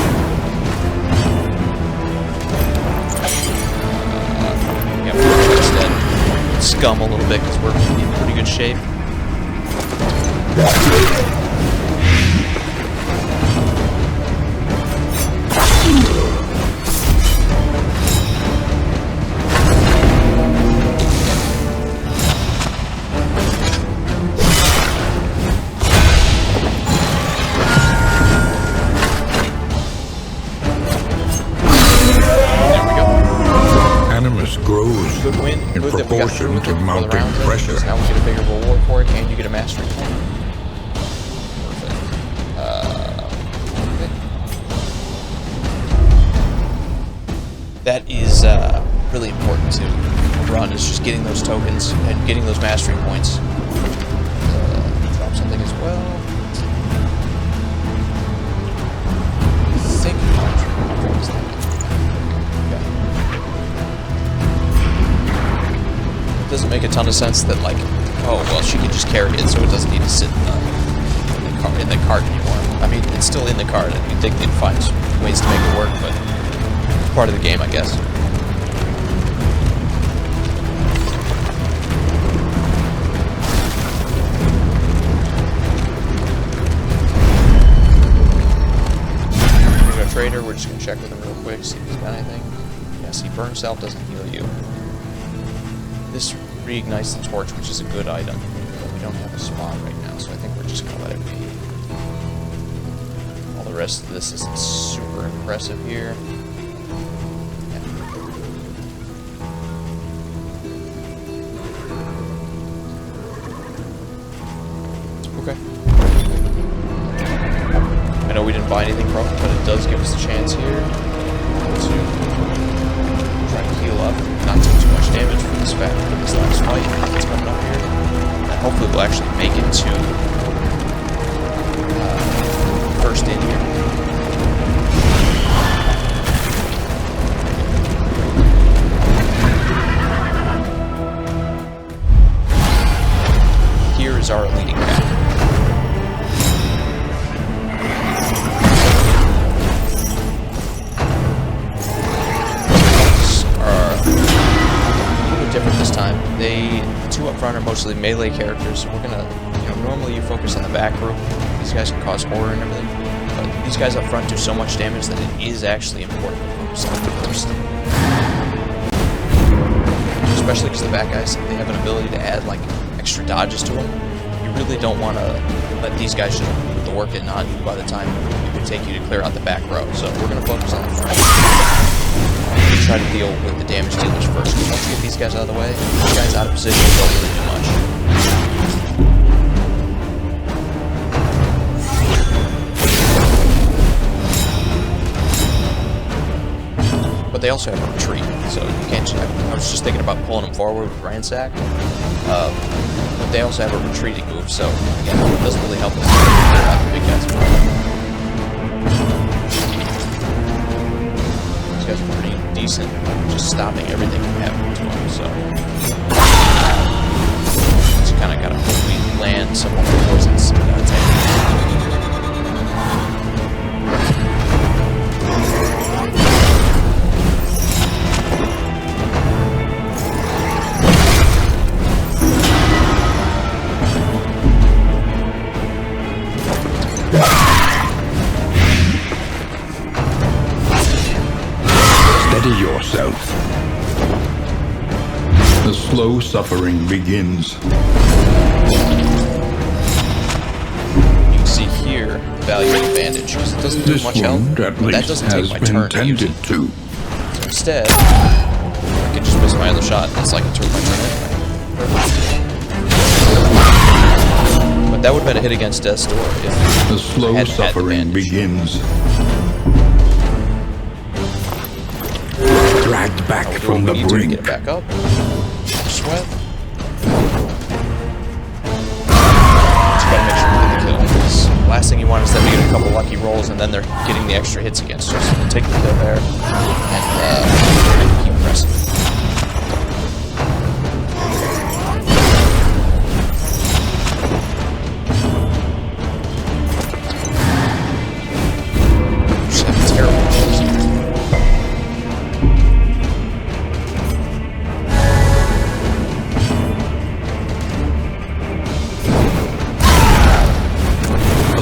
Yeah, we're instead scum a little bit because we're in pretty good shape. Grows Good win. in Good that we got proportion through to it for the mounting round, pressure. because now we get a bigger reward for it, and you get a mastery point. that is really important to run, is just getting those tokens and getting those mastery points. Drop something as well. I think it doesn't make a ton of sense that, like, oh, well, she can just carry it, so it doesn't need to sit in the cart anymore. I mean, it's still in the cart, and you'd think they'd find ways to make it work, but it's part of the game, I guess. Here's our trader. We're just going to check with him real quick, see if he's got anything. Yeah, see, burn self doesn't heal you. This reignites the torch, which is a good item, but we don't have a spawn right now, so I think we're just going to let it be. All the rest of this isn't super impressive here. Yeah. Okay. I know we didn't buy anything from it, but it does give us a chance here to try to heal up, not take too much damage from this last fight that's coming up here, and hopefully we'll actually make it to first in here. Here is our leading path. Different this time. The two up front are mostly melee characters, so we're gonna, normally you focus on the back row. These guys can cause horror and everything, but these guys up front do so much damage that it is actually important to focus on them first. Especially because the back guys, they have an ability to add, like, extra dodges to them. You really don't want to let these guys just put the work in on you by the time it would take you to clear out the back row, so we're gonna focus on the front. Try to deal with the damage dealers first. Once you get these guys out of the way, these guys out of position don't really do much. But they also have a retreat, so you can't just, I was just thinking about pulling them forward with Ransack. But they also have a retreating move, so again, it doesn't really help us clear out the big guys. These guys are pretty decent, just stopping everything from happening to them, so just kind of gotta hope we land some more poisons in that tank. Steady yourself. The slow suffering begins. You can see here the value of the bandage, because it doesn't do much health, but that doesn't take my turn to use it. So instead, I can just miss my other shot, and it's like it took my turn anyway. But that would have been a hit against Death's Door if the slow suffering begins. Dragged back from the brink. Get it back up. Sweat. Just gotta make sure we get the kill. Because last thing you want is them to get a couple lucky rolls and then they're getting the extra hits against us. So we'll take the kill there and keep pressing. Just have terrible rolls here.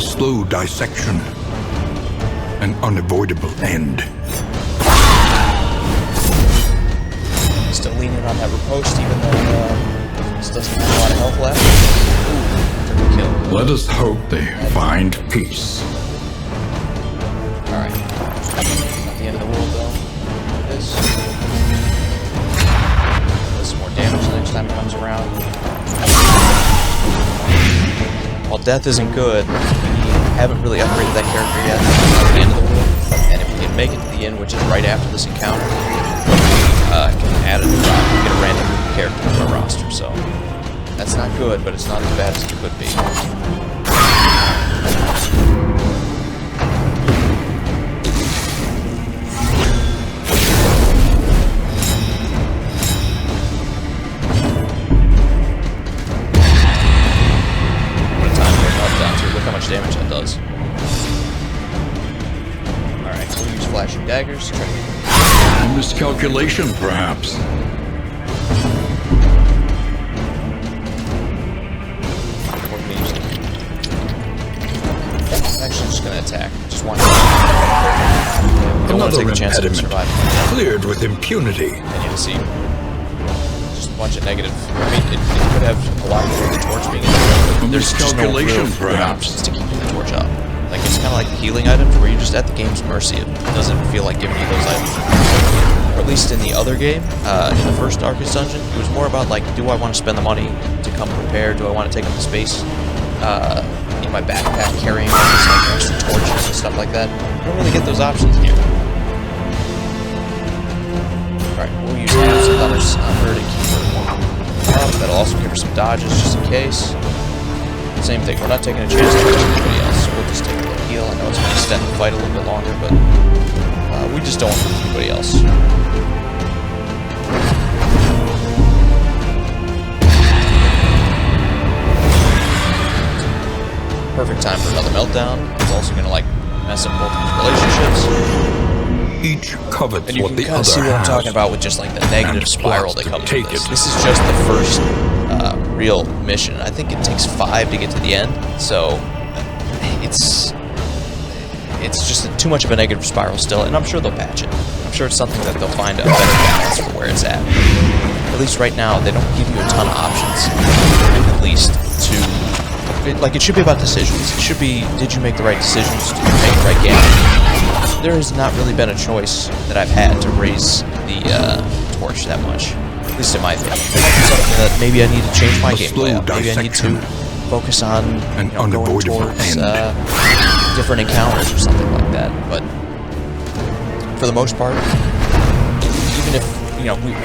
Slow dissection. An unavoidable end. Still leaning on that riposte, even though this doesn't have a lot of health left. Ooh, took a kill. Let us hope they find peace. Alright. Not the end of the world, though. This. Does some more damage the next time it comes around. While death isn't good, we haven't really upgraded that character yet. Not at the end of the world. And if we can make it to the end, which is right after this encounter, can add get a random character to our roster. So that's not good, but it's not as bad as it could be. Damage that does. Alright, we'll use flashing daggers to try to get... Miscalculation, perhaps. We're gonna use it. I'm actually just gonna attack. Just want to... I don't want to take a chance of surviving. Cleared with impunity. And you can see just a bunch of negative. I mean, it could have a lot to do with the torch being in. There's just no real good options to keep the torch up. Like, it's kind of like healing items where you're just at the game's mercy. It doesn't feel like giving you those items. Or at least in the other game, in the first Darkest Dungeon, it was more about, like, do I want to spend the money to come prepared? Do I want to take up the space in my backpack carrying all these, like, extra torches and stuff like that? You don't really get those options here. Alright, we'll use Hammer Thunders on her to keep her warm up. That'll also give her some dodges just in case. Same thing, we're not taking a chance to hurt anybody else. We'll just take a little heal. I know it's going to extend the fight a little bit longer, but we just don't want to hurt anybody else. Perfect time for another meltdown. It's also going to, like, mess up both of his relationships. Each covets and you what can the kind of other see what I'm has, talking about with just, like, the negative spiral that comes with this. it. This is just the first real mission. I think it takes 5 to get to the end, so it's just too much of a negative spiral still, and I'm sure they'll patch it. I'm sure it's something that they'll find a better balance for where it's at. At least right now, they don't give you a ton of options, at least to... Like, it should be about decisions. It should be, did you make the right decisions? Did you make the right game? There has not really been a choice that I've had to raise the torch that much. At least in my opinion. Something that maybe I need to change my gameplay up. Maybe I need to focus on going towards different encounters or something like that. But for the most part, even if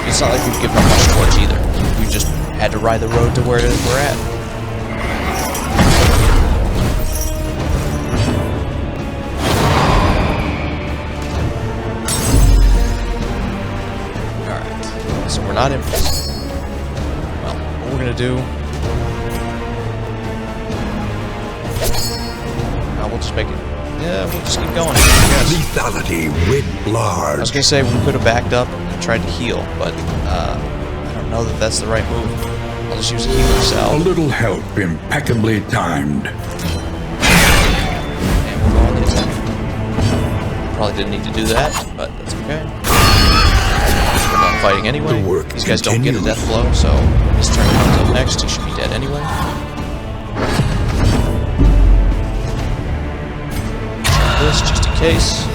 it's not like we've given up much torch either. We've just had to ride the road to where we're at. So we're not in prison. Well, what we're gonna do... we'll just make it... Yeah, we'll just keep going. Lethality writ large. I was gonna say we could have backed up and tried to heal, but I don't know that that's the right move. I'll just use a healing salve. A little help impeccably timed. And we'll go on the attack. Probably didn't need to do that, but that's okay. We're done fighting anyway. These guys don't get a death blow, so his turn comes up next. He should be dead anyway. Try this just in case.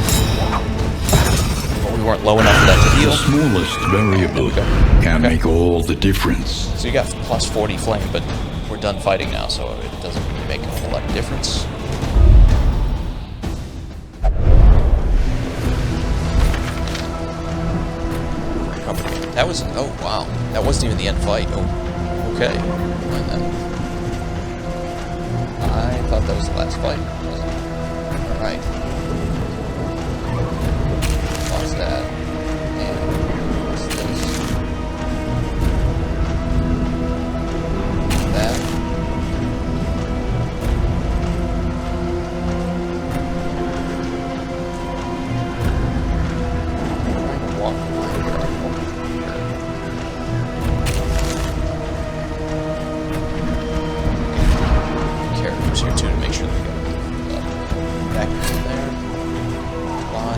But we weren't low enough for that to heal. The smallest variable can make all the difference. So you got plus 40 flame, but we're done fighting now, so it doesn't really make a whole lot of difference. That was, oh wow, that wasn't even the end fight. Oh, okay. And then, I thought that was the last fight. Alright. Lost that. And lost this. That. Here too to make sure that we got back in there. Fly.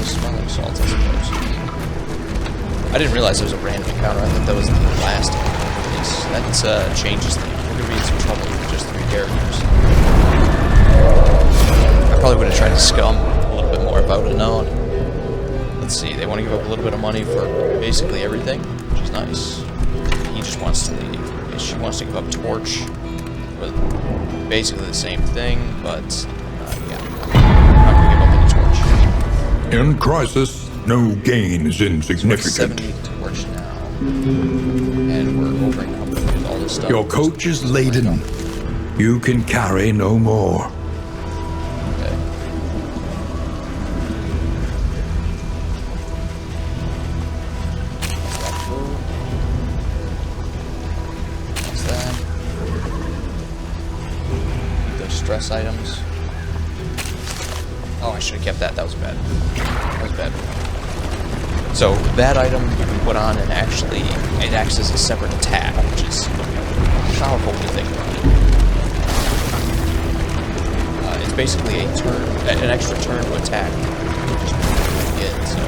Smelling salts, I suppose. I didn't realize there was a random encounter. I thought that was the last piece. That changes things. We're gonna be in some trouble with just 3 characters. I probably would have tried to scum more if I would have known. Let's see, they want to give up a little bit of money for basically everything, which is nice. He just wants to leave. is she wants to give up Torch. With basically the same thing, but yeah, I'm gonna give up on the Torch. In crisis, no gain is We're at insignificant. 70 Torch now, and we're over encumbered with all this stuff. Your coach is laden. You can carry no more. Okay. What's that? Those stress items. Oh, I should have kept that. That was bad. That was bad. So that item you can put on, and actually it acts as a separate attack, which is powerful when you think about it. It's basically an extra turn to attack. Just get, so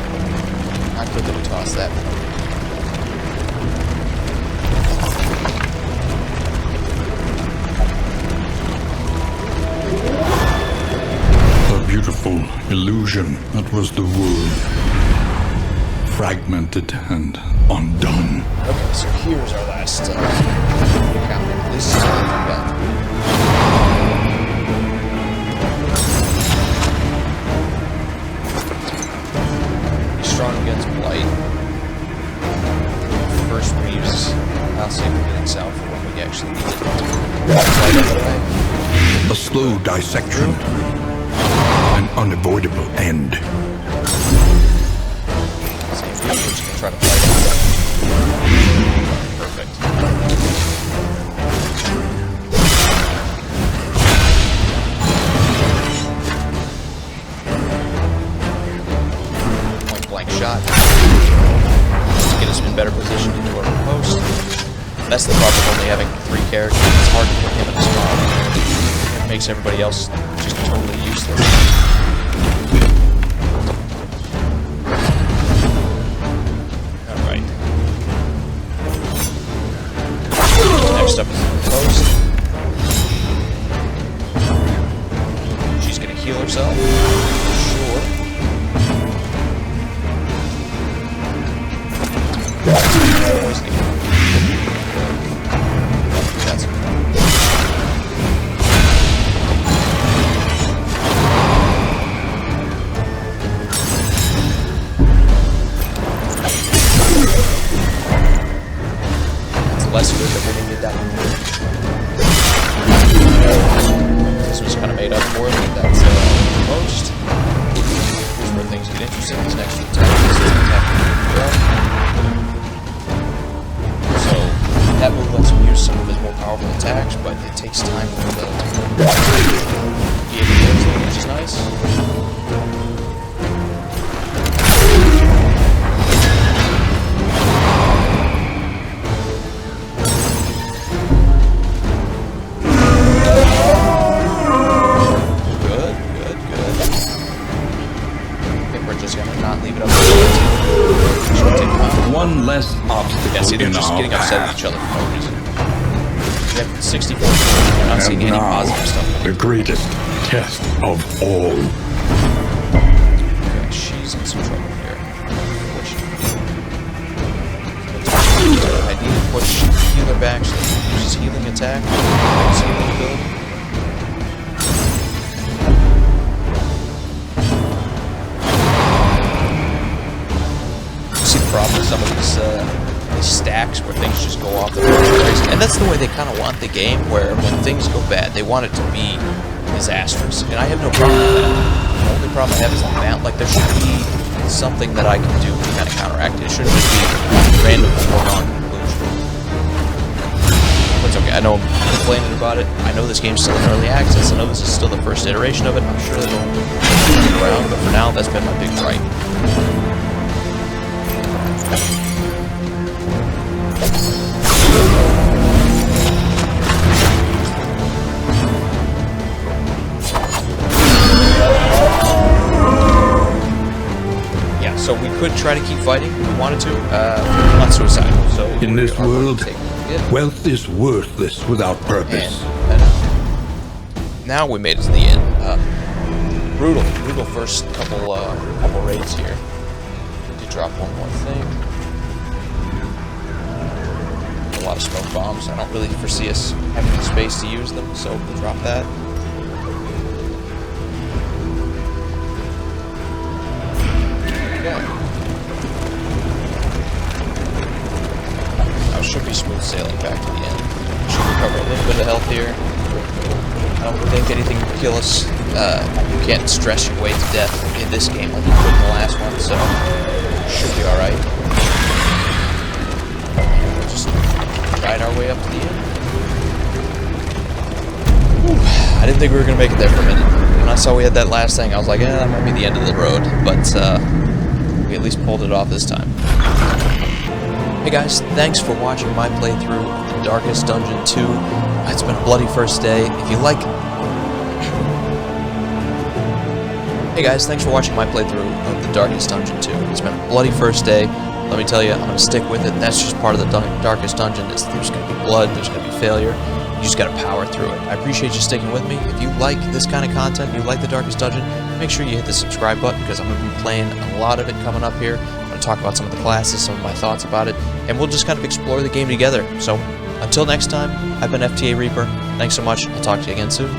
not good that we toss that. A beautiful illusion that was the world. Fragmented and undone. Okay, so here's our last encounter. This is how we come back. He's strong against blight. First we use, I'll save the Phoenix out for when we actually need it. A slow dissection. An unavoidable end. Same here, we're just gonna try to fight it. Perfect. Point blank shot. Just to get us in better position to do our post. That's the problem of only having 3 characters. It's hard to put him in a spot. It makes everybody else just totally useless. Alright. Next up is the post. She's gonna heal herself. Sure. Poisoning. That's less good that we didn't get that one. This was kind of made up for it, but that's most. Here's where things get interesting. This next attack is attack. So that move lets him use some of his more powerful attacks, but it takes time for the which is nice. One less obstacle. Yeah, see, they're in just our getting upset path. with each other for no reason. We have 64. We're not seeing And any now, positive stuff. the greatest test of all. Okay, she's in some trouble here. I need to push healer back so that she uses healing attack. His healing ability. See the problem with some of these stacks where things just go off the rails. And that's the way they kind of want the game, where when things go bad, they want it to be disastrous. And I have no problem with that. The only problem I have is the balance. Like, there should be something that I can do to kind of counteract it. It shouldn't just be random foregone conclusion. But it's okay. I know I'm complaining about it. I know this game's still in early access. I know this is still the first iteration of it. I'm sure they'll turn it around. But for now, that's been my big gripe. Yeah, so we could try to keep fighting if we wanted to. Not suicidal. So In this our world, take it. wealth is worthless without purpose. And now we made it to the end. Brutal first couple raids here. Need to drop one more thing. a lot of smoke bombs. I don't really foresee us having the space to use them, so we'll drop that. Okay. Now should be smooth sailing back to the end. Should recover a little bit of health here. I don't think anything can kill us. You can't stress your way to death in this game like you could in the last one, so should be alright. We'll just ride our way up to the end. Whew. I didn't think we were going to make it there for a minute. When I saw we had that last thing, I was like, that might be the end of the road, but we at least pulled it off this time. Hey guys, thanks for watching my playthrough of the Darkest Dungeon 2. It's been a bloody first day. If you like... Hey guys, thanks for watching my playthrough of the Darkest Dungeon 2. It's been a bloody first day. Let me tell you, I'm going to stick with it. That's just part of the Darkest Dungeon. There's going to be blood, there's going to be failure. You just got to power through it. I appreciate you sticking with me. If you like this kind of content, you like the Darkest Dungeon, make sure you hit the subscribe button because I'm going to be playing a lot of it coming up here. I'm going to talk about some of the classes, some of my thoughts about it, and we'll just kind of explore the game together. So, until next time, I've been FTA Reaper. Thanks so much. I'll talk to you again soon.